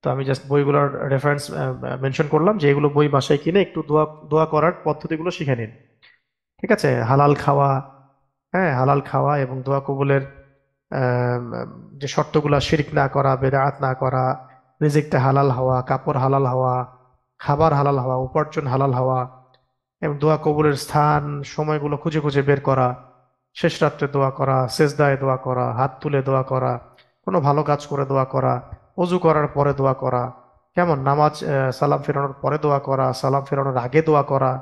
তো আমি জাস্ট বইগুলোর রেফারেন্স মেনশন করলাম যে এগুলো বই বাসায় কিনে একটু দোয়া দোয়া করার পদ্ধতিগুলো শিখে নিন। ঠিক আছে? হালাল খাওয়া, হ্যাঁ হালাল খাওয়া এবং দোয়া কবুলের আম, যে শর্তগুলো, শিরক না করা, বেদাত না করা, রিজিকটা হালাল হওয়া, কাপড় হালাল হওয়া, খাবার হালাল হওয়া, উপার্জন হালাল হওয়া, এবং দোয়া কবুলের স্থান, সময়গুলো খুঁজে খুঁজে বের করা, শেষ রাত্রে দোয়া করা, সেজদায় দোয়া করা, হাত তুলে দোয়া করা, কোনো ভালো কাজ করে দোয়া করা, অজু করার পরে দোয়া করা, কেমন নামাজ সালাম ফেরানোর পরে দোয়া করা, সালাম ফেরানোর আগে দোয়া করা,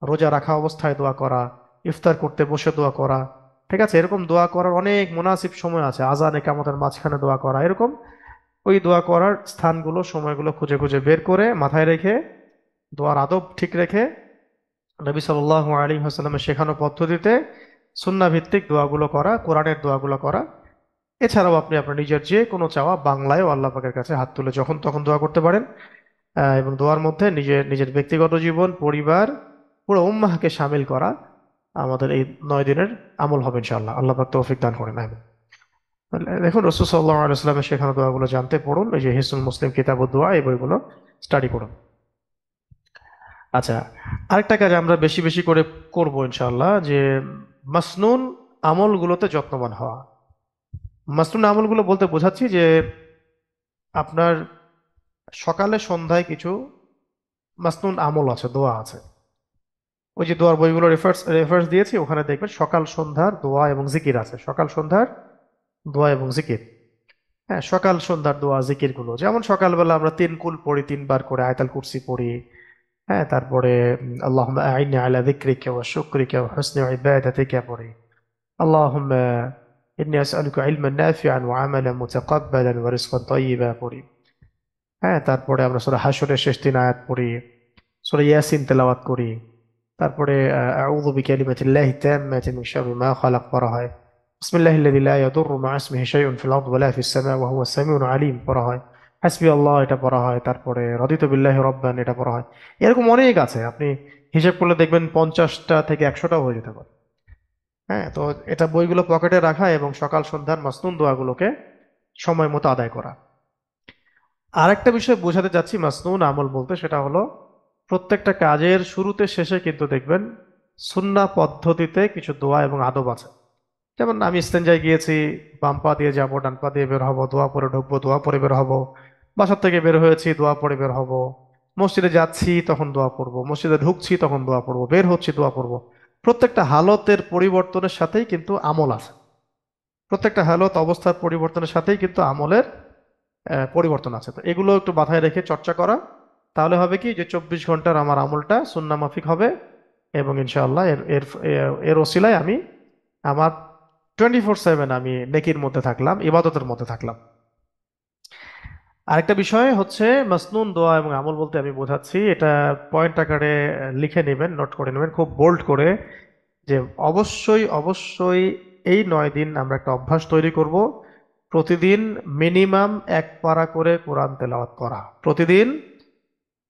রোজা রাখা অবস্থায় দোয়া করা, ইফতার করতে বসে দোয়া করা। ঠিক আছে? এরকম দোয়া করার অনেক মুনাসিব সময় আছে, আজান একামতের মাঝখানে দোয়া করা, এরকম ওই দোয়া করার স্থানগুলো, সময়গুলো খুঁজে খুঁজে বের করে মাথায় রেখে, দোয়ার আদব ঠিক রেখে, নবী সাল্লাল্লাহু আলাইহি ওয়াসাল্লামের শেখানো পদ্ধতিতে সুন্নাহ ভিত্তিক দোয়াগুলো করা, কোরআনের দোয়াগুলো করা। এছাড়াও আপনি আপনার নিজের যে কোনো চাওয়া বাংলায়ও আল্লাহ পাকের কাছে হাত তুলে যখন তখন দোয়া করতে পারেন। এবং দোয়ার মধ্যে নিজের নিজের ব্যক্তিগত জীবন, পরিবার, পুরো উম্মাহকে শামিল করা আমাদের এই 9 দিনের আমল হবে ইনশাআল্লাহ। আল্লাহ পাক তৌফিক দান করেন, আমিন। দেখুন, রাসূল সাল্লাল্লাহু আলাইহি ওয়াসাল্লামের শেখানো দোয়াগুলো জানতে পড়ুন, এই যে হিসনুল মুসলিম, কিতাবুদ দোয়া, এই বইগুলো স্টাডি করুন। আচ্ছা, আরেকটা কাজ আমরা বেশি বেশি করে করব ইনশাআল্লাহ, যে মাসনুন আমলগুলোতে যত্নবান হওয়া। মাসনুন আমলগুলো বলতে বোঝাচ্ছি যে আপনার সকালে সন্ধ্যায় কিছু মাসনুন আমল আছে, দোয়া আছে। ওই যে দোয়ার বইগুলো রেফারেন্স দিয়েছি, ওখানে দেখবেন সকাল সন্ধ্যার দোয়া এবং জিকির আছে, সকাল সন্ধ্যার দোয়া এবং জিকির। হ্যাঁ, সকাল সন্ধ্যার দোয়া জিকির গুলো, যেমন সকালবেলা আমরা 3 কুল পড়ি, 3 বার করে আয়াতুল কুরসি পড়ি। হ্যাঁ, তারপরে আল্লাহুম্মা আইন্নি আলা যিকরিকা ওয়া শুকরিকা ওয়া হুসনি ইবাদাতিকা পড়ি। আল্লাহুম্মা ইন্নী আসআলুকা ইলমান নাফিআন ওয়া আমালান মুতাকাব্বালান ওয়া রিজকান তাইয়্যিবা পড়ি। হ্যাঁ, তারপরে আমরা সূরা হাশরের শেষ 3 আয়াত পড়ি, সূরা ইয়াসিন তেলাওয়াত করি। তারপরে আউযু বিকালিমাতিল্লাহি তাম্মাতি মিন শাররি মা খালাক পড়া হয়। বিসমিল্লাহিল্লাযী লা ইয়াদুররু মা ইসমিহি শাইউন ফিল আরদি ওয়া লা ফিস সামা ওয়া হুয়াস সামিউল আলিম পড়া হয়। হাসবি আল্লাহ এটা পড়া হয়। তারপরে রদিতু বিল্লাহি রাব্বান এটা পড়া হয়। এরকম অনেক আছে, আপনি হিসাব করলে দেখবেন 50টা থেকে 100টাও হয়ে যেতে পারে। হ্যাঁ, তো এটা বইগুলো পকেটে রাখা এবং সকাল সন্ধ্যার মাসনুন দোয়াগুলোকে সময় মতো আদায় করা। আরেকটা বিষয় বোঝাতে যাচ্ছি মাসনুন আমল বলতে, সেটা হলো প্রত্যেকটা কাজের শুরুতে শেষে কিন্তু দেখবেন সুন্নাহ পদ্ধতিতে কিছু দোয়া এবং আদব আছে। যেমন আমি ইস্তেঞ্জায় গিয়েছি, বাম পা দিয়ে যাবো, ডান পা দিয়ে বের হবো, দোয়া পরে ঢুকবো, দোয়া পরে বের হবো। বাসার থেকে বের হয়েছি, দোয়া পরে বের হবো। মসজিদে যাচ্ছি তখন দোয়া পড়বো, মসজিদে ঢুকছি তখন দোয়া পড়বো, বের হচ্ছি দোয়া পড়বো। প্রত্যেকটা হালতের পরিবর্তনের সাথেই কিন্তু আমল আছে। প্রত্যেকটা হালত অবস্থার পরিবর্তনের সাথেই কিন্তু আমলের পরিবর্তন আছে। তো এগুলো একটু মাথায় রেখে চর্চা করা, তাহলে হবে কি যে 24 ঘন্টার আমার আমলটা সুন্নাহ মাফিক হবে। এবং ইনশাআল্লাহ এর এর এর ওসিলায় আমি আমার 24/7 আমি নেকির মধ্যে থাকলাম, ইবাদতের মধ্যে থাকলাম। আরেকটা বিষয় হচ্ছে মাসনুন দোয়া এবং আমল বলতে আমি বোঝাচ্ছি, এটা পয়েন্ট আকারে লিখে নেবেন, নোট করে নেবেন খুব বোল্ড করে, যে অবশ্যই অবশ্যই এই 9 দিন আমরা একটা অভ্যাস তৈরি করব, প্রতিদিন মিনিমাম 1 পারা করে কোরআন তেলাওয়াত করা। প্রতিদিন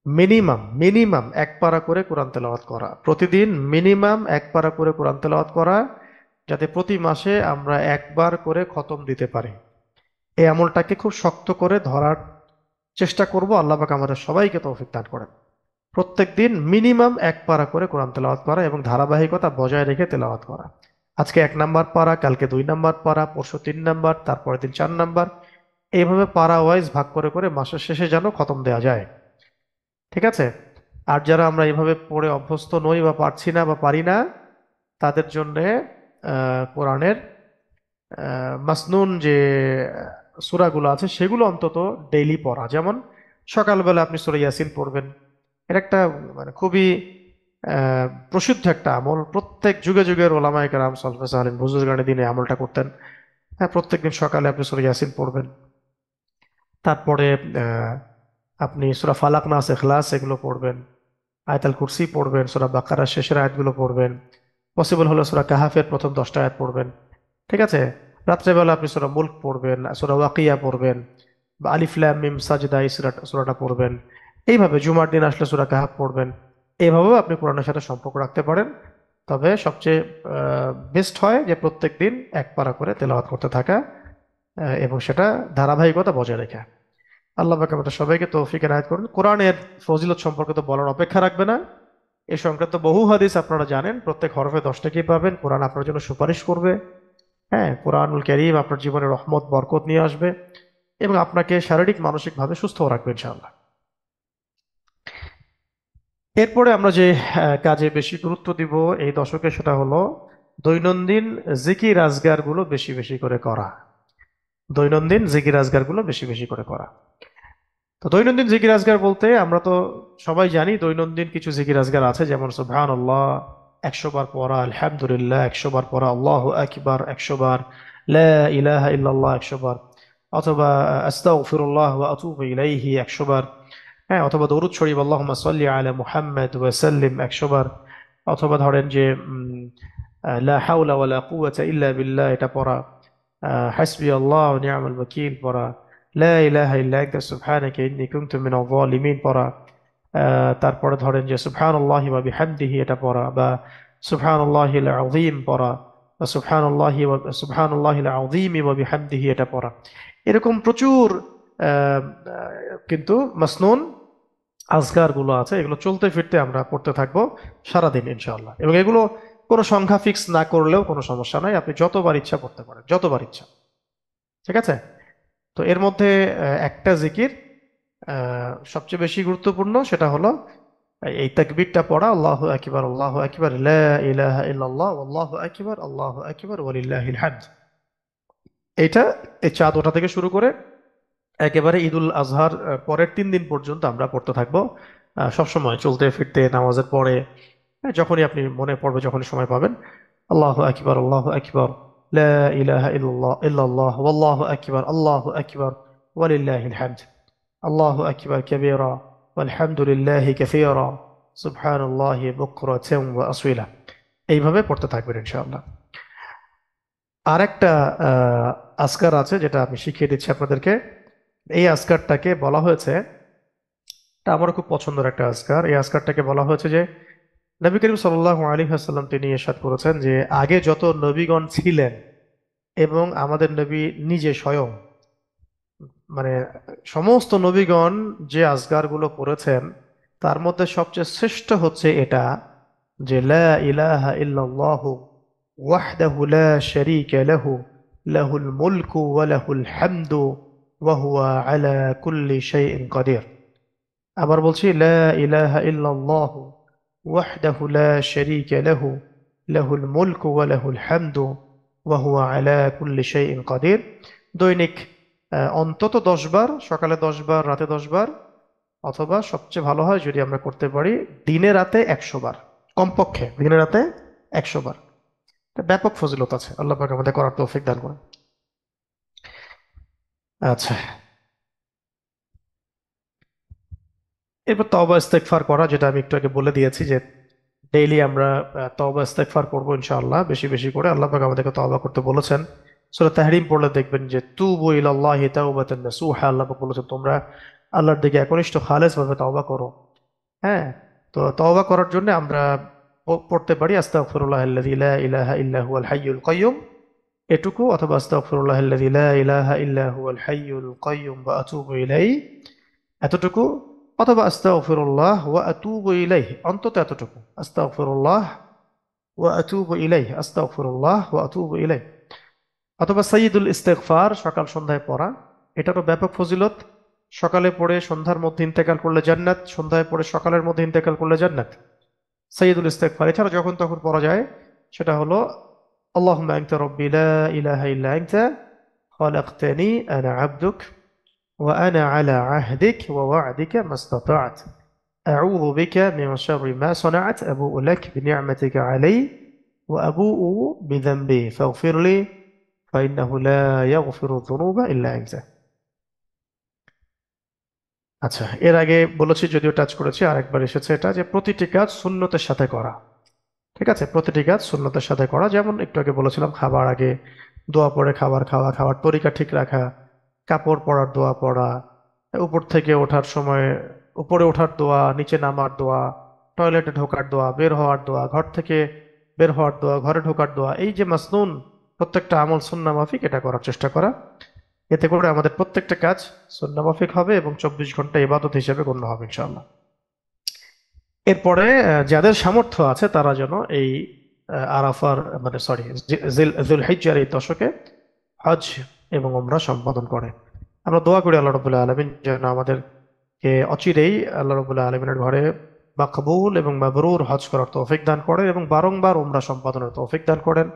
মিনিমাম মিনিমাম 1 পারা করে কোরআন তেলাওয়াত করা। প্রতিদিন মিনিমাম 1 পারা করে কোরআন তেলাওয়াত করা, যাতে প্রতি মাসে আমরা 1 বার করে খতম দিতে পারি। এই আমলটাকে খুব শক্ত করে ধরার চেষ্টা করব। আল্লাহ পাক আমাদের সবাইকে তৌফিক দান করেন। প্রত্যেক দিন মিনিমাম 1 পারা করে কোরআন তেলাওয়াত করা এবং ধারাবাহিকতা বজায় রেখে তেলাওয়াত করা। আজকে 1 নাম্বার পারা, কালকে 2 নাম্বার পারা, পরশু 3 নাম্বার, তারপরের দিন 4 নাম্বার, এইভাবে পারা ওয়াইজ ভাগ করে করে মাসের শেষে যেন খতম দেওয়া যায়। ঠিক আছে? আর যারা আমরা এইভাবে পড়ে অভ্যস্ত নই বা পারছি না বা পারি না, তাদের জন্য কোরআনের মাসনুন যে সূরাগুলো আছে সেগুলো অন্তত ডেইলি পড়া। যেমন সকালবেলা আপনি সূরা ইয়াসিন পড়বেন। এটা একটা মানে খুবই প্রসিদ্ধ একটা আমল। প্রত্যেক যুগে যুগের ওলামায়ে কেরাম সালফে সালেহিন বুজুর্গানের দিনে আমলটা করতেন। হ্যাঁ, প্রত্যেকদিন সকালে আপনি সূরা ইয়াসিন পড়বেন। তারপরে আহ, আপনি সূরা ফালাক নাস ইখলাস এগুলো পড়বেন। আয়াতুল কুরসি পড়বেন, সূরা বাকারার শেষের আয়াতগুলো পড়বেন। পসিবল হলে সূরা কাহাফের প্রথম 10টা আয়াত পড়বেন। ঠিক আছে? রাত্রেবেলা আপনি সূরা মুলক পড়বেন, সূরা ওয়াকিয়া পড়বেন, বা আলিফ লাম মিম সাজদা এই সূরাটা পড়বেন। এইভাবে জুমার দিন আসলে সূরা কাহাফ পড়বেন। এইভাবেও আপনি কোরআনের সাথে সম্পর্ক রাখতে পারেন। তবে সবচেয়ে বেস্ট হয় যে প্রত্যেক দিন এক পারা করে তেলাওয়াত করতে থাকা, এবং সেটা ধারাবাহিকতা বজায় রেখে। আল্লাহ পাক আমাদের সবাইকে তৌফিক এনায়েত করুন। কোরআনের ফজিলত সম্পর্কে তো বলার অপেক্ষা রাখবে না। এ সংক্রান্ত বহু হাদিস আপনারা জানেন, প্রত্যেক হরফে 10 টাকা পাবেন, কোরআন আপনার জন্য সুপারিশ করবে। হ্যাঁ, কোরআনুল কারীম আপনার জীবনে রহমত বরকত নিয়ে আসবে এবং আপনাকে শারীরিক মানসিক ভাবে সুস্থ রাখবে ইনশাআল্লাহ। এরপরে আমরা যে কাজে বেশি গুরুত্ব দিব এই দশকে, সেটা হলো দৈনন্দিন জিকির আজগার গুলো বেশি বেশি করে করা। দৈনন্দিন জিকির আজগার গুলো বেশি বেশি করে করা। তো দৈনন্দিন জিকির আজগার বলতে আমরা তো সবাই জানি দৈনন্দিন কিছু জিকির আজগার আছে, যেমন সুবহানাল্লাহ 100 বার পড়া, আলহামদুলিল্লাহ 100 বার পড়া, আল্লাহু আকবার 100 বার, লা ইলাহা ইল্লাল্লাহ 100 বার, অথবা আস্তাগফিরুল্লাহ ওয়া আতুবু ইলাইহি 100 বার। হ্যাঁ, অথবা দরুদ শরীফ আল্লাহুম্মা সাল্লি আলা মুহাম্মাদ ওয়া সাল্লিম 100 বার। অথবা ধরেন যে লা হাওলা ওয়ালা কুওয়াতা ইল্লা বিল্লাহ এটা পড়া, হাসবি আল্লাহ ওয়া নি'মাল ওয়াকিল পড়া, লা ইলাহা ইল্লা আনতা সুবহানাকা ইন্নী কুনতু মিনাজ জালিমিন পড়া। তারপরে ধরেন যে সুবহানাল্লাহি ওয়া বিহামদিহি এটা পড়া, বা সুবহানাল্লাহিল আযীম পড়া, বা সুবহানাল্লাহিল আযীম ওয়া বিহামদিহি এটা পড়া। এরকম প্রচুর কিন্তু মাসনুন আজকার গুলো আছে, এগুলো চলতে ফিরতে আমরা পড়তে থাকবো সারাদিন ইনশাআল্লাহ। এবং এগুলো কোনো সংখ্যা ফিক্স না করলেও কোনো সমস্যা নাই, আপনি যতবার ইচ্ছা পড়তে পারেন, যতবার ইচ্ছা। ঠিক আছে? তো এর মধ্যে একটা জিকির সবচেয়ে বেশি গুরুত্বপূর্ণ, সেটা হলো এই তাকবীরটা পড়া, আল্লাহু আকবার আল্লাহু আকবার লা ইলাহা ইল্লাল্লাহ আল্লাহু আকবার আল্লাহু আকবার ওয়ালিল্লাহিল হামদ। এটা এই চাঁদ ওঠা থেকে শুরু করে একেবারে ঈদুল আজহার পরের 3 দিন পর্যন্ত আমরা পড়তে থাকবো, সবসময় চলতে ফিরতে নামাজের পরে। যখনই আপনি মনে পড়বে, যখনই সময় পাবেন, আল্লাহু আকবার আল্লাহু আকবার লা ইলাহা ইল্লাল্লাহ ইল্লাল্লাহ ওয়াল্লাহু আকবার আল্লাহু আকবার ওয়ালিল্লাহিল হামদ, আল্লাহু আকবার কাবীরা ওয়ালহামদুলিল্লাহি কাসীরা সুবহানাল্লাহি বুকরাতান ওয়া আসীলা। এইভাবে পড়তে থাকবেন ইনশাআল্লাহ। আরেকটা আজকার আছে যেটা আমি শিখিয়ে দিচ্ছি আপনাদেরকে। এই আজকারটাকে বলা হয়েছে, এটা আমারও খুব পছন্দের একটা আজকার। এই আজকারটাকে বলা হয়েছে যে নবী করিম সাল্লাল্লাহু আলাইহি ওয়াসাল্লাম তিনি ইরশাদ করেছেন যে আগে যত নবীগণ ছিলেন এবং আমাদের নবী নিজে স্বয়ং, মানে সমস্ত নবীগণ যে আজগারগুলো করেছেন তার মধ্যে সবচেয়ে শ্রেষ্ঠ হচ্ছে এটা, যে লা ইলাহা ইল্লাল্লাহু ওয়াহদাহু লা শারীকা লাহু লাহুল মুলকু ওয়া লাহুল হামদু ওয়া হুয়া আলা কুল্লি শাইইন কাদির। আবার বলছি, লা ইলাহা ইল্লাল্লাহু ওয়াহদাহু লা শারীকা লাহু লাহুল মুলকু ওয়া লাহুল হামদু ওয়া হুয়া আলা কুল্লি শাইইন কাদির। দৈনিক অন্তত 10 বার, সকালে 10 বার, রাতে 10 বার, অথবা সবচেয়ে ভালো হয় যদি আমরা করতে পারি দিনে রাতে 100 বার, কমপক্ষে দিনে রাতে 100 বার। এটা ব্যাপক ফজিলত আছে, আল্লাহ পাক আমাদের করার তৌফিক দান করুন। আচ্ছা, এরপর তওবা ইস্তেগফার করা, যেটা আমি একটু আগে বলে দিয়েছি যে ডেইলি আমরা তওবা ইস্তেগফার করবো ইনশাআল্লাহ, বেশি বেশি করে। আল্লাহ পাক আমাদেরকে তওবা করতে বলেছেন। সূরা তাহরিম পড়লে দেখবেন যে তুবু ইলাল্লাহি তাওবাতান নাসুহা, আল্লাহ পাক বলেছেন তোমরা আল্লাহর দিকে একনিষ্ঠ খালেস ভাবে তওবা করো। হ্যাঁ, তো তওবা করার জন্য আমরা পড়তে পারি আস্তাগফিরুল্লাহাল্লাযী লা ইলাহা ইল্লা হুয়াল হাইয়ুল কাইয়্যুম এটুকু, অথবা আস্তাগফিরুল্লাহাল্লাযী লা ইলাহা ইল্লা হুয়াল হাইয়ুল কাইয়্যুম ওয়া আতুবু ইলাইহি এতটুকু, অথবা আস্তাগফিরুল্লাহ ওয়া আতুবু ইলাইহি অন্তত এতটুকু, আস্তাগফিরুল্লাহ ওয়া আতুবু ইলাইহি, আস্তাগফিরুল্লাহ ওয়া আতুবু ইলাইহি। অথবা সাইয়্যিদুল ইস্তেগফার সকাল সন্ধ্যায় পড়া, এটারও ব্যাপক ফজিলত। সকালে পড়ে সন্ধ্যার মধ্যে ইন্তেকাল করলে জান্নাত, সন্ধ্যায় পড়ে সকালের মধ্যে ইন্তেকাল করলে জান্নাত। সাইয়্যিদুল ইস্তেগফার এছাড়া যখন তখন পড়া যায়, সেটা হলো আল্লাহুম্মা আনতা রাব্বি লা ইলাহা ইল্লা আনতা খলাকতানি আনা আবদুক ওয়া আনা আলা আহদিক ওয়া ওয়া'দিকা মাস্তাতা'ত আউযু বিকা মিন শাররি মা সানা'ত আবু'ু লাক বিনি'মাতিকা আলাইয়া ওয়া আবু'ু বিযানবি ফাগফির লি ফাইন্নাহু লা ইয়াগফিরু যুনুবা ইল্লা আনতা। আচ্ছা, এর আগে বলেছি, যদিও টাচ করেছি, আরেকবার এসেছে এটা, যে প্রতিটি কাজ সুন্নতের সাথে করা। ঠিক আছে, প্রতিটি কাজ সুন্নতের সাথে করা, যেমন একটু আগে বলেছিলাম খাবার আগে দোয়া পড়ে খাবার খাওয়া, খাওয়ার তরিকা ঠিক রাখা, কাপড় পরার দোয়া পড়া, উপর থেকে ওঠার সময় উপরে ওঠার দোয়া, নিচে নামার দোয়া, টয়লেটে ঢোকার দোয়া, বের হওয়ার দোয়া, ঘর থেকে বের হওয়ার দোয়া, ঘরে ঢোকার দোয়া, এই যে মাসনুন প্রত্যেকটা আমল সুন্নাহ মাফিক, এটা করার চেষ্টা করা। এতে করে আমাদের প্রত্যেকটা কাজ সুন্নাহ মাফিক হবে এবং 24 ঘন্টা ইবাদত হিসেবে গণ্য হবে ইনশাআল্লাহ। এরপরে যাদের সামর্থ্য আছে তারা যেন এই আরাফার মানে সরি যুলহিজ্জার এই দশকে হজ এবং উমরা সম্পাদন করে। আমরা দোয়া করি আল্লাহ রাব্বুল আলামিন যেন আমাদেরকে অচিরেই আল্লাহ রাব্বুল আলামিনের ঘরে মাকবুল এবং মাবরুর হজ করার তৌফিক দান করেন এবং বারংবার উমরা সম্পাদনের তৌফিক দান করেন,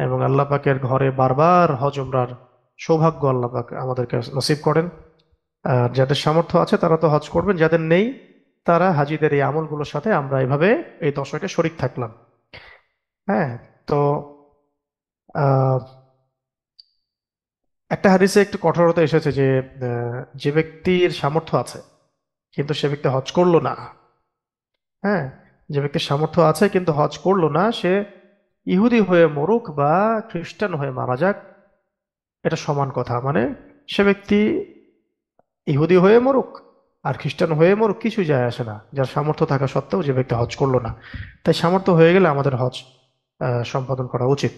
এবং আল্লাহ পাকের ঘরে বারবার হজ উমরার সৌভাগ্য আল্লাহ পাক আমাদেরকে নসিব করেন। আর যাদের সামর্থ্য আছে তারা তো হজ করবেন, যাদের নেই তারা হাজিদের এই আমলগুলোর সাথে আমরা এভাবে এই দশকে শরিক থাকলাম। হ্যাঁ, তো আহ, একটা হাদিসে একটু কঠোরতা এসেছে যে যে ব্যক্তির সামর্থ্য আছে কিন্তু সে ব্যক্তি হজ করলো না, হ্যাঁ, যে ব্যক্তির সামর্থ্য আছে কিন্তু হজ করলো না, সে ইহুদি হয়ে মরুক বা খ্রিস্টান হয়ে মারা যাক, এটা সমান কথা। মানে সে ব্যক্তি ইহুদি হয়ে মরুক আর খ্রিস্টান হয়ে মরুক, কিছু যায় আসে না, যার সামর্থ্য থাকা সত্ত্বেও যে ব্যক্তি হজ করলো না। তাই সামর্থ্য হয়ে গেলে আমাদের হজ সম্পাদন করা উচিত।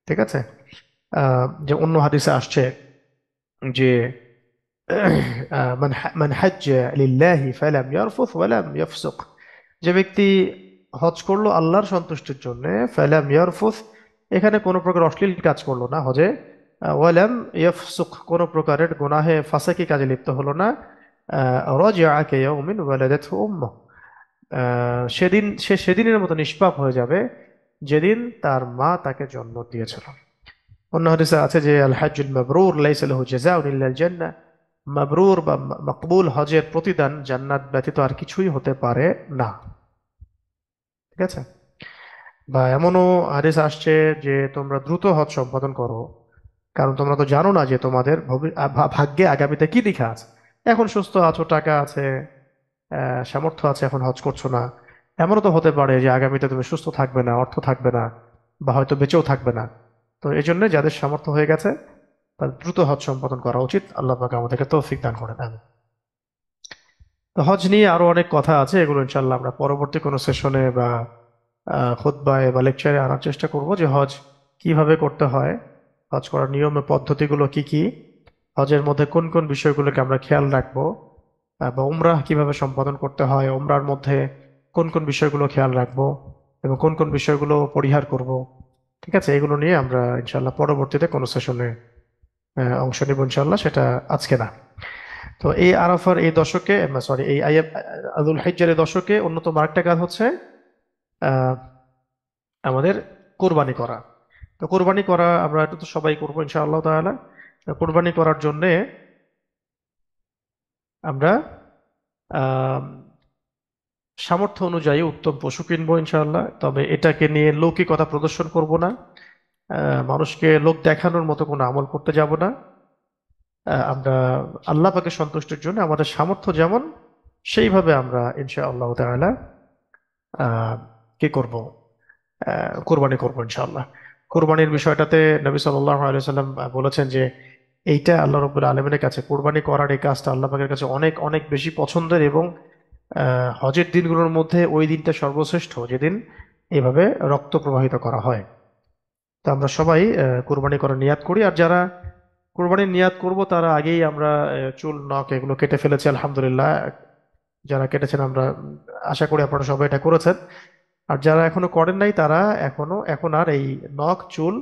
ঠিক আছে, যে অন্য হাদিসে আসছে যে মান হাজ্জা লিল্লাহি ফালাম ইয়ারফুথ ওয়ালাম ইয়াফসুক, যে ব্যক্তি হজ করলো আল্লাহর সন্তুষ্টির জন্য, ফালাম ইয়ারফুথ এখানে কোনো প্রকার অশ্লীল কাজ করলো না হজে, ওয়ালাম ইয়াফসুক কোনো প্রকারের গুনাহে ফাসাকি কাজে লিপ্ত হলো না, রাজিআ কায়াউমিন ওয়ালাদাতহু উম্মুহ, সেদিনের মতো নিষ্পাপ হয়ে যাবে যেদিন তার মা তাকে জন্ম দিয়েছিল। অন্য হাদিসে আছে যে আল হাজ্জুল মাবরুর লাইসা লাহু জাযাউন ইল্লাল জান্নাহ, মাবরুর বা মকবুল হজের প্রতিদান জান্নাত ব্যতীত আর কিছুই হতে পারে না। ঠিক আছে, বা এমনও হাদিস আসছে যে তোমরা দ্রুত হজ সম্পাদন করো, কারণ তোমরা তো জানো না যে তোমাদের ভাগ্যে আগামীতে কি লেখা আছে। এখন সুস্থ আছো, টাকা আছে, সামর্থ্য আছে, এখন হজ করছো না, এমনও তো হতে পারে যে আগামীতে তুমি সুস্থ থাকবে না, অর্থ থাকবে না, বা হয়তো বেঁচেও থাকবে না। তো এই জন্য যাদের সামর্থ্য হয়ে গেছে তাদের দ্রুত হজ সম্পাদন করা উচিত। আল্লাহ পাক আমাদেরকে তৌফিক দান করেন, আমিন। তো হজ নিয়ে আরো অনেক কথা আছে, এগুলো ইনশাল্লাহ আমরা পরবর্তী কোনো সেশনে বা খুতবায় বা লেকচারে আনার চেষ্টা করব, যে হজ কিভাবে করতে হয়, হজ করার নিয়ম ও পদ্ধতিগুলো কি কি, হজের মধ্যে কোন কোন বিষয়গুলোকে আমরা খেয়াল রাখবো, বা উমরাহ কিভাবে সম্পাদন করতে হয়, উমরার মধ্যে কোন কোন বিষয়গুলো খেয়াল রাখবো এবং কোন কোন বিষয়গুলো পরিহার করব। ঠিক আছে, এগুলো নিয়ে আমরা ইনশাল্লাহ পরবর্তীতে কোনো সেশনে অংশ নিব ইনশাল্লাহ, সেটা আজকে না। তো এই আরাফার এই দশকে, সরি এই আদুল হিজ্জার এই দশকে অন্যতম আরেকটা কাজ হচ্ছে আহ, আমাদের কোরবানি করা। তো কোরবানি করা আমরা এটা তো সবাই করবো ইনশাআল্লাহ তাআলা। তো কোরবানি করার জন্যে আমরা আহ সামর্থ্য অনুযায়ী উত্তম পশু কিনবো ইনশাআল্লাহ, তবে এটাকে নিয়ে লৌকিকতা প্রদর্শন করব না, মানুষকে লোক দেখানোর মতো কোনো আমল করতে যাব না। আমরা আল্লাহ পাকের সন্তুষ্টির জন্য আমাদের সামর্থ্য যেমন সেইভাবে আমরা ইনশাআল্লাহ তাআলা আহ কি করব, কোরবানি করবো ইনশাআল্লাহ। কোরবানির বিষয়টাতে নবী সাল্লাল্লাহু আলাইহি সাল্লাম বলেছেন যে এইটা আল্লাহ রাব্বুল আলামিনের কাছে, কোরবানি করার এই কাজটা আল্লাহ পাকের কাছে অনেক অনেক বেশি পছন্দের, এবং হজের দিনগুলোর মধ্যে ওই দিনটা সর্বশ্রেষ্ঠ যেদিন এভাবে রক্ত প্রবাহিত করা হয়। তো আমরা সবাই কোরবানি করার নিয়াত করি, আর যারা কোরবানির নিয়াত করব তারা আগেই আমরা চুল নখ এগুলো কেটে ফেলেছি আলহামদুলিল্লাহ। যারা কেটেছেন আমরা আশা করি আপনারা সবাই এটা করেছেন। আর যারা এখনো করেন নাই তারা এখন আর এই নখ চুল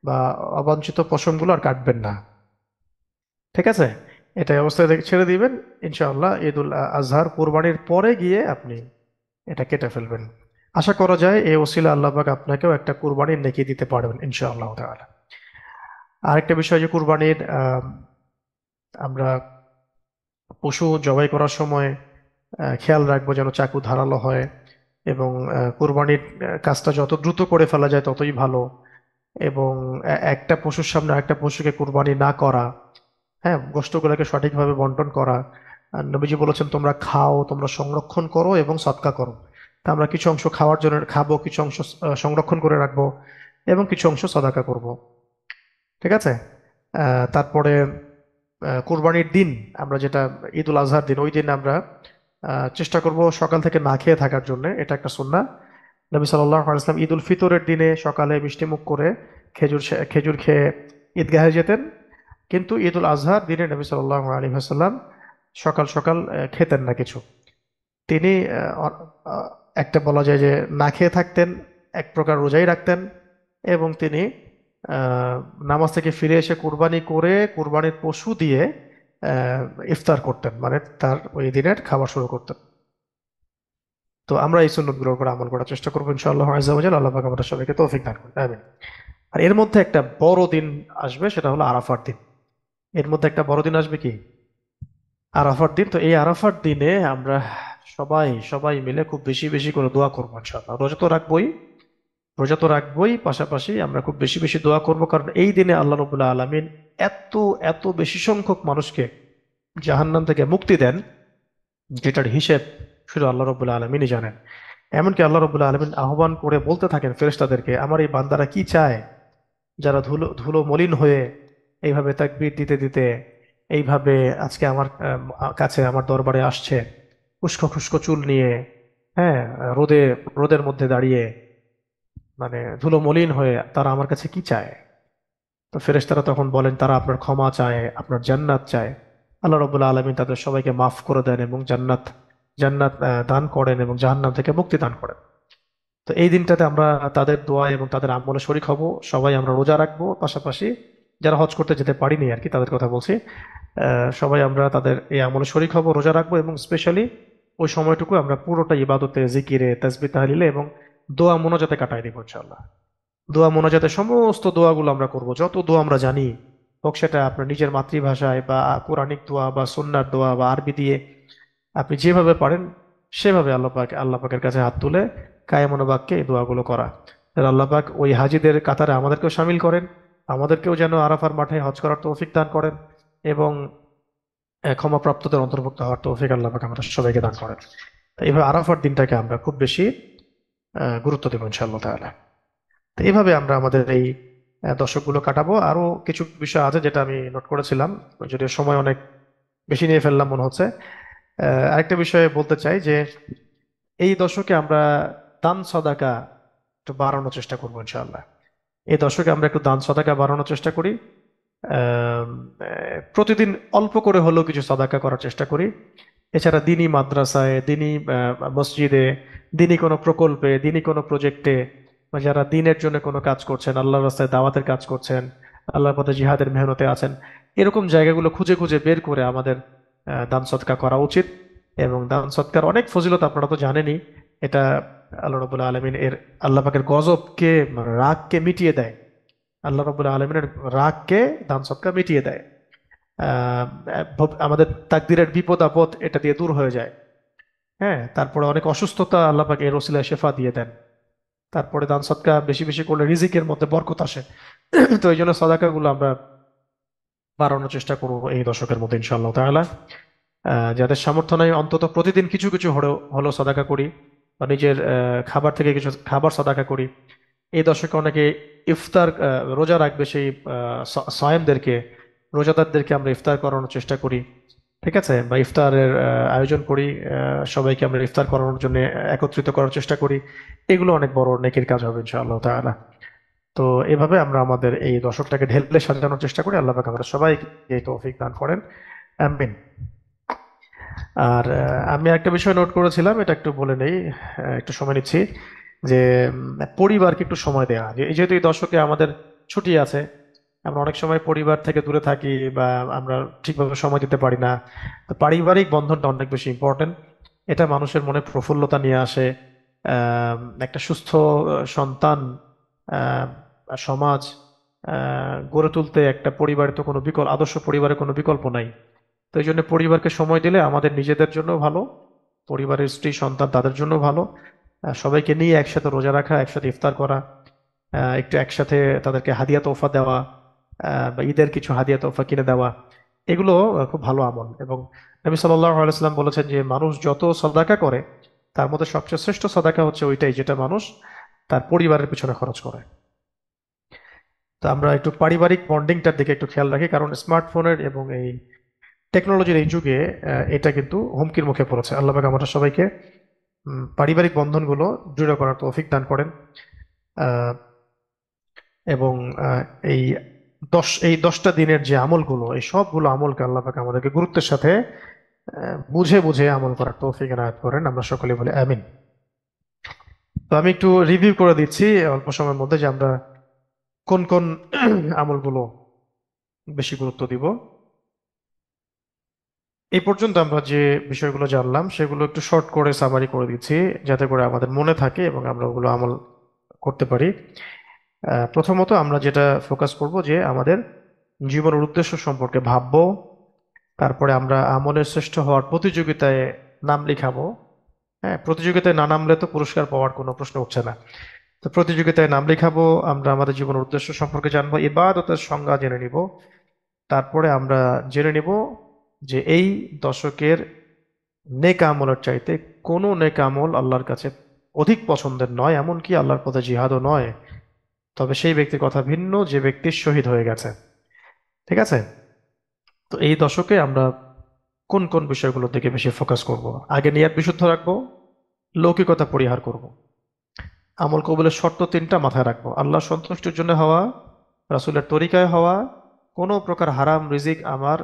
বা অবাঞ্ছিত পশমগুলো আর কাটবেন না। ঠিক আছে, এটা অবস্থায় ছেড়ে দিবেন। ইনশাআল্লাহ ঈদুল আজহার কুরবানির পরে গিয়ে আপনি এটা কেটে ফেলবেন। আশা করা যায় এই ওসিলা আল্লাহ পাক আপনাকেও একটা কুরবানির নেকি দিতে পারবেন ইনশাআল্লাহ তাআলা। আরেকটা বিষয় যে কুরবানির আমরা পশু জবাই করার সময় খেয়াল রাখবো যেন চাকু ধারালো হয়, এবং কুরবানির কাজটা যত দ্রুত করে ফেলা যায় ততই ভালো। এবং একটা পশুর সামনে একটা পশুকে কুরবানি না করা, হ্যাঁ, গোশতগুলোকে সঠিকভাবে বন্টন করা। আর নবীজি বলেছেন তোমরা খাও, তোমরা সংরক্ষণ করো এবং সদকা করো। তা আমরা কিছু অংশ খাওয়ার জন্য খাবো, কিছু অংশ সংরক্ষণ করে রাখবো, এবং কিছু অংশ সদাকা করব। ঠিক আছে। তারপরে কুরবানির দিন আমরা যেটা ঈদুল আজহার দিন, ওই দিন আমরা চেষ্টা করব সকাল থেকে না খেয়ে থাকার জন্য। এটা একটা সুন্নাহ। নবী সাল্লাল্লাহু আলাইহি ওয়াসাল্লাম ঈদুল ফিতরের দিনে সকালে মিষ্টিমুখ করে খেজুর খেয়ে ঈদগাহে যেতেন। কিন্তু ঈদুল আজহার দিনে নবী সাল্লাল্লাহু আলাইহি ওয়াসাল্লাম সকাল সকাল খেতেন না কিছু। তিনি একটা বলা যায় যে না খেয়ে থাকতেন, এক প্রকার রোজাই রাখতেন। এবং তিনি আহ, নামাজ থেকে ফিরে এসে কুরবানি করে কুরবানির পশু দিয়ে আহ, ইফতার করতেন, মানে তার ওই দিনের খাবার শুরু করতেন। তো আমরা এই সুন্নতগুলোর উপর আমল করার চেষ্টা করবো ইনশাআল্লাহ আযজা ওয়া জাল্লা। আল্লাহ পাক আমাদের সবাইকে তৌফিক দান করুন, আমিন। আর এর মধ্যে একটা বড় দিন আসবে, সেটা হলো আরাফার দিন। এর মধ্যে একটা বড় দিন আসবে কি? আরাফার দিন। তো এই আরাফার দিনে আমরা সবাই সবাই মিলে খুব বেশি বেশি করে দোয়া করবো ইনশাআল্লাহ। রোজা তো রাখবোই, পাশাপাশি আমরা খুব বেশি বেশি দোয়া করব, কারণ এই দিনে আল্লাহ রাব্বুল আলামিন এত এত বেশি সংখ্যক মানুষকে জাহান্নাম থেকে মুক্তি দেন, যেটার হিসেব শুধু আল্লাহ রাব্বুল আলামিনই জানেন। এমনকি আল্লাহ রাব্বুল আলামিন আহ্বান করে বলতে থাকেন ফেরেশতাদেরকে, আমার এই বান্দারা কি চায়, যারা ধুলো ধুলো মলিন হয়ে এইভাবে তাকবীর দিতে দিতে এইভাবে আজকে আমার কাছে আমার দরবারে আসছে, উস্কো খুস্কো চুল নিয়ে, হ্যাঁ, রোদে রোদের মধ্যে দাঁড়িয়ে, মানে ধুলো মলিন হয়ে তারা আমার কাছে কি চায়? তো ফেরেশতারা তখন বলেন তারা আপনার ক্ষমা চায়, আপনার জান্নাত চায়। আল্লাহ রাব্বুল আলামিন তাদের সবাইকে মাফ করে দেন এবং জান্নাত জান্নাত দান করেন এবং জাহান্নাম থেকে মুক্তি দান করেন। তো এই দিনটাতে আমরা তাদের দোয়া এবং তাদের আমলে শরিক হব। সবাই আমরা রোজা রাখবো, পাশাপাশি যারা হজ করতে যেতে পারিনি আর কি, তাদের কথা বলছি। সবাই আমরা তাদের এই আমলে শরিক হব, রোজা রাখবো, এবং স্পেশালি ওই সময়টুকু আমরা পুরোটা ইবাদতে, জিকিরে, তাসবিহ তাহলিলে এবং দোয়া মোনাজাতে কাটাই দিব ইনশাআল্লাহ। দোয়া মোনাজাতে সমস্ত দোয়াগুলো আমরা করব, যত দোয়া আমরা জানি, হোক সেটা আপনার নিজের মাতৃভাষায় বা কোরআনিক দোয়া বা সুন্নার দোয়া বা আরবি দিয়ে, আপনি যেভাবে পারেন সেভাবে আল্লাহ পাকের কাছে হাত তুলে কায়মনো বাক্যে এই দোয়াগুলো করা। আর আল্লাহ পাক ওই হাজিদের কাতারে আমাদেরকেও শামিল করেন, আমাদেরকেও যেন আরাফার মাঠে হজ করার তৌফিক দান করেন, এবং ক্ষমাপ্রাপ্তদের অন্তর্ভুক্ত হওয়ার তৌফিক আল্লাহ পাক আমাদের সবাইকে দান করেন। তো এইভাবে আরাফার দিনটাকে আমরা খুব বেশি গুরুত্ব দেবো ইনশাআল্লাহ তাআলা। তো এইভাবে আমরা আমাদের এই দশকগুলো কাটাবো। আরো কিছু বিষয় আছে যেটা আমি নোট করেছিলাম, যদিও সময় অনেক বেশি নিয়ে ফেললাম মনে হচ্ছে। আরেকটা বিষয়ে বলতে চাই যে এই দশকে আমরা দান সদাকা একটু বাড়ানোর চেষ্টা করবো ইনশাআল্লাহ। এই দশকে আমরা একটু দান সদাকা বাড়ানোর চেষ্টা করি। প্রতিদিন অল্প করে হলেও কিছু সদাকা করার চেষ্টা করি। এছাড়া দিনী মাদ্রাসায়, দিনী মসজিদে, দিনী কোনো প্রকল্পে, দিনী কোনো প্রজেক্টে, বা যারা দিনের জন্য কোনো কাজ করছেন, আল্লাহর রাস্তায় দাওয়াতের কাজ করছেন, আল্লাহর পথে জিহাদের মেহনতে আছেন, এরকম জায়গাগুলো খুঁজে খুঁজে বের করে আমাদের দান সদকা করা উচিত। এবং দান সদকার অনেক ফজিলত আপনারা তো জানেনই। এটা আল্লাহ রবুল্লা আলমিন এর আল্লাহ পাকের গজবকে, মানে রাগকে মিটিয়ে দেয়। আল্লাহ রবুল্লা আলমিনের রাগকে দান সদকা মিটিয়ে দেয়। আহ আমাদের তাকদিরের বিপদ আপদ এটা দিয়ে দূর হয়ে যায়। হ্যাঁ, তারপরে অনেক অসুস্থতা আল্লাহ পাক এর ওসিলায় শেফা দিয়ে দেন। তারপরে দান সদকা বেশি বেশি করলে রিজিকের মধ্যে বরকত আসে। তো এই জন্য সদাকা গুলো আমরা বাড়ানোর চেষ্টা করবো এই দশকের মধ্যে ইনশাআল্লাহ তাআলা। যাদের সামর্থ্য নাই অন্তত প্রতিদিন কিছু কিছু হলেও হলো সদাকা করি, বা নিজের খাবার থেকে কিছু খাবার সদাকা করি। এই দশকে অনেকে ইফতার রোজা রাখবে, সেই সায়েমদেরকে, রোজাদারদেরকে আমরা ইফতার করানোর চেষ্টা করি। ঠিক আছে, বা ইফতারের আয়োজন করি, সবাইকে আমরা ইফতার করানোর জন্য একত্রিত করার চেষ্টা করি। এগুলো অনেক বড় নেকির কাজ হবে ইনশাআল্লাহ তাআলা। তো এভাবে আমরা আমাদের এই দশকটাকে ঢেলে সাজানোর চেষ্টা করি। আল্লাহ পাক আমাদের সবাইকে এই তৌফিক দান করেন, আমিন। আর আমি একটা বিষয় নোট করেছিলাম, এটা একটু বলে নেই, একটু সময় নিচ্ছি। যে পরিবারকে একটু সময় দেওয়া, যে এই যেহেতু এই দশকে আমাদের ছুটি আছে, আমরা অনেক সময় পরিবার থেকে দূরে থাকি বা আমরা ঠিকভাবে সময় দিতে পারি না। তো পারিবারিক বন্ধনটা অনেক বেশি ইম্পর্টেন্ট। এটা মানুষের মনে প্রফুল্লতা নিয়ে আসে। একটা সুস্থ সন্তান, আহ, সমাজ গড়ে তুলতে একটা পরিবারের তো কোনো বিকল্প, আদর্শ পরিবারের কোনো বিকল্প নাই। তো এই জন্য পরিবারকে সময় দিলে আমাদের নিজেদের জন্য ভালো, পরিবারের স্ত্রী সন্তান তাদের জন্য ভালো। সবাইকে নিয়ে একসাথে রোজা রাখা, একসাথে ইফতার করা, একটু একসাথে তাদেরকে হাদিয়া তোফা দেওয়া, বা ঈদের কিছু হাদিয়া তোফা কিনে দেওয়া, এগুলো খুব ভালো আমল। এবং নবী সাল্লাল্লাহু আলাইহি ওয়াসাল্লাম বলেছেন যে মানুষ যত সদাকা করে তার মধ্যে সবচেয়ে শ্রেষ্ঠ সদাকা হচ্ছে ওইটাই যেটা মানুষ তার পরিবারের পিছনে খরচ করে। তো আমরা একটু পারিবারিক বন্ডিংটার দিকে একটু খেয়াল রাখি, কারণ স্মার্টফোনের এবং এই টেকনোলজির এই যুগে এটা কিন্তু হুমকির মুখে পড়েছে। আল্লাহ পাক আমাদের সবাইকে পারিবারিক বন্ধনগুলো দৃঢ় করার তৌফিক দান করেন। আহ, এবং আহ, এই এই 10টা দিনের যে আমলগুলো, এই সবগুলো আমলকে আল্লাহ পাক আমাদেরকে গুরুত্বের সাথে বুঝে বুঝে আমল করার তৌফিক এনায়েত করেন। আমরা সকলে বলি আমিন। তো আমি একটু রিভিউ করে দিচ্ছি অল্প সময়ের মধ্যে যে আমরা কোন কোন আমলগুলো বেশি গুরুত্ব দিব। এই পর্যন্ত আমরা যে বিষয়গুলো জানলাম সেগুলো একটু শর্ট করে সামারি করে দিচ্ছি, যাতে করে আমাদের মনে থাকে এবং আমরা ওগুলো আমল করতে পারি। প্রথমত আমরা যেটা ফোকাস করব যে আমাদের জীবনের উদ্দেশ্য সম্পর্কে ভাববো। তারপরে আমরা আমলের শ্রেষ্ঠ হওয়ার প্রতিযোগিতায় নাম লিখাবো। হ্যাঁ, প্রতিযোগিতায় না নামলে তো পুরস্কার পাওয়ার কোনো প্রশ্ন উঠছে না। তো প্রতিযোগিতায় নাম লিখাবো, আমরা আমাদের জীবনের উদ্দেশ্য সম্পর্কে জানবো, ইবাদতের সংজ্ঞা জেনে নিব। তারপরে আমরা জেনে নিব যে এই দশকের নেক আমলের চাইতে কোনো নেক আমল আল্লাহর কাছে অধিক পছন্দের নয়, এমনকি আল্লাহর পথে জিহাদও নয়। তবে সেই ব্যক্তির কথা ভিন্ন যে ব্যক্তি শহীদ হয়ে গেছে। ঠিক আছে? তো এই দশকে আমরা কোন কোন বিষয়গুলোর দিকে বেশি ফোকাস করব? আগে নিয়াত বিশুদ্ধ রাখবো, লৌকিকতা পরিহার করব, আমল কবুলের শর্ত 3টা মাথায় রাখবো: আল্লাহ সন্তুষ্টির জন্য হওয়া, রাসূলের তরিকায় হওয়া, কোনো প্রকার হারাম রিজিক আমার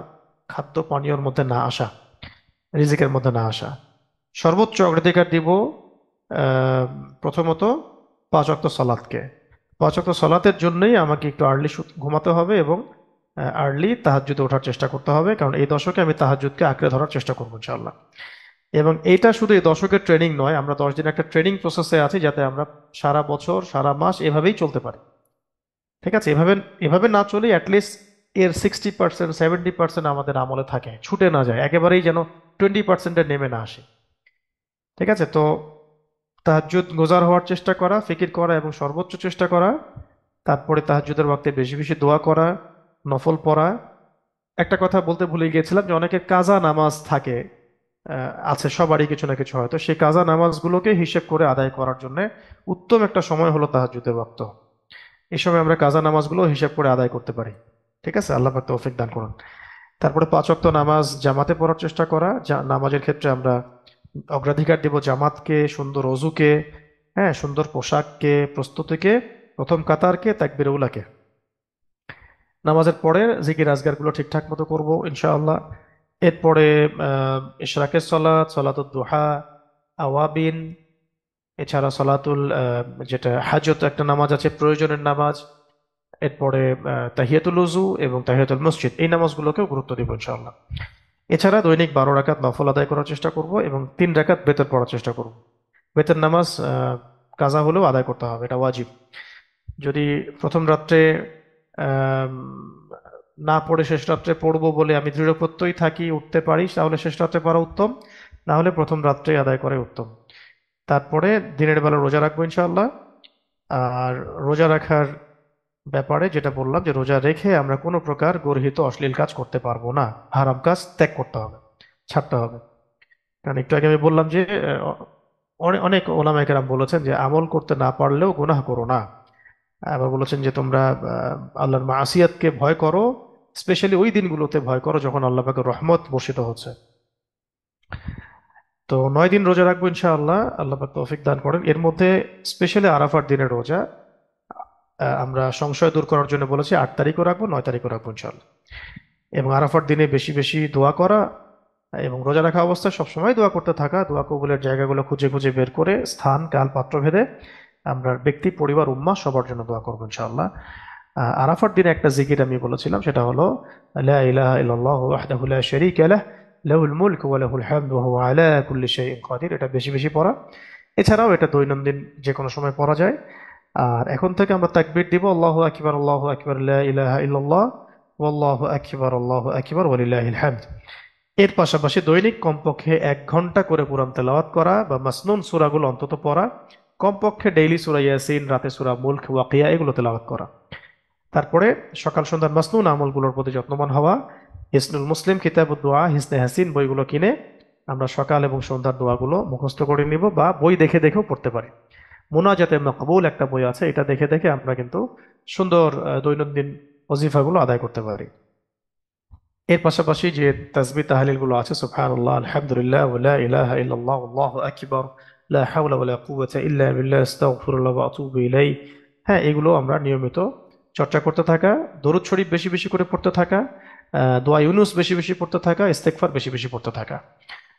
খাদ্য পানীয়র মধ্যে না আসা, রিজিকের মধ্যে না আসা। সর্বোচ্চ অগ্রাধিকার দিব আহ, প্রথমত 5 ওয়াক্ত সালাতকে। 5 ওয়াক্ত সালাতের জন্যই আমাকে একটু আর্লি ঘুমাতে হবে এবং আর্লি তাহাজ্জুদে ওঠার চেষ্টা করতে হবে, কারণ এই দশকে আমি তাহাজ্জুদকে আঁকড়ে ধরার চেষ্টা করবো ইনশাআল্লাহ। এবং এইটা শুধু এই দশকের ট্রেনিং নয়, আমরা 10 দিন একটা ট্রেনিং প্রসেসে আছি যাতে আমরা সারা বছর সারা মাস এভাবেই চলতে পারি। ঠিক আছে? এভাবে এভাবে না চলে অ্যাটলিস্ট এর 60% 70% আমাদের আমলে থাকে, ছুটে না যায় একেবারেই, যেন 20%-এ নেমে না আসে। ঠিক আছে? তো তাহাজ্জুদ গোজার হওয়ার চেষ্টা করা, ফিকির করা এবং সর্বোচ্চ চেষ্টা করা। তারপরে তাহাজ্জুদের ওয়াক্তে বেশি বেশি দোয়া করা, নফল পড়া। একটা কথা বলতে ভুলে গিয়েছিলাম যে অনেকের কাজা নামাজ থাকে, আছে সবারই কিছু না কিছু, হয়তো সেই কাজা নামাজগুলোকে হিসেব করে আদায় করার জন্য উত্তম একটা সময় হলো তাহাজ্জুদের ওয়াক্ত। এই সময় আমরা কাজা নামাজগুলো হিসেব করে আদায় করতে পারি। ঠিক আছে? আল্লাহ পাক তৌফিক দান করুন। তারপরে 5 ওয়াক্ত নামাজ জামাতে পড়ার চেষ্টা করা। নামাজের ক্ষেত্রে আমরা অগ্রাধিকার দেব জামাতকে, সুন্দর অজুকে, হ্যাঁ, সুন্দর পোশাককে, প্রস্তুতিকে, প্রথম কাতারকে, তাকবীরে উলাকে। নামাজের পরে জিকির আজগারগুলো ঠিকঠাক মতো করবো ইনশাআল্লাহ। এরপরে ইশরাকের সলাত, সলাতুল দুহা, আওয়াবিন, এছাড়া সলাতুল যেটা হাজত একটা নামাজ আছে, প্রয়োজনের নামাজ। এরপরে তাহিয়াতুল উজু এবং তাহিয়াতুল মসজিদ, এই নামাজগুলোকেও গুরুত্ব দিব ইনশাআল্লাহ। এছাড়া দৈনিক 12 রাকাত নফল আদায় করার চেষ্টা করব এবং 3 রাকাত বেতর পড়ার চেষ্টা করব। বেতর নামাজ কাজা হলেও আদায় করতে হবে, এটা ওয়াজিব। যদি প্রথম রাত্রে আম, না পড়ে শেষ রাত্রে পড়বো বলে আমি দৃঢ় প্রত্যয়ী থাকি, উঠতে পারি, তাহলে শেষ রাত্রে পড়া উত্তম, না হলে প্রথম রাত্রে আদায় করে উত্তম। তারপরে দিনের বেলা রোজা রাখবো ইনশাআল্লাহ। আর রোজা রাখার ব্যাপারে যেটা বললাম যে রোজা রেখে আমরা কোনো প্রকার গর্হিত অশ্লীল কাজ করতে পারবো না, হারাম কাজ ত্যাগ করতে হবে, ছাড়তে হবে। কারণ একটু আগে আমি বললাম যে অনেক অনেক ওলামায়ে কেরাম বলেছেন যে আমল করতে না পারলেও গুনাহ করো না। আবার বলেছেন যে তোমরা আল্লাহর মাসিয়াতকে ভয় করো, স্পেশালি ওই দিনগুলোতে ভয় করো যখন আল্লাহ পাকের রহমত বর্ষিত হচ্ছে। তো 9 দিন রোজা রাখবো ইনশাআল্লাহ, আল্লাহ পাক তৌফিক দান করেন। এর মধ্যে স্পেশালি আরাফার দিনের রোজা আমরা সংশয় দূর করার জন্য বলেছি 8 তারিখও রাখবো, 9 তারিখও রাখবো ইনশাআল্লাহ। এবং আরাফার দিনে বেশি বেশি দোয়া করা এবং রোজা রাখা অবস্থায় সবসময় দোয়া করতে থাকা, দোয়া কবুলের জায়গাগুলো খুঁজে খুঁজে বের করে স্থান কাল পাত্র ভেদে আমরা ব্যক্তি, পরিবার, উম্মাহ সবার জন্য দোয়া করবো ইনশাআল্লাহ। আরাফার দিনে একটা জিকির আমি বলেছিলাম, সেটা হলো লা ইলাহা ইল্লাল্লাহু ওয়াহদাহু লা শারীকা লাহ, লাহুল মুলকু ওয়া লাহুল হামদু ওয়া হুয়া আলা কুল্লি শাইইন কাদির। এটা বেশি বেশি পড়া। এছাড়াও এটা দৈনন্দিন যে কোনো সময় পড়া যায়। আর এখন থেকে আমরা তাকবীর দিব, আল্লাহু আকবার, লা ইলাহা ইল্লাল্লাহ, আল্লাহু আকবার ওয়ালিল্লাহিল হামদ। এর পাশাপাশি দৈনিক কমপক্ষে 1 ঘন্টা করে কোরআন তেলাওয়াত করা বা মাসনুন সূরাগুলো অন্তত পড়া, কমপক্ষে ডেইলি সূরা ইয়াসিন, রাতে সূরা মুলক, ওয়াকিয়া এগুলো তেলাওয়াত করা। তারপরে সকাল সন্ধ্যার মাসনুন আমলগুলোর প্রতি যত্নবান হওয়া। হিসনুল মুসলিম, কিতাবুদ দোয়া, হিসনে হাসিন বইগুলো কিনে আমরা সকাল এবং সন্ধ্যার দোয়াগুলো মুখস্থ করে নিব, বা বই দেখে দেখেও পড়তে পারি। মুনাজাতে মাকবুল একটা বই আছে, এটা দেখে দেখে আমরা কিন্তু সুন্দর দৈনন্দিন ওজিফাগুলো আদায় করতে পারি। এর পাশাপাশি যে তাসবিহ তাহলিল গুলো আছে, সুবহানাল্লাহ, আলহামদুলিল্লাহ, ওয়া লা ইলাহা ইল্লাল্লাহ, আল্লাহু আকবার, লা হাওলা ওয়া লা কুওয়াতা ইল্লা বিল্লাহ, আস্তাগফিরুল্লাহ ওয়া আতুবু ইলাইহি, হ্যাঁ, এগুলো আমরা নিয়মিত চর্চা করতে থাকা। দরুদ শরীফ বেশি বেশি করে পড়তে থাকা, দোয়া ইউনুস বেশি বেশি পড়তে থাকা, ইস্তেগফার বেশি বেশি পড়তে থাকা।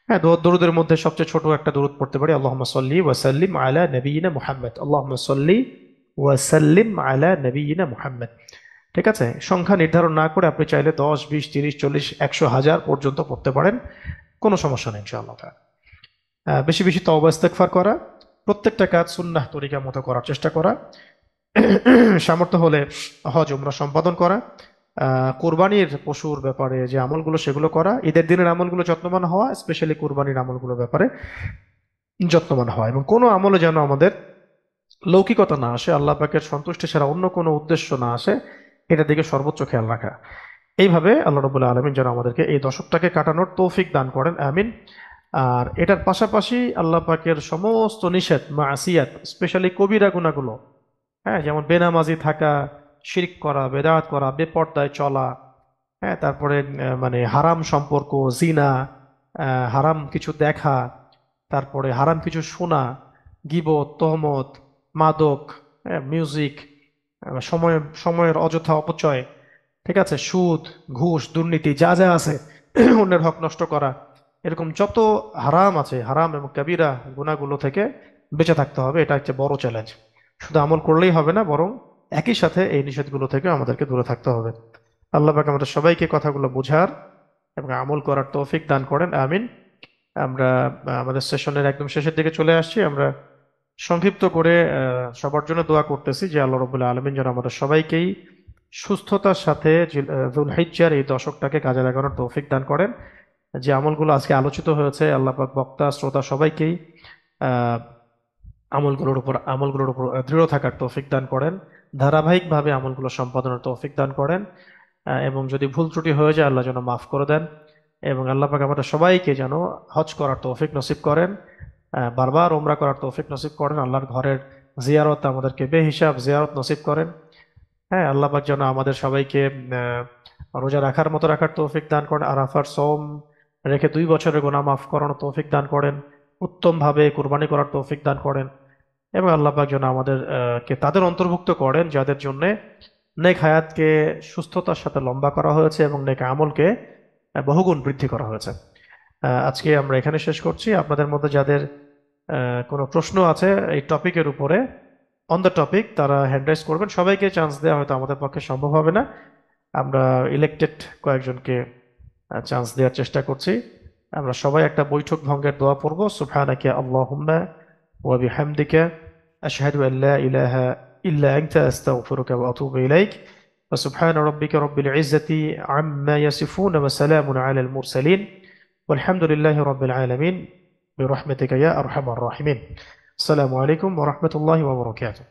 হ্যাঁ, দরুদের মধ্যে সবচেয়ে ছোট একটা দরুদ পড়তে পারি, আল্লাহুম্মা সাল্লি ওয়া সাল্লিম আলা নবিয়িনা মুহাম্মদ, আল্লাহুম্মা সাল্লি ওয়া সাল্লিম আলা নবিয়িনা মুহাম্মদ। ঠিক আছে, সংখ্যা নির্ধারণ না করে আপনি চাইলে 10, 20, 30, 40, 100, 1000 পর্যন্ত পড়তে পারেন, কোনো সমস্যা নেই ইনশাআল্লাহ তাআলা। বেশি বেশি তওবা ইস্তেগফার করা, প্রত্যেকটা কাজ সুন্নাহ তরিকা মতো করার চেষ্টা করা, সামর্থ্য হলে হজ উমরা সম্পাদন করা, কোরবানির পশুর ব্যাপারে যে আমলগুলো সেগুলো করা, ঈদের দিনের আমলগুলো যত্নবান হওয়া, স্পেশালি কোরবানির আমলগুলোর ব্যাপারে যত্নবান হওয়া, এবং কোনো আমলে যেন আমাদের লৌকিকতা না আসে, আল্লাহ পাকের সন্তুষ্টি ছাড়া অন্য কোনো উদ্দেশ্য না আসে, এটার দিকে সর্বোচ্চ খেয়াল রাখা। এইভাবে আল্লাহ রাব্বুল আলামিন যেন আমাদেরকে এই দশকটাকে কাটানোর তৌফিক দান করেন, আমিন। আর এটার পাশাপাশি আল্লাহ পাকের সমস্ত নিষেধ মাসিয়াত, স্পেশালি কবিরা গুনাহগুলো, হ্যাঁ, যেমন বেনামাজি থাকা, শিরক করা, বেদাত করা, বেপর্দায় চলা, হ্যাঁ, তারপরে মানে হারাম সম্পর্ক, জিনা, হারাম কিছু দেখা, তারপরে হারাম কিছু শোনা, গীবত, তহমত, মাদক, হ্যাঁ, মিউজিক, সময়ের অযথা অপচয়, ঠিক আছে, সুদ, ঘুষ, দুর্নীতি, যা যা আছে, অন্যের হক নষ্ট করা, এরকম যত হারাম আছে, হারাম এবং কাবিরা গুনাহগুলো থেকে বেঁচে থাকতে হবে। এটা হচ্ছে বড় চ্যালেঞ্জ। শুধু আমল করলেই হবে না, বরং একই সাথে এই নিষেধগুলো থেকে আমাদেরকে দূরে থাকতে হবে। আল্লাহ পাক আমাদের সবাইকে কথাগুলো বোঝার এবং আমল করার তৌফিক দান করেন, আমিন। আমরা আমাদের সেশনের একদম শেষের দিকে চলে আসছি। আমরা সংক্ষিপ্ত করে সবার জন্য দোয়া করতেছি যে আল্লাহ রাব্বুল আলামিন যেন আমাদের সবাইকেই সুস্থতার সাথে যুলহিজ্জার এই দশকটাকে কাজে লাগানোর তৌফিক দান করেন। যে আমলগুলো আজকে আলোচিত হয়েছে, আল্লাহ পাক বক্তা, শ্রোতা সবাইকেই আহ আমলগুলোর উপর দৃঢ় থাকার তৌফিক দান করেন, ধারাবাহিকভাবে আমলগুলো সম্পাদনের তৌফিক দান করেন, এবং যদি ভুল ত্রুটি হয়ে যায় আল্লাহ যেন মাফ করে দেন, এবং আল্লাহ পাক আমাদের সবাইকে যেন হজ করার তৌফিক নসিব করেন, বারবার ওমরা করার তৌফিক নসিব করেন, আল্লাহর ঘরের জিয়ারত আমাদেরকে বেহিসাব জিয়ারত নসিব করেন। হ্যাঁ, আল্লাহ পাক যেন আমাদের সবাইকে রোজা রাখার মতো রাখার তৌফিক দান করেন, আরাফার সওম রেখে 2 বছরের গুনাহ মাফ করানোর তৌফিক দান করেন, উত্তম ভাবে কুরবানি করার তৌফিক দান করেন, এবং আল্লাহ পাক যেন আমাদের কে তাদের অন্তর্ভুক্ত করেন যাদের জন্য নেক হায়াতকে সুস্থতার সাথে লম্বা করা হয়েছে এবং নেক আমলকে বহুগুণ বৃদ্ধি করা হয়েছে। আজকে আমরা এখানে শেষ করছি। আপনাদের মধ্যে যাদের কোনো প্রশ্ন আছে এই টপিকের উপরে, অন দ্য টপিক, তারা হ্যান্ড রাইজ করবেন। সবাইকে চান্স দেওয়া হয়তো আমাদের পক্ষে সম্ভব হবে না, আমরা ইলেক্টেড কয়েকজনকে চান্স দেওয়ার চেষ্টা করছি। আমরা সবাই একটা বৈঠক ভঙ্গের দোয়া পড়ব, সুবহানাকা আল্লাহুম্মা ওয়া বিহামদিকা আশহাদু আল লা ইলাহা ইল্লা আনতা আস্তাগফিরুকা ওয়া আতুবু ইলাইক ওয়া সুবহানা রাব্বিকা রাব্বিল ইজ্জাতি আম্মা ইয়াসিফুন ওয়া সালামুন আলাল মুরসালিন ওয়ালহামদুলিল্লাহি রাব্বিল আলামিন বিরহমাতিকা ইয়া আরহামার রাহিমিন। আসসালামু আলাইকুম ওয়া রাহমাতুল্লাহি ওয়া বারাকাতুহু।